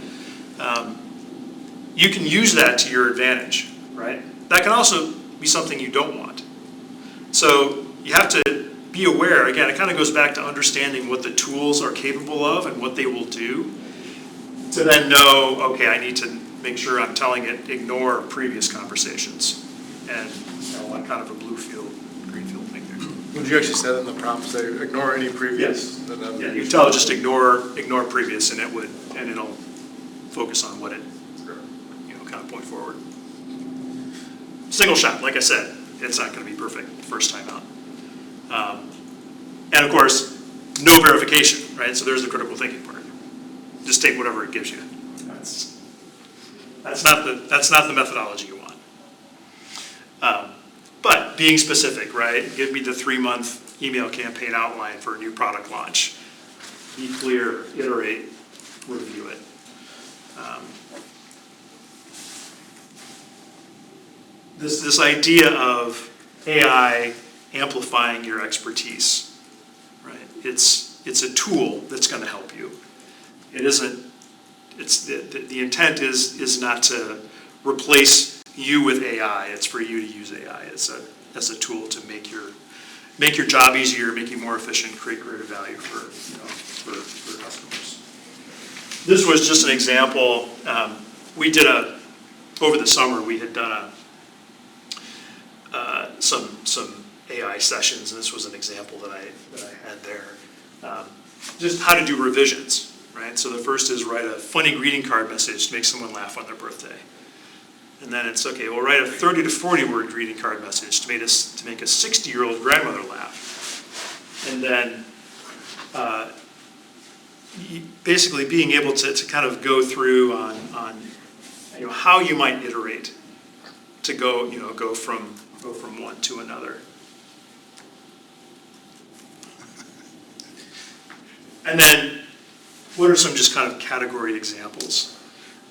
you can use that to your advantage, right? That can also be something you don't want. So you have to be aware, again, it kind of goes back to understanding what the tools are capable of and what they will do, to then know, okay, I need to make sure I'm telling it, ignore previous conversations, and want kind of a blue field, green field thing there. Would you actually say that in the prompt, say ignore any previous? Yes. Yeah, you tell it just ignore previous, and it'll focus on what it, kind of point forward. Single shot, like I said, it's not going to be perfect first time out. And of course, no verification, right? So there's the critical thinking part. Just take whatever it gives you. That's not the methodology you want. But being specific, right? Give me the 3-month email campaign outline for a new product launch. Be clear, iterate, review it. This idea of AI amplifying your expertise, right? It's a tool that's going to help you. It isn't. It's the intent is not to replace you with AI. It's for you to use AI as a tool to make your job easier, make you more efficient, create greater value for customers. This was just an example. We did over the summer. We had done some AI sessions, and this was an example that I had there. Just how to do revisions, right? So the first is write a funny greeting card message to make someone laugh on their birthday. And then it's, okay, we'll write a 30 to 40 word greeting card message to make a 60-year-old grandmother laugh. And then basically being able to kind of go through on how you might iterate to go from one to another. And then, what are some just kind of category examples?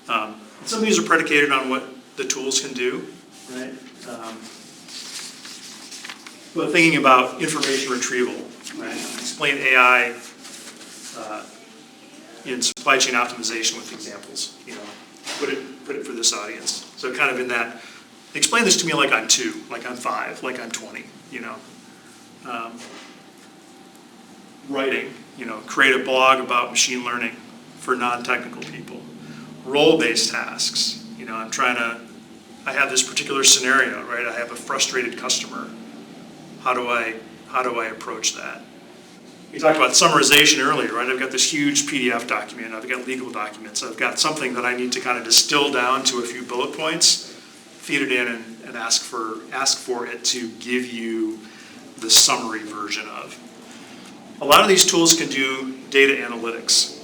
Some of these are predicated on what the tools can do, right? But thinking about information retrieval, right? Explain AI in supply chain optimization with examples. Put it for this audience. So kind of in that, explain this to me like I'm 2, like I'm 5, like I'm 20. Writing. Create a blog about machine learning for non-technical people. Role-based tasks. I have this particular scenario, right? I have a frustrated customer. How do I approach that? We talked about summarization earlier, right? I've got this huge PDF document. I've got legal documents. I've got something that I need to kind of distill down to a few bullet points, feed it in, and ask for it to give you the summary version of. A lot of these tools can do data analytics.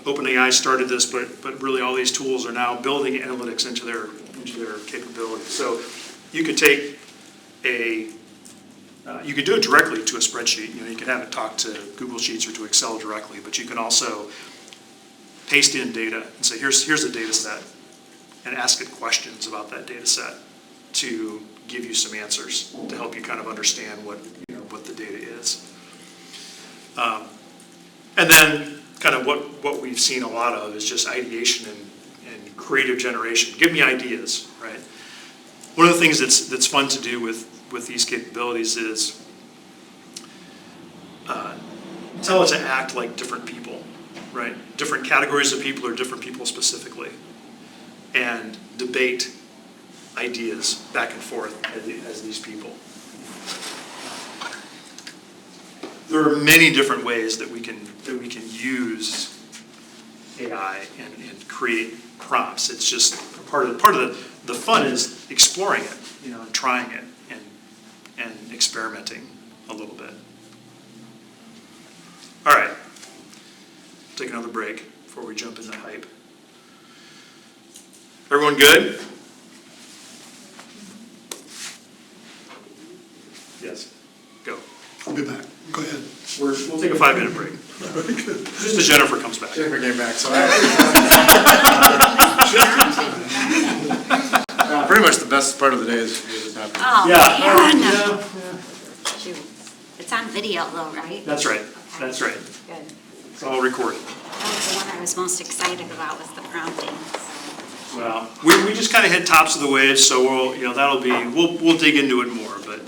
OpenAI started this, but really all these tools are now building analytics into their capabilities. So you could take you could do it directly to a spreadsheet. You can have it talk to Google Sheets or to Excel directly, but you can also paste in data and say, here's a data set, and ask it questions about that data set to give you some answers to help you kind of understand what the data is. And then kind of what we've seen a lot of is just ideation and creative generation. Give me ideas, right? one of the things that's fun to do with these capabilities is tell it to act like different people, right? Different categories of people or different people specifically, and debate ideas back and forth as these people. There are many different ways that we can use AI and create prompts. It's just part of the fun is exploring it, and trying it and experimenting a little bit. All right, take another break before we jump into hype. Everyone good? Yes, go. I'll be back. Go ahead. We'll take a 5-minute break. Just as Jennifer comes back. Jennifer came back, so pretty much the best part of the day is happening. Oh, Yeah. man. Shoot. It's on video though, right? That's right, Okay. that's right. Good. It's all recorded. That was the one I was most excited about, was the prompting. So. Well, we just kind of hit tops of the waves, so we'll dig into it more, but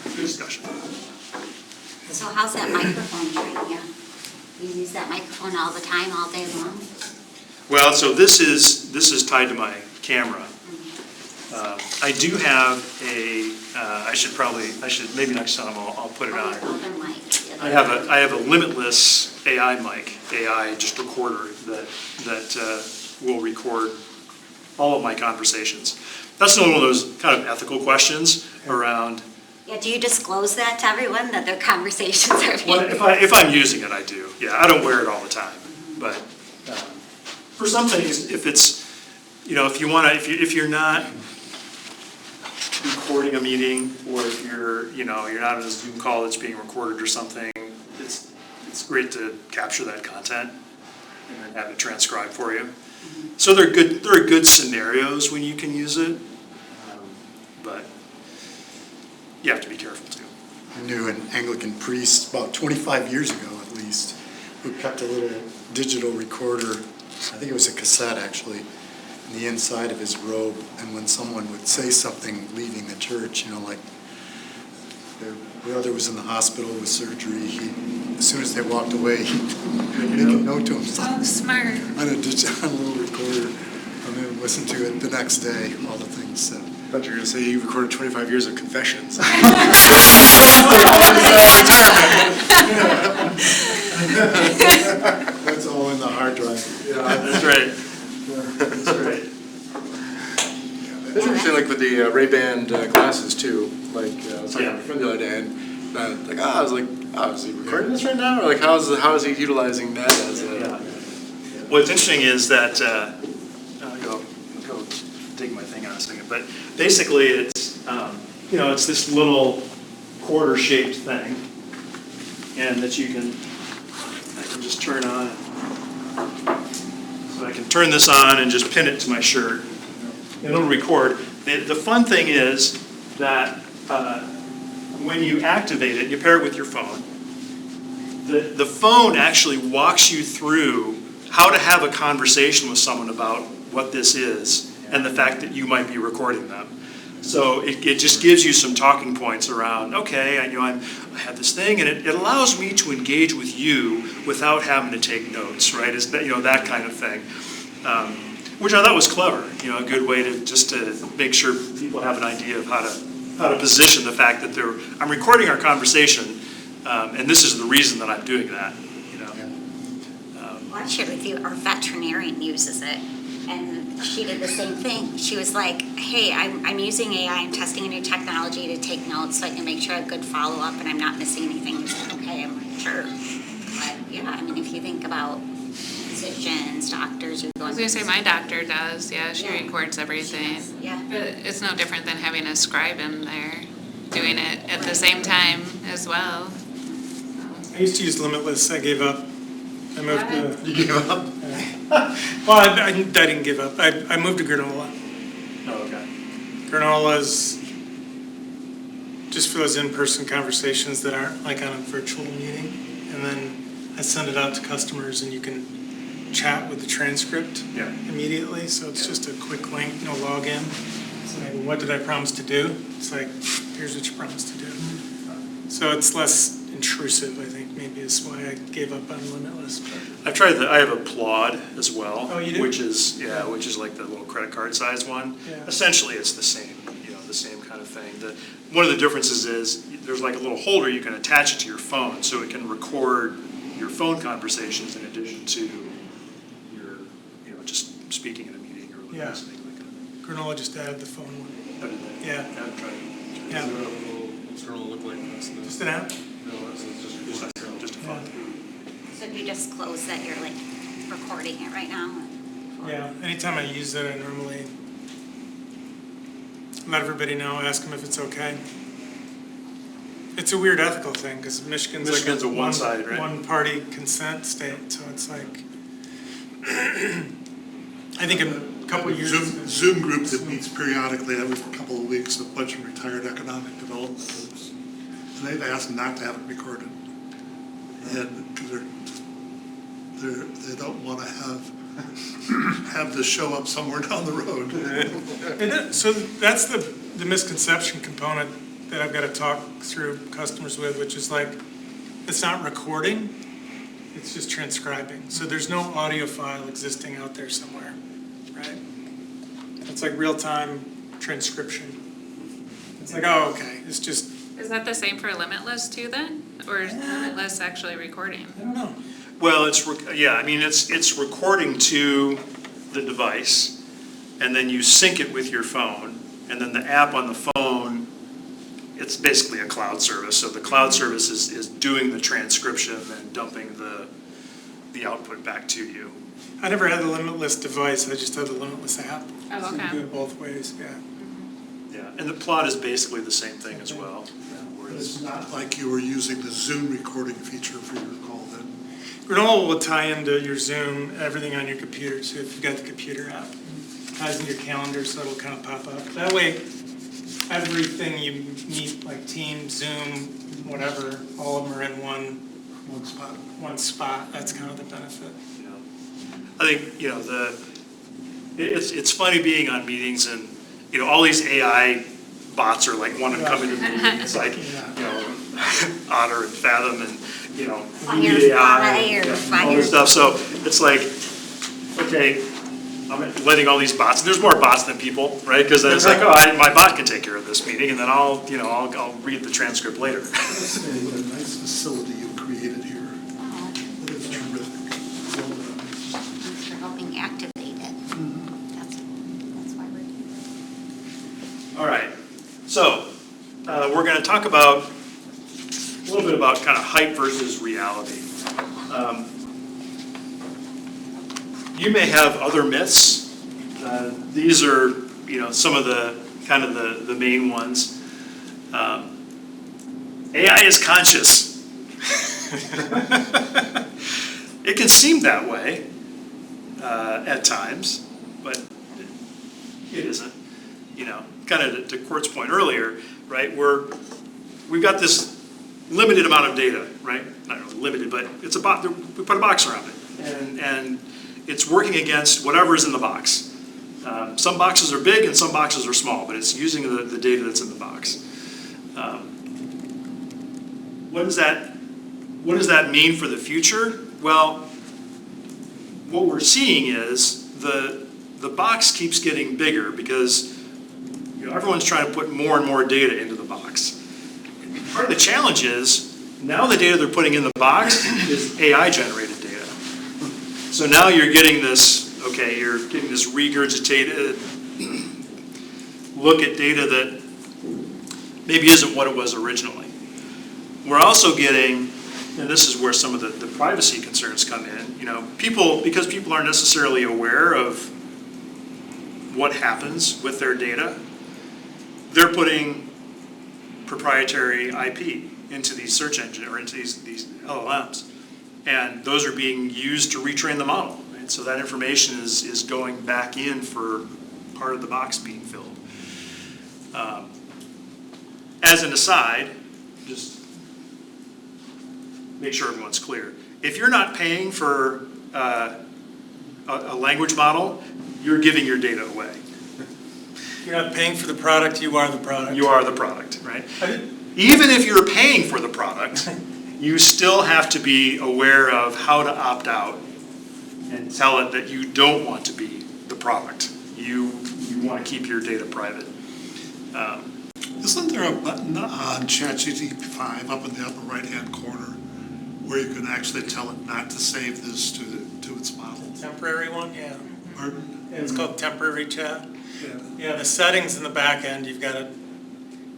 good discussion. So how's that microphone treating you? You use that microphone all the time, all day long? Well, so this is tied to my camera. I do have maybe next time I'll put it on. Other mic. I have a limitless AI mic, AI just recorder that will record all of my conversations. That's one of those kind of ethical questions around. Yeah, do you disclose that to everyone, that their conversations are being? Well, if I'm using it, I do. Yeah, I don't wear it all the time, but for some things, if it's, if you want to, if you're not recording a meeting, or if you're not on a Zoom call that's being recorded or something, it's great to capture that content and then have it transcribed for you. So there are good scenarios when you can use it, but you have to be careful too. I knew an Anglican priest about 25 years ago at least, who kept a little digital recorder, I think it was a cassette actually, in the inside of his robe, and when someone would say something leaving the church, like their brother was in the hospital with surgery, as soon as they walked away, he'd make a note to himself Oh, smart. on a little recorder, and then listen to it the next day, all the things said. I thought you were going to say you recorded 25 years of confessions. That's all in the hard drive. Yeah, that's right. That's right. It's interesting, like with the Ray-Ban glasses too. Like I was talking to a friend the other day, and I was like, is he recording this right now, or like how is he utilizing that as a? Yeah. What's interesting is that I'll go dig my thing in a second, but basically it's it's this little quarter-shaped thing, and that I can just turn on. So I can turn this on and just pin it to my shirt. It'll record. The fun thing is that when you activate it, you pair it with your phone. The phone actually walks you through how to have a conversation with someone about what this is and the fact that you might be recording them. So it just gives you some talking points around, okay, I have this thing, and it allows me to engage with you without having to take notes, right? Is that, that kind of thing. Which I thought was clever, a good way to make sure people have an idea of how to position the fact that I'm recording our conversation, and this is the reason that I'm doing that, Well, I shared with you, our veterinarian uses it, and she did the same thing. She was like, hey, I'm using AI, I'm testing a new technology to take notes so I can make sure I have good follow-up and I'm not missing anything. She's like, okay, I'm like, sure. But yeah, if you think about physicians, doctors who go. I was gonna say, my doctor does, yeah, she Yeah. records everything. Yeah. But it's no different than having a scribe in there, doing it at the same time as well. I used to use Limitless, I gave up. I moved to, You gave up? well, I didn't give up. I moved to Granola. Oh, okay. Granola's just for those in-person conversations that aren't like on a virtual meeting. And then I send it out to customers, and you can chat with the transcript Yeah. immediately, so it's just a quick link, no login. It's like, well, what did I promise to do? It's like, here's what you promised to do. So it's less intrusive, I think, maybe is why I gave up on Limitless. But I've tried I have Applaud as well. Oh, you do? Which is like the little credit card sized one. Yeah. Essentially, it's the same, the same kind of thing. One of the differences is there's like a little holder you can attach it to your phone, so it can record your phone conversations in addition to your, just speaking in a meeting or Yeah. listening like that. Granola just added the phone one. How did that- Yeah. I've tried it. Yeah, What's it gonna look like? That's the- just an app. No, that's Just a fun. So if you just close that, you're like recording it right now? Yeah, anytime I use it, I normally let everybody know, ask them if it's okay. It's a weird ethical thing, because Michigan's like Michigan's a one-sided, right? one-party consent state, so it's like, I think a couple of years. Zoom group that meets periodically every couple of weeks, a bunch of retired economic development groups. And they've asked not to have it recorded. And because they don't want to have this show up somewhere down the road. So that's the misconception component that I've got to talk through customers with, which is like, it's not recording, it's just transcribing. So there's no audio file existing out there somewhere, right? It's like real-time transcription. It's like, oh, okay, it's just, Is that the same for Limitless too then? Or is Limitless actually recording? I don't know. Well, it's recording to the device, and then you sync it with your phone, and then the app on the phone, it's basically a cloud service. So the cloud service is doing the transcription and dumping the output back to you. I never had the Limitless device, I just had the Limitless app. Oh, So you okay. do it both ways, yeah. Yeah, and the plot is basically the same thing as well. But it's not like you were using the Zoom recording feature for your call then. Granola will tie into your Zoom, everything on your computer, so if you've got the computer app, it ties into your calendar, so it'll kind of pop up. That way, everything you need, like Teams, Zoom, whatever, all of them are in One spot. one spot. That's kind of the benefit. I think, it's funny being on meetings and, all these AI bots are like want to come into the meeting. It's like, Otter and Fathom and, Lead AI and all this stuff. So it's like, okay, I'm letting all these bots, there's more bots than people, right? Because then it's like, my bot can take care of this meeting and then I'll read the transcript later. Fascinating, what a nice facility you've created here. That is terrific. Well done. Thanks for helping activate it. That's why we're doing it. All right, so we're going to talk about a little bit about kind of hype versus reality. You may have other myths. These are, some of the kind of the main ones. AI is conscious. It can seem that way at times, but it isn't. Kind of to Court's point earlier, right? We've got this limited amount of data, right? Not really limited, but it's we put a box around it, and it's working against whatever's in the box. Some boxes are big and some boxes are small, but it's using the data that's in the box. What does that mean for the future? Well, what we're seeing is the box keeps getting bigger because everyone's trying to put more and more data into the box. Part of the challenge is now the data they're putting in the box is AI generated data. So now you're getting this regurgitated look at data that maybe isn't what it was originally. We're also getting, and this is where some of the privacy concerns come in, because people aren't necessarily aware of what happens with their data, they're putting proprietary IP into these search engines or into these LLMs. And those are being used to retrain the model. Right? So that information is going back in for part of the box being filled. As an aside, just make sure everyone's clear. If you're not paying for a language model, you're giving your data away. You're not paying for the product, you are the product. You are the product, right? Even if you're paying for the product, you still have to be aware of how to opt out and tell it that you don't want to be the product. You want to keep your data private. Isn't there a button on ChatGPT 5 up in the upper right-hand corner where you can actually tell it not to save this to its model? Temporary one, yeah. Pardon? Yeah, it's called temporary chat. Yeah. Yeah, the settings in the back end, you've got to,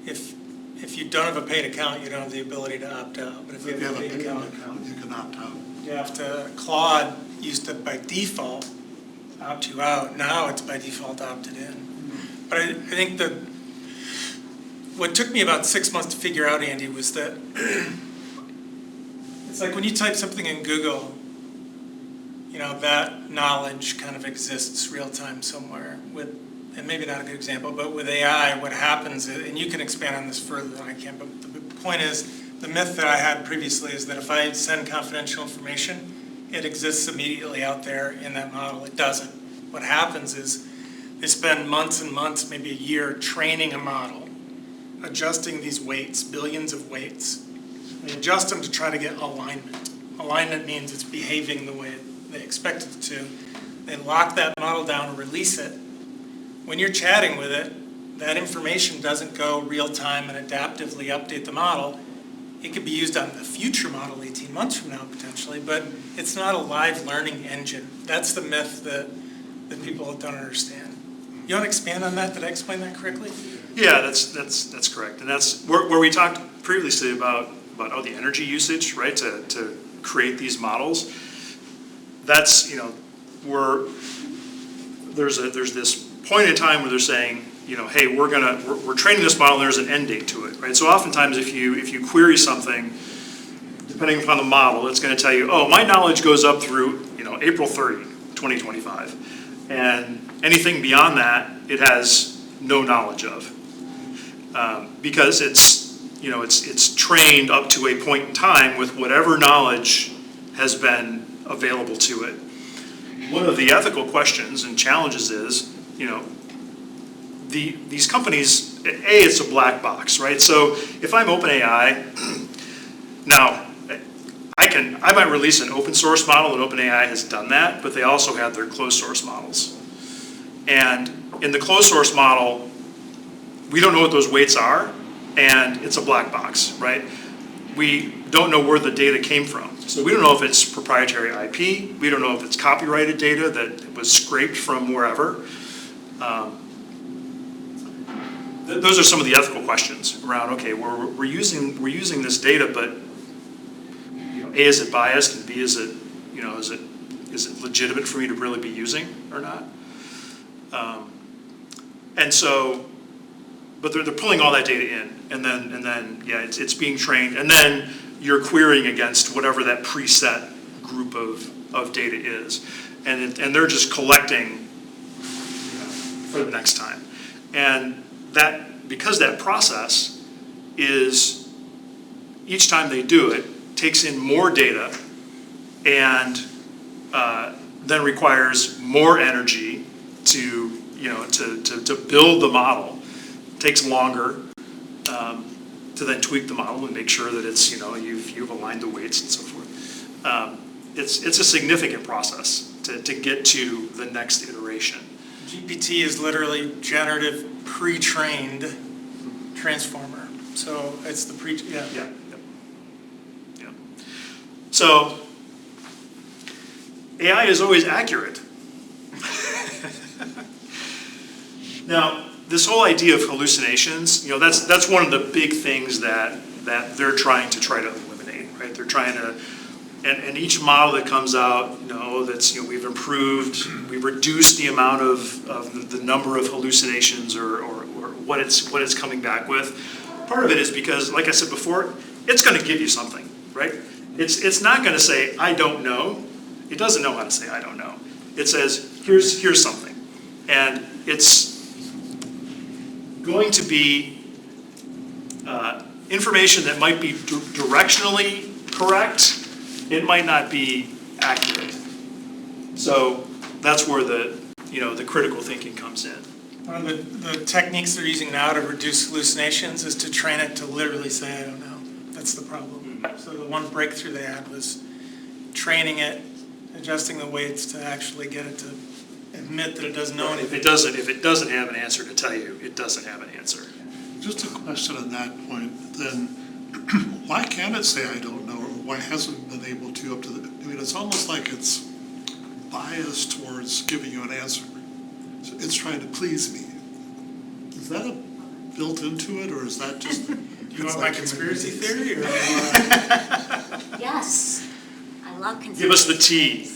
if you don't have a paid account, you don't have the ability to opt out. But if you If you have have a a paid paid account, account, you can opt out. you have to, Claude used to by default opt you out. Now it's by default opted in. But I think that what took me about 6 months to figure out, Andy, was that it's like when you type something in Google, you know, that knowledge kind of exists real time somewhere with, and maybe not a good example, but with AI, what happens is, and you can expand on this further than I can, but the point is, the myth that I had previously is that if I send confidential information, it exists immediately out there in that model. It doesn't. What happens is they spend months and months, maybe a year, training a model, adjusting these weights, billions of weights. They adjust them to try to get alignment. Alignment means it's behaving the way they expect it to. They lock that model down and release it. When you're chatting with it, that information doesn't go real time and adaptively update the model. It could be used on the future model 18 months from now potentially, but it's not a live learning engine. That's the myth that people don't understand. You want to expand on that? Did I explain that correctly? Yeah, that's correct. And that's where we talked previously about the energy usage, right, to create these models. That's, you know, there's this point in time where they're saying, you know, hey, we're training this model and there's an end date to it, right? So oftentimes if you query something, depending upon the model, it's going to tell you, oh, my knowledge goes up through, you know, April 30, 2025. And anything beyond that, it has no knowledge of. Because it's trained up to a point in time with whatever knowledge has been available to it. One of the ethical questions and challenges is, you know, these companies, it's a black box, right? So if I'm OpenAI, now I might release an open source model, and OpenAI has done that, but they also have their closed source models. And in the closed source model, we don't know what those weights are, and it's a black box, right? We don't know where the data came from. So we don't know if it's proprietary IP, we don't know if it's copyrighted data that was scraped from wherever. Those are some of the ethical questions around, okay, we're using this data, but you know, A, is it biased, and B, is it legitimate for me to really be using or not? And so, but they're pulling all that data in, and then yeah, it's being trained, and then you're querying against whatever that preset group of data is, and they're just collecting, you know, for the next time, and that, because that process is, each time they do it, takes in more data and then requires more energy to build the model. It takes longer to then tweak the model and make sure that it's, you know, you've aligned the weights and so forth. It's a significant process to get to the next iteration. GPT is literally generative pre-trained transformer. So it's the Yeah. So AI is always accurate. Now, this whole idea of hallucinations, you know, that's one of the big things that they're trying to eliminate, right? They're trying to, and each model that comes out, you know, that's, you know, we've reduced the amount of the number of hallucinations or what it's coming back with. Part of it is because, like I said before, it's going to give you something, right? It's not going to say, I don't know. It doesn't know how to say, I don't know. It says, here's something. And it's going to be information that might be directionally correct. It might not be accurate. So that's where the critical thinking comes in. One of the techniques they're using now to reduce hallucinations is to train it to literally say, I don't know. That's the problem. So the one breakthrough they had was training it, adjusting the weights to actually get it to admit that it doesn't know If anything. it doesn't have an answer to tell you, it doesn't have an answer. Just a question on that point, then, why can't it say I don't know, or why hasn't it been able to up to the, I mean, it's almost like it's biased towards giving you an answer. So it's trying to please me. Is that built into it, or is that just? Do you want my conspiracy theory, or? Yes, I love conspiracy. Give us the tea.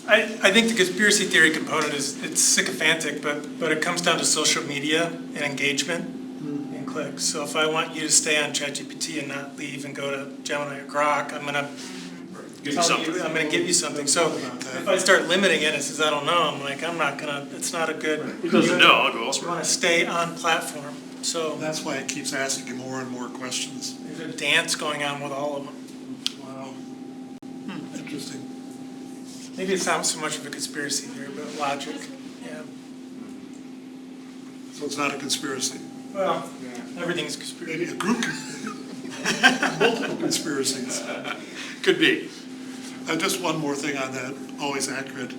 I think the conspiracy theory component it's sycophantic, but it comes down to social media and engagement and clicks. So if I want you to stay on ChatGPT and not leave and go to Gemini or Grok, I'm gonna give you something. So if I start limiting it, it says I don't know. I'm like, it's not a good. It doesn't know, I'll go You elsewhere. want to stay on platform. So That's why it keeps asking you more and more questions. there's a dance going on with all of them. Wow. Interesting. Maybe it's not so much of a conspiracy theory, but logic. Yeah. So it's not a conspiracy. Well, everything's conspiracy. Maybe a group, multiple conspiracies. Could be. Just one more thing on that, always accurate.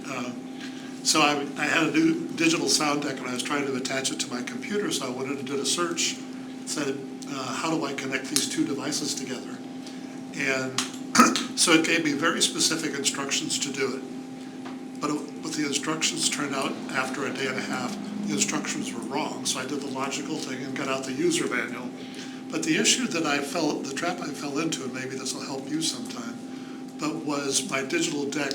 So I had a new digital sound deck and I was trying to attach it to my computer, so I went in and did a search. It said, how do I connect these two devices together? And so it gave me very specific instructions to do it. But the instructions turned out after a day and a half, the instructions were wrong. So I did the logical thing and got out the user manual. But the issue that the trap I fell into, and maybe this will help you sometime, but was my digital deck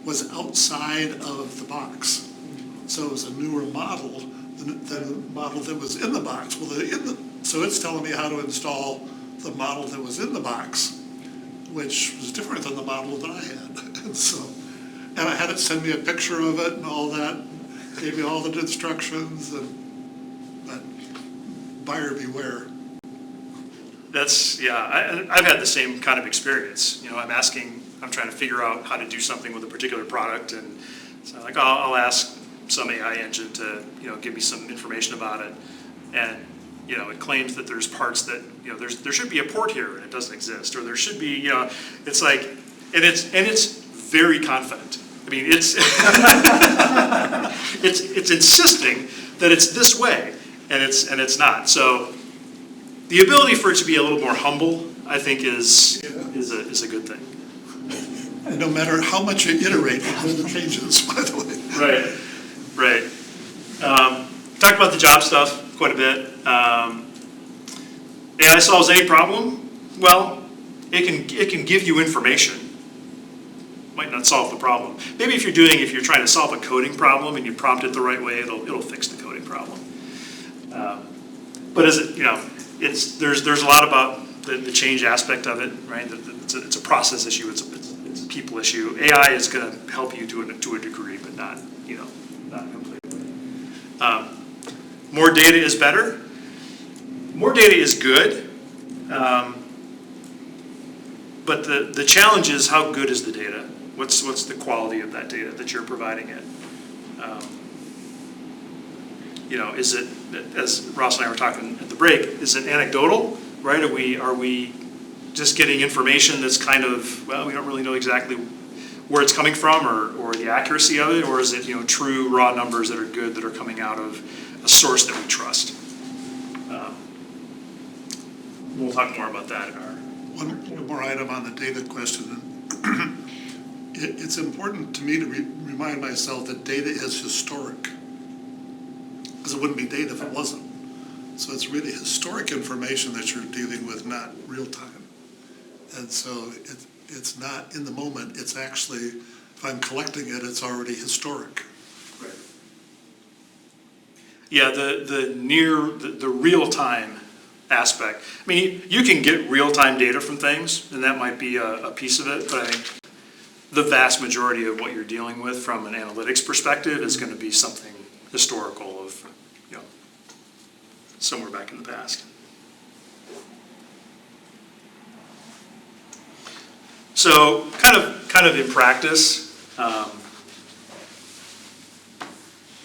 was outside of the box. So it was a newer model than the model that was in the box. Well, so it's telling me how to install the model that was in the box, which was different than the model that I had. And I had it send me a picture of it and all that, gave me all the instructions, but buyer beware. That's, yeah, I've had the same kind of experience. I'm trying to figure out how to do something with a particular product, and so I'll ask some AI engine to, give me some information about it. And, it claims that there's parts that, there should be a port here and it doesn't exist, or there should be, it's like, and it's very confident. I mean, it's, it's insisting that it's this way, and it's not. So the ability for it to be a little more humble, I think, is a good thing. And no matter how much you iterate, it never changes, by the way. Right. Talked about the job stuff quite a bit. AI solves any problem. Well, it can give you information. Might not solve the problem. Maybe if you're trying to solve a coding problem and you prompt it the right way, it'll fix the coding problem. But there's a lot about the change aspect of it, right? It's a process issue. It's a people issue. AI is going to help you to a degree, but not completely. More data is better. More data is good. But the challenge is, how good is the data? What's the quality of that data that you're providing it? Is it, as Ross and I were talking at the break, is it anecdotal, right? Are we just getting information that's kind of, well, we don't really know exactly where it's coming from or the accuracy of it, or is it, true raw numbers that are good, that are coming out of a source that we trust? We'll talk more about that in our... One more item on the data question. It's important to me to remind myself that data is historic, because it wouldn't be data if it wasn't. So it's really historic information that you're dealing with, not real time. And so it's not in the moment, it's actually, if I'm collecting it, it's already historic. Right. Yeah, the real time aspect. I mean, you can get real time data from things, and that might be a piece of it, but I think the vast majority of what you're dealing with from an analytics perspective is going to be something historical of, somewhere back in the past. So kind of in practice,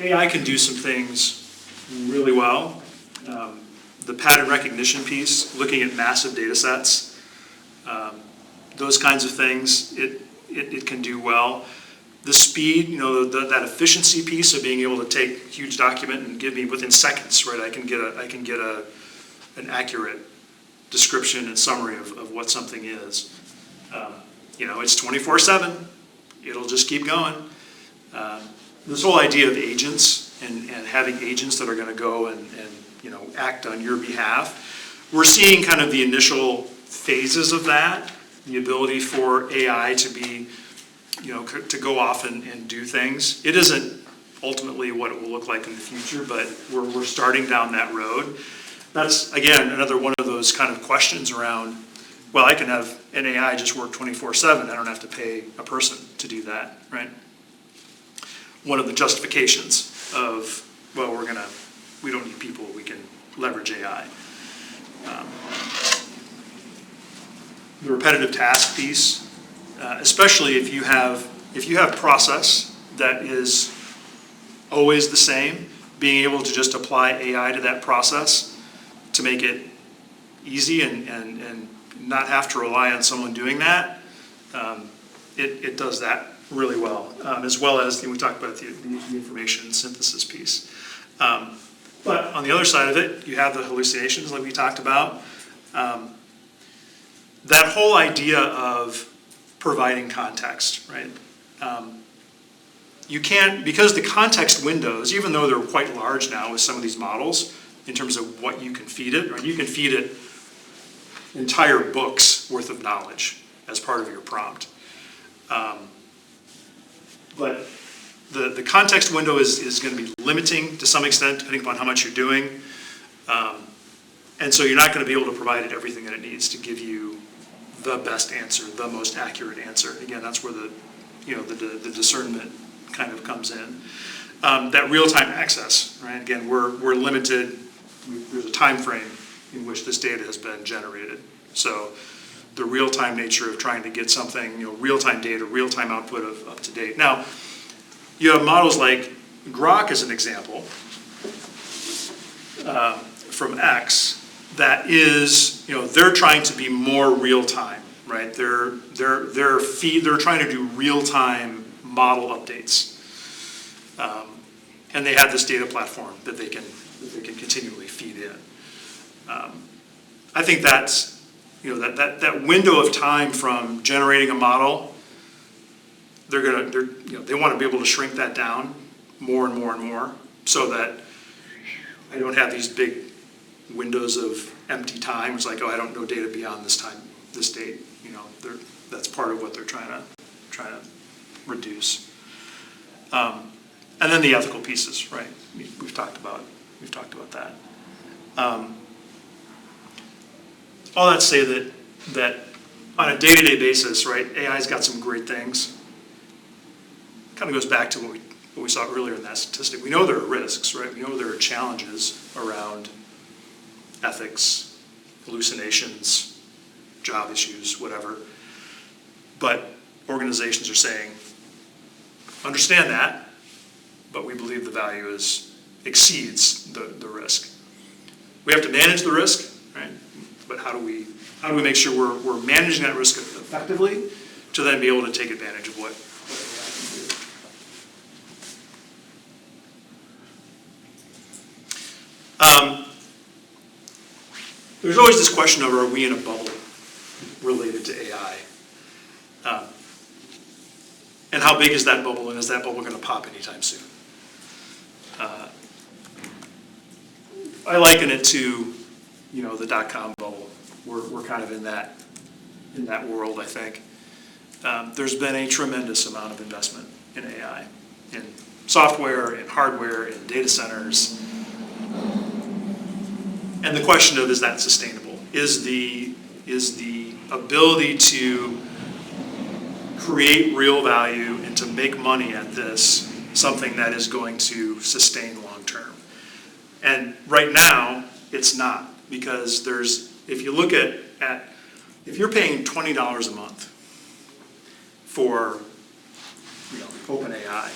AI can do some things really well. The pattern recognition piece, looking at massive data sets, those kinds of things, it can do well. The speed, that efficiency piece of being able to take a huge document and give me within seconds, right? I can get an accurate description and summary of what something is. It's 24/7. It'll just keep going. This whole idea of agents and having agents that are going to go and act on your behalf, we're seeing kind of the initial phases of that, the ability for AI to be, to go off and do things. It isn't ultimately what it will look like in the future, but we're starting down that road. That's, again, another one of those kind of questions around, well, I can have an AI just work 24/7. I don't have to pay a person to do that, right? One of the justifications of, well, we don't need people, we can leverage AI. The repetitive task piece, especially if you have process that is always the same, being able to just apply AI to that process to make it easy and not have to rely on someone doing that, it does that really well, as well as we talked about the information synthesis piece. But on the other side of it, you have the hallucinations like we talked about. That whole idea of providing context, right? You can't, because the context windows, even though they're quite large now with some of these models, in terms of what you can feed it, right? You can feed it entire books worth of knowledge as part of your prompt. But the context window is going to be limiting to some extent, depending upon how much you're doing. And so you're not going to be able to provide it everything that it needs to give you the best answer, the most accurate answer. Again, that's where the discernment kind of comes in. That real-time access, right? Again, we're limited. There's a time frame in which this data has been generated. So the real-time nature of trying to get something, real-time data, real-time output of up to date. Now, you have models like Grok as an example from X that is, they're trying to be more real-time, right? They're trying to do real-time model updates. And they have this data platform that they can continually feed in. I think that's, that window of time from generating a model, they want to be able to shrink that down more and more and more, so that I don't have these big windows of empty time. It's like, oh, I don't know data beyond this time, this date. That's part of what they're trying to reduce. And then the ethical pieces, right? We've talked about that. All that to say that on a day-to-day basis, right, AI's got some great things. Kind of goes back to what we saw earlier in that statistic. We know there are risks, right? We know there are challenges around ethics, hallucinations, job issues, whatever. But organizations are saying, understand that, but we believe the value exceeds the risk. We have to manage the risk, right? But how do we make sure we're managing that risk effectively to then be able to take advantage of what AI can do? There's always this question of, are we in a bubble related to AI? And how big is that bubble, and is that bubble going to pop anytime soon? I liken it to, the dot-com bubble. We're kind of in that world, I think. There's been a tremendous amount of investment in AI, in software, in hardware, in data centers. And the question of, is that sustainable? Is the ability to create real value and to make money at this something that is going to sustain long term? And right now, it's not, because if you look at if you're paying $20 a month for OpenAI,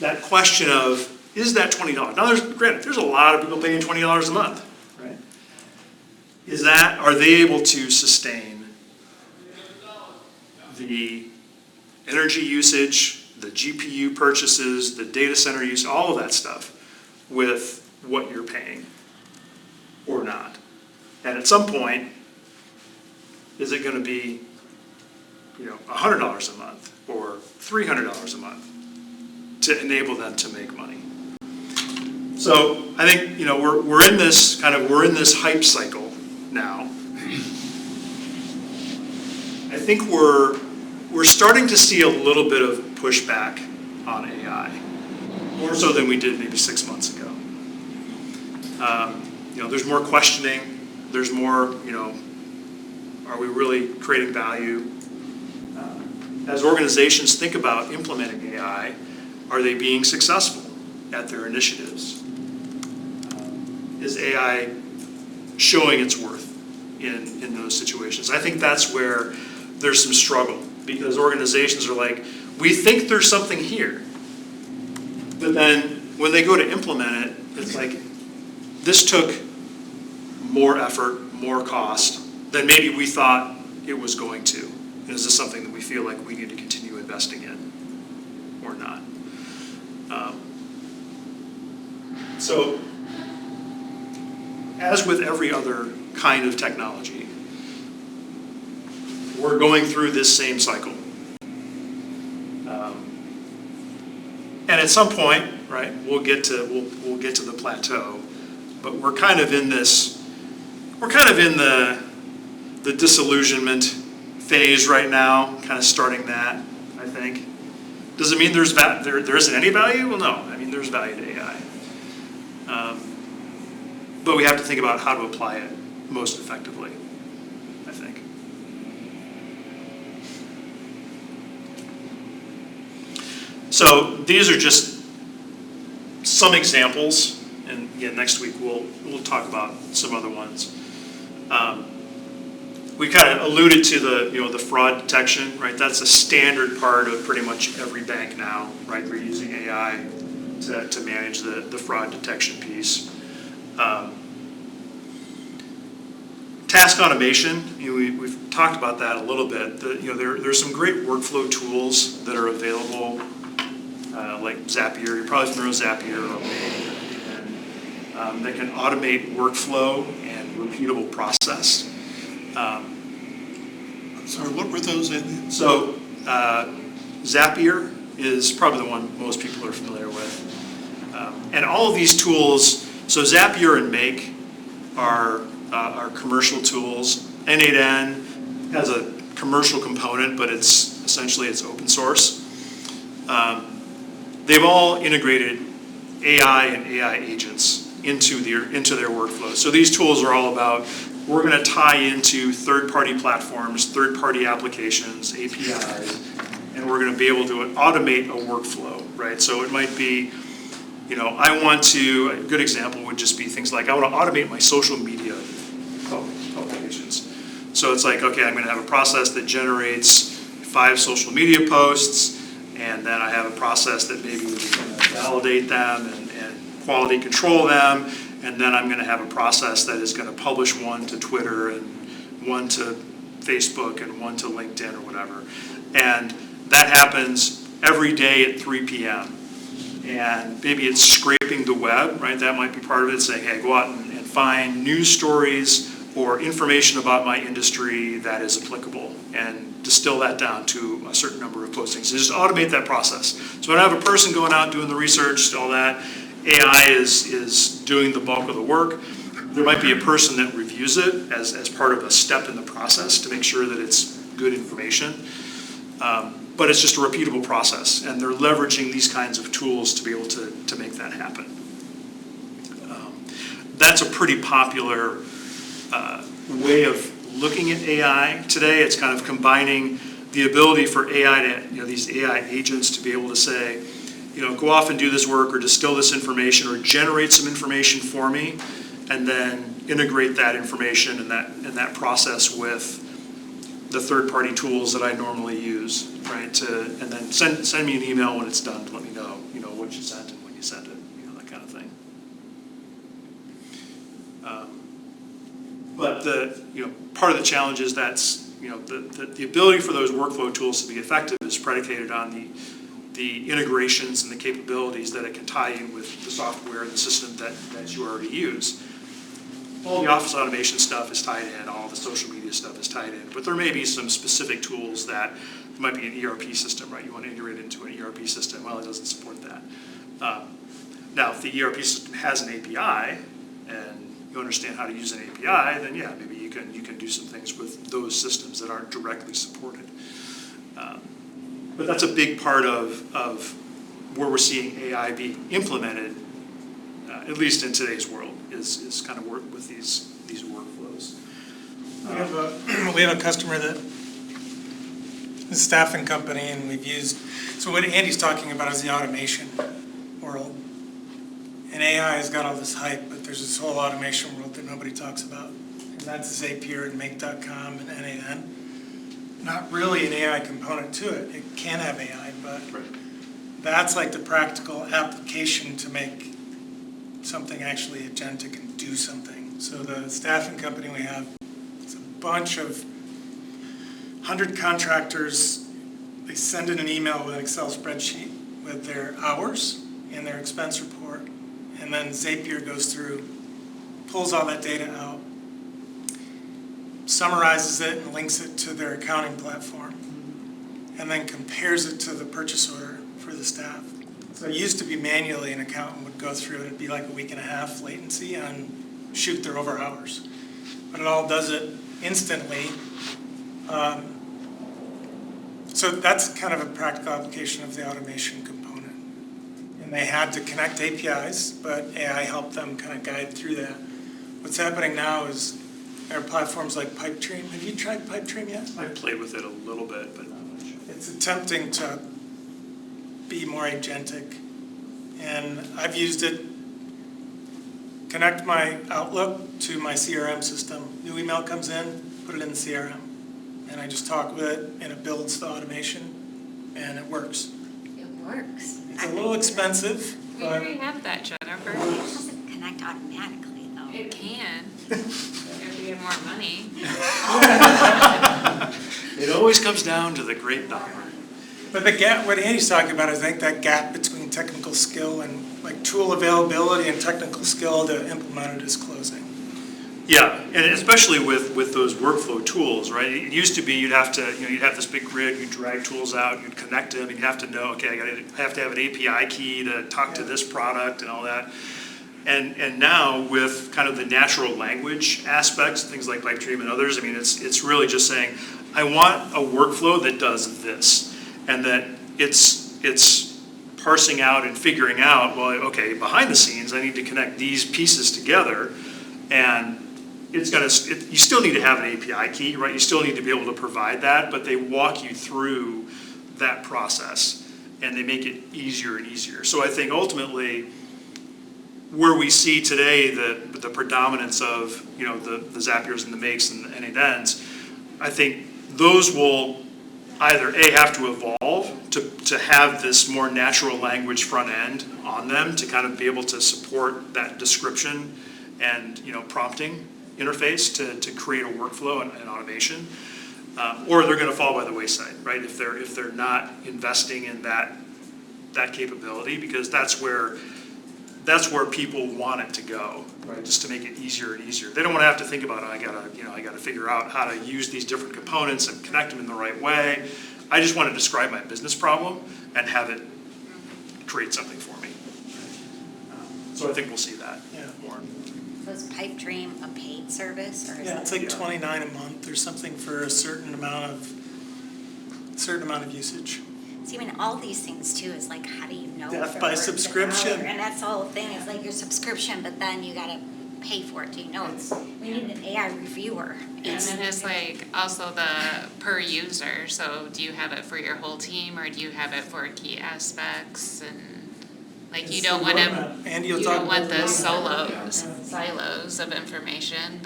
that question of, is that $20? Now, there's a lot of people paying $20 a month, right? Are they able to sustain the energy usage, the GPU purchases, the data center use, all of that stuff with what you're paying or not? And at some point, is it going to be, $100 a month or $300 a month to enable them to make money? So I think, we're in this hype cycle now. I think we're starting to see a little bit of pushback on AI, more so than we did maybe 6 months ago. There's more questioning, there's more, are we really creating value? As organizations think about implementing AI, are they being successful at their initiatives? Is AI showing its worth in those situations? I think that's where there's some struggle, because organizations are like, we think there's something here. But then when they go to implement it, it's like, this took more effort, more cost than maybe we thought it was going to. And is this something that we feel like we need to continue investing in or not? So, as with every other kind of technology, we're going through this same cycle. And at some point, right, we'll get to the plateau, but we're kind of in the disillusionment phase right now, kind of starting that, I think. Does it mean there isn't any value? Well, no. I mean, there's value to AI. But we have to think about how to apply it most effectively, I think. So these are just some examples, and again, next week we'll talk about some other ones. We kind of alluded to the fraud detection, right? That's a standard part of pretty much every bank now, right? They're using AI to manage the fraud detection piece. Task automation, we've talked about that a little bit. There's some great workflow tools that are available, like Zapier. You're probably familiar with Zapier or Make, and they can automate workflow and repeatable process. Sorry, what were those, Andy? So Zapier is probably the one most people are familiar with. And all of these tools, so Zapier and Make are commercial tools. N8N has a commercial component, but it's open source. They've all integrated AI and AI agents into their workflow. So these tools are all about, we're going to tie into third-party platforms, third-party applications, APIs, and we're going to be able to automate a workflow, right? So it might be, a good example would just be things like, I want to automate my social media publications. So it's like, okay, I'm going to have a process that generates 5 social media posts, and then I have a process that maybe is going to validate them and quality control them, and then I'm going to have a process that is going to publish one to Twitter and one to Facebook and one to LinkedIn or whatever. And that happens every day at 3 p.m. And maybe it's scraping the web, right? That might be part of it, saying, hey, go out and find news stories or information about my industry that is applicable and distill that down to a certain number of postings. So just automate that process. So when I have a person going out doing the research, all that, AI is doing the bulk of the work. There might be a person that reviews it as part of a step in the process to make sure that it's good information. But it's just a repeatable process, and they're leveraging these kinds of tools to be able to make that happen. That's a pretty popular way of looking at AI today. It's kind of combining the ability for AI to, these AI agents to be able to say, go off and do this work or distill this information or generate some information for me, and then integrate that information and that process with the third-party tools that I normally use, right? And then send me an email when it's done to let me know, what you sent and when you sent it. But part of the challenge is that's, the ability for those workflow tools to be effective is predicated on the integrations and the capabilities that it can tie in with the software and the system that you already use. All the office automation stuff is tied in, all the social media stuff is tied in, but there may be some specific tools that might be an ERP system, right? You want to integrate into an ERP system, well, it doesn't support that. Now, if the ERP system has an API and you understand how to use an API, then yeah, maybe you can do some things with those systems that aren't directly supported. But that's a big part of where we're seeing AI be implemented, at least in today's world, is kind of work with these workflows. We have a customer that is a staffing company, and we've used, so what Andy's talking about is the automation world. And AI has got all this hype, but there's this whole automation world that nobody talks about. And that's Zapier and Make.com and NAN. Not really an AI component to it. It can have AI, but that's like the practical application to make something actually agentic and do something. So the staffing company we have, it's a bunch of 100 contractors. They send in an email with an Excel spreadsheet with their hours and their expense report. And then Zapier goes through, pulls all that data out, summarizes it and links it to their accounting platform, and then compares it to the purchase order for the staff. So it used to be manually an accountant would go through it, it'd be like a week and a half latency on shoot their over hours. But it all does it instantly. So that's kind of a practical application of the automation component. And they had to connect APIs, but AI helped them kind of guide through that. What's happening now is there are platforms like Pipedream. Have you tried Pipedream yet? I've played with it a little bit, but not much. It's attempting to be more agentic. And I've used it, connect my Outlook to my CRM system. New email comes in, put it in the CRM. And I just talk with it, and it builds the automation, and it works. It works. It's a little expensive, We but already have that, Jennifer. It doesn't connect automatically, though. It can. If you have more money. It always comes down to the great number. But the gap, what Andy's talking about, is I think that gap between technical skill and like tool availability and technical skill to implement it is closing. Yeah, and especially with those workflow tools, right? It used to be you'd have this big grid, you'd drag tools out, you'd connect them, and you'd have to know, okay, I have to have an API key to talk to this product and all that. And now with kind of the natural language aspects, things like Pipedream and others, I mean, it's really just saying, I want a workflow that does this, and that it's parsing out and figuring out, well, okay, behind the scenes, I need to connect these pieces together, and you still need to have an API key, right? You still need to be able to provide that, but they walk you through that process, and they make it easier and easier. So I think ultimately, where we see today the predominance of the Zapiers and the Makes and the NANs, I think those will either have to evolve to have this more natural language front end on them to kind of be able to support that description and prompting interface to create a workflow and automation, or they're going to fall by the wayside, right? If they're not investing in that capability, because that's where people want it to go, right? Just to make it easier and easier. They don't want to have to think about, I gotta figure out how to use these different components and connect them in the right way. I just want to describe my business problem and have it create something for me. So I think we'll see that more. So is Pipedream a paid service, or is Yeah, it? it's like $29 a month or something for a certain amount of usage. See, I mean, all these things too is like, how do you know? Death if it by works an subscription. hour? And that's the whole thing, is like your subscription, but then you gotta pay for it, do you know? We need an AI reviewer. And then it's like also the per user, so do you have it for your whole team or do you have it for key aspects and like you It's don't the want roadmap. Andy will you talk don't want about the that. silos of information,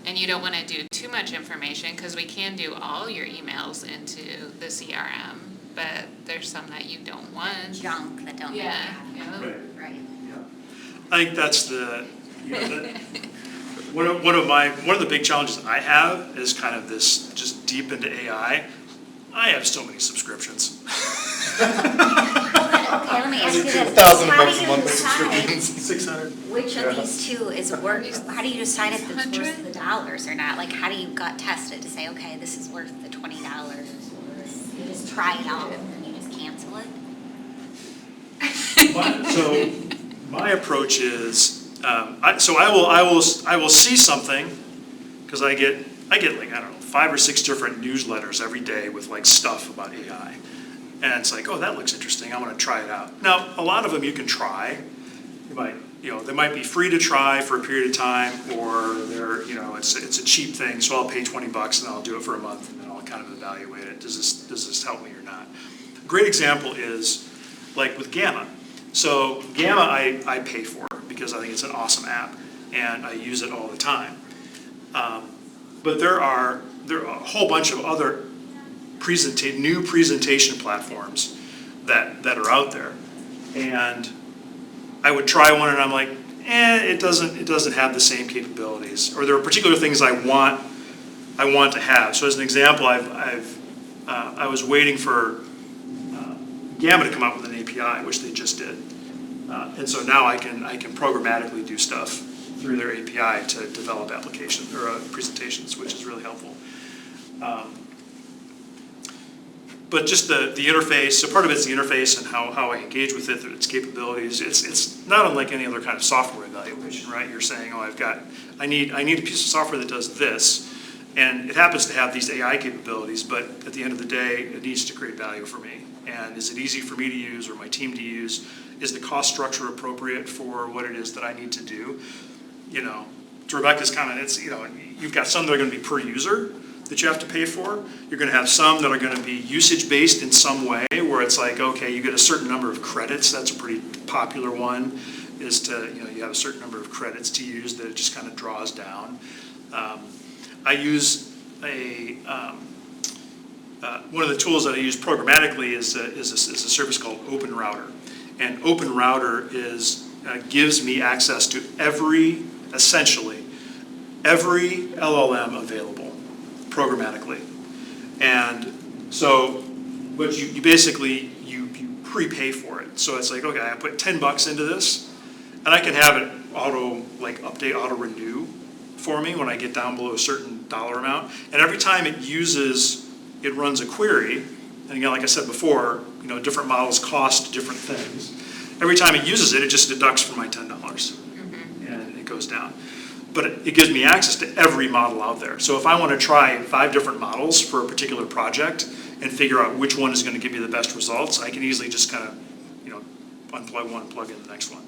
and you don't want to do too much information because we can do all your emails into the CRM, but there's some that you don't want. Junk that don't. Yeah, matter. yeah. Right. I think that's the one of the big challenges I have is kind of this, just deep into AI. I have so many subscriptions. Okay, let me ask you this. $1,000 How bucks do a you month decide 600. which of these two is worth, how do you decide if it's worth 100? the dollars or not? Like, how do you gut test it to say, okay, this is worth the $20, or you just try it out and you just cancel it? So my approach is, I will see something, because I get like, I don't know, 5 or 6 different newsletters every day with like stuff about AI. And it's like, oh, that looks interesting, I'm gonna try it out. Now, a lot of them you can try. They might be free to try for a period of time, or it's a cheap thing, so I'll pay $20 and I'll do it for a month, and then I'll kind of evaluate it. Does this help me or not? A great example is like with Gamma. So Gamma I pay for because I think it's an awesome app, and I use it all the time. But there are a whole bunch of other new presentation platforms that are out there, and I would try one and I'm like, it doesn't have the same capabilities, or there are particular things I want to have. So as an example, I was waiting for Gamma to come out with an API, which they just did, and so now I can programmatically do stuff through their API to develop applications or presentations, which is really helpful. But just the interface, so part of it's the interface and how I engage with it, its capabilities. It's not unlike any other kind of software evaluation, right? You're saying, oh, I need a piece of software that does this, and it happens to have these AI capabilities, but at the end of the day, it needs to create value for me. And is it easy for me to use or my team to use? Is the cost structure appropriate for what it is that I need to do? To Rebecca's comment, you've got some that are going to be per user that you have to pay for. You're going to have some that are going to be usage-based in some way, where it's like, okay, you get a certain number of credits. That's a pretty popular one, is to, you have a certain number of credits to use that it just kind of draws down. I use one of the tools that I use programmatically is a service called Open Router. And Open Router gives me access to essentially every LLM available programmatically. And so, but you basically, you prepay for it. So it's like, okay, I put $10 into this, and I can have it auto renew for me when I get down below a certain dollar amount. And every time it runs a query, and again, like I said before, different models cost different things. Every time it uses it, it just deducts from my $10, and it goes down. But it gives me access to every model out there. So if I want to try 5 different models for a particular project and figure out which one is going to give me the best results, I can easily just kind of, unplug one, plug in the next one.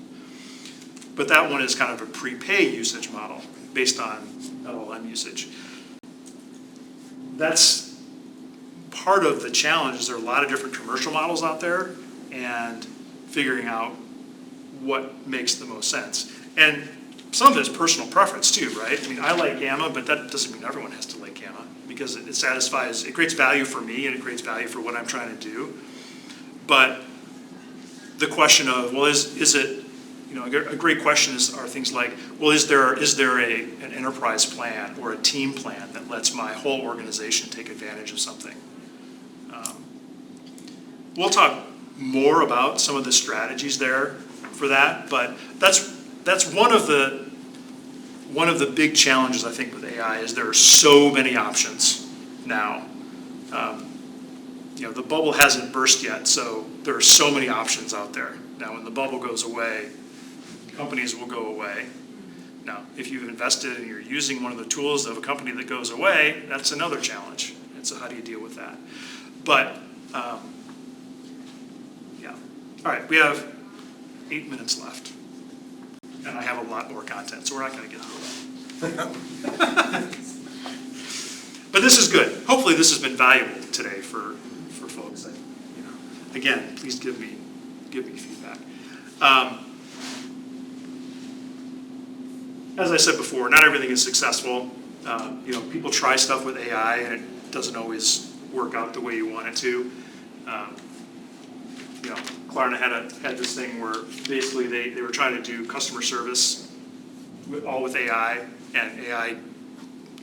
But that one is kind of a prepay usage model based on LLM usage. That's part of the challenge. Is there are a lot of different commercial models out there, and figuring out what makes the most sense. And some of it is personal preference too, right? I mean, I like Gamma, but that doesn't mean everyone has to like Gamma, because it creates value for me, and it creates value for what I'm trying to do. But the question of, well, is it, a great question are things like, well, is there an enterprise plan or a team plan that lets my whole organization take advantage of something? We'll talk more about some of the strategies there for that, but that's one of the big challenges I think with AI is there are so many options now. The bubble hasn't burst yet, so there are so many options out there. Now, when the bubble goes away, companies will go away. Now, if you've invested and you're using one of the tools of a company that goes away, that's another challenge. And so how do you deal with that? But, yeah. All right, we have 8 minutes left. And I have a lot more content, so we're not going to get through it. But this is good. Hopefully this has been valuable today for folks. That, again, please give me feedback. As I said before, not everything is successful. People try stuff with AI, and it doesn't always work out the way you want it to. Klarna had this thing where basically they were trying to do customer service with AI, And AI,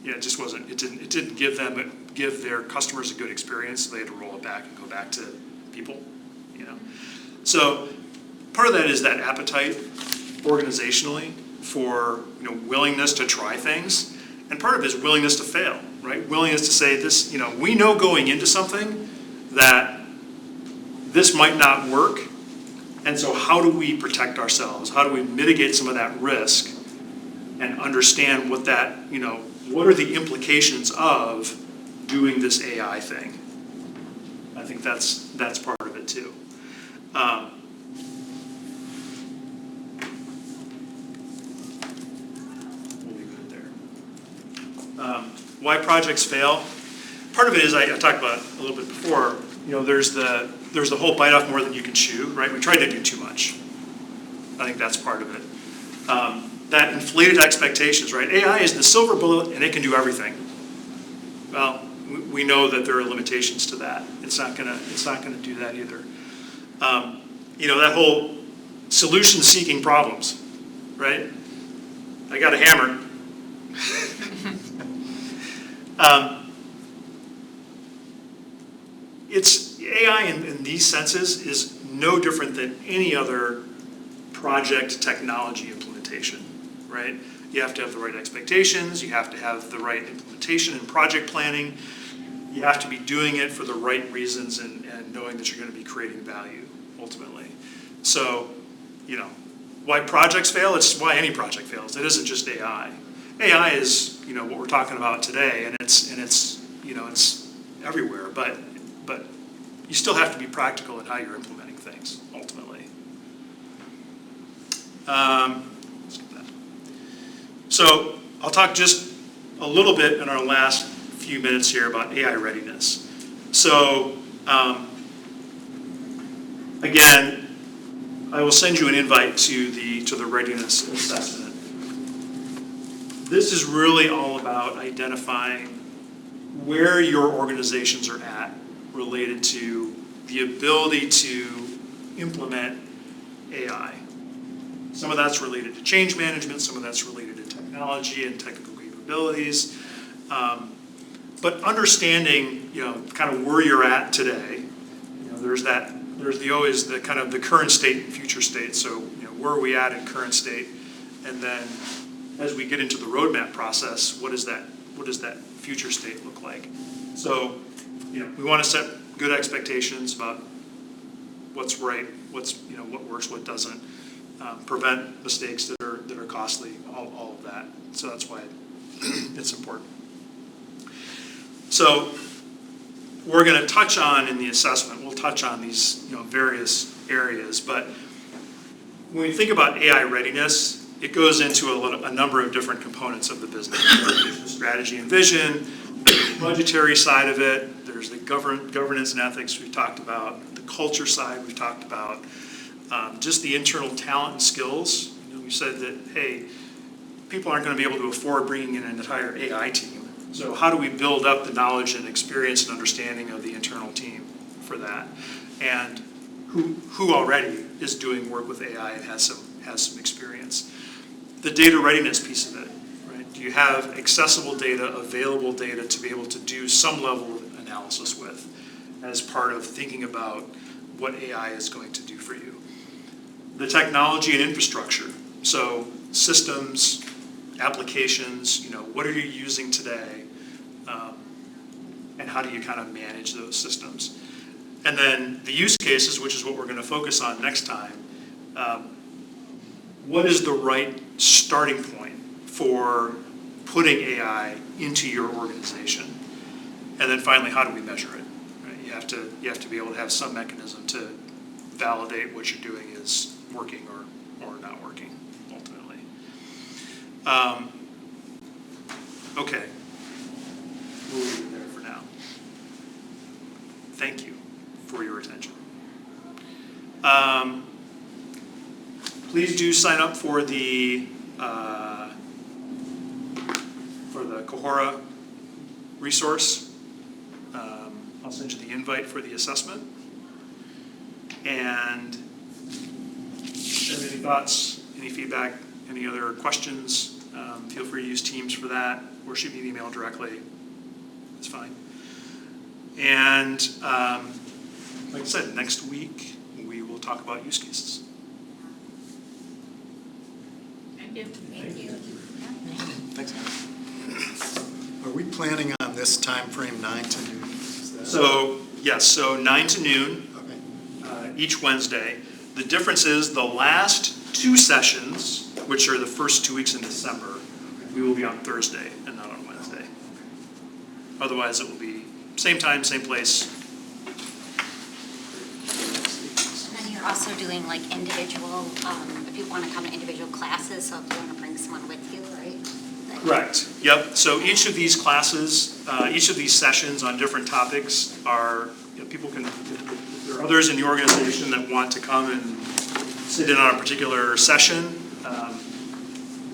it just wasn't, it didn't give their customers a good experience, so they had to roll it back and go back to people, So part of that is that appetite organizationally for, willingness to try things. And part of it is willingness to fail, right? Willingness to say this, we know going into something that this might not work. And so how do we protect ourselves? How do we mitigate some of that risk and understand what that, what are the implications of doing this AI thing? I think that's part of it too. We'll leave it there. Why projects fail? Part of it is, I talked about a little bit before, there's the whole bite off more than you can chew, right? We try to do too much. I think that's part of it. That inflated expectations, right? AI is the silver bullet and it can do everything. Well, we know that there are limitations to that. It's not gonna do that either. That whole solution seeking problems, right? I got a hammer. It's AI in these senses is no different than any other project technology implementation, right? You have to have the right expectations, you have to have the right implementation and project planning, you have to be doing it for the right reasons and knowing that you're going to be creating value ultimately. So, why projects fail? It's why any project fails. It isn't just AI. AI is, what we're talking about today, and it's everywhere, but you still have to be practical in how you're implementing things ultimately. Skip that. So I'll talk just a little bit in our last few minutes here about AI readiness. So again, I will send you an invite to the readiness assessment. This is really all about identifying where your organizations are at related to the ability to implement AI. Some of that's related to change management, some of that's related to technology and technical capabilities. But understanding, kind of where you're at today, there's always the kind of the current state and future state. So, where are we at in current state? And then as we get into the roadmap process, what does that future state look like? So, we want to set good expectations about what's right, what works, what doesn't, prevent mistakes that are costly, all of that. So that's why it's important. So we're going to touch on in the assessment, we'll touch on these various areas, but when we think about AI readiness, it goes into a number of different components of the business. There's the strategy and vision, the budgetary side of it, there's the governance and ethics we've talked about, the culture side we've talked about, just the internal talent and skills. We said that, hey, people aren't going to be able to afford bringing in an entire AI team. So how do we build up the knowledge and experience and understanding of the internal team for that? And who already is doing work with AI and has some experience? The data readiness piece of it, right? Do you have accessible data, available data to be able to do some level of analysis with as part of thinking about what AI is going to do for you? The technology and infrastructure, so systems, applications, what are you using today, and how do you kind of manage those systems? And then the use cases, which is what we're going to focus on next time. What is the right starting point for putting AI into your organization? And then finally, how do we measure it? Right? You have to be able to have some mechanism to validate what you're doing is working or not working ultimately. Okay, we'll leave it there for now. Thank you for your attention. Please do sign up for the Cohort resource. I'll send you the invite for the assessment. And if you have any thoughts, any feedback, any other questions, Feel free to use Teams for that, or shoot me an email directly. It's fine. And like I said, next week, we will talk about use cases. Thank you. Thank you. Thanks, man. Are we planning on this time frame 9 to noon? Is that- So, yes, so 9 to noon, Okay. each Wednesday. The difference is the last 2 sessions, which are the first 2 weeks in December, we will be on Thursday and not on Wednesday. Otherwise, it will be same time, same place. And you're also doing like individual, if you want to come to individual classes, so if you want to bring someone with you, right? Correct. Yep. So each of these classes, each of these sessions on different topics are, people can, there are others in the organization that want to come and sit in on a particular session.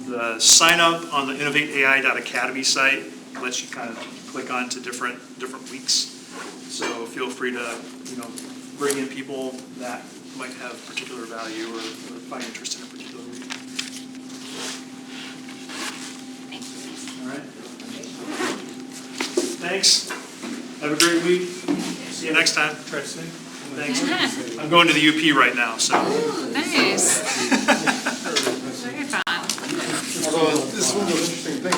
The sign up on the innovateai.academy site lets you kind of click on to different weeks. So feel free to, bring in people that might have particular value or find interest in a particular week. Thank you. All right. Thanks. Have a great week. See you next time. Try to say. Thanks. I'm going to the UP right now, so. Ooh, nice. Very fun. Although this one was interesting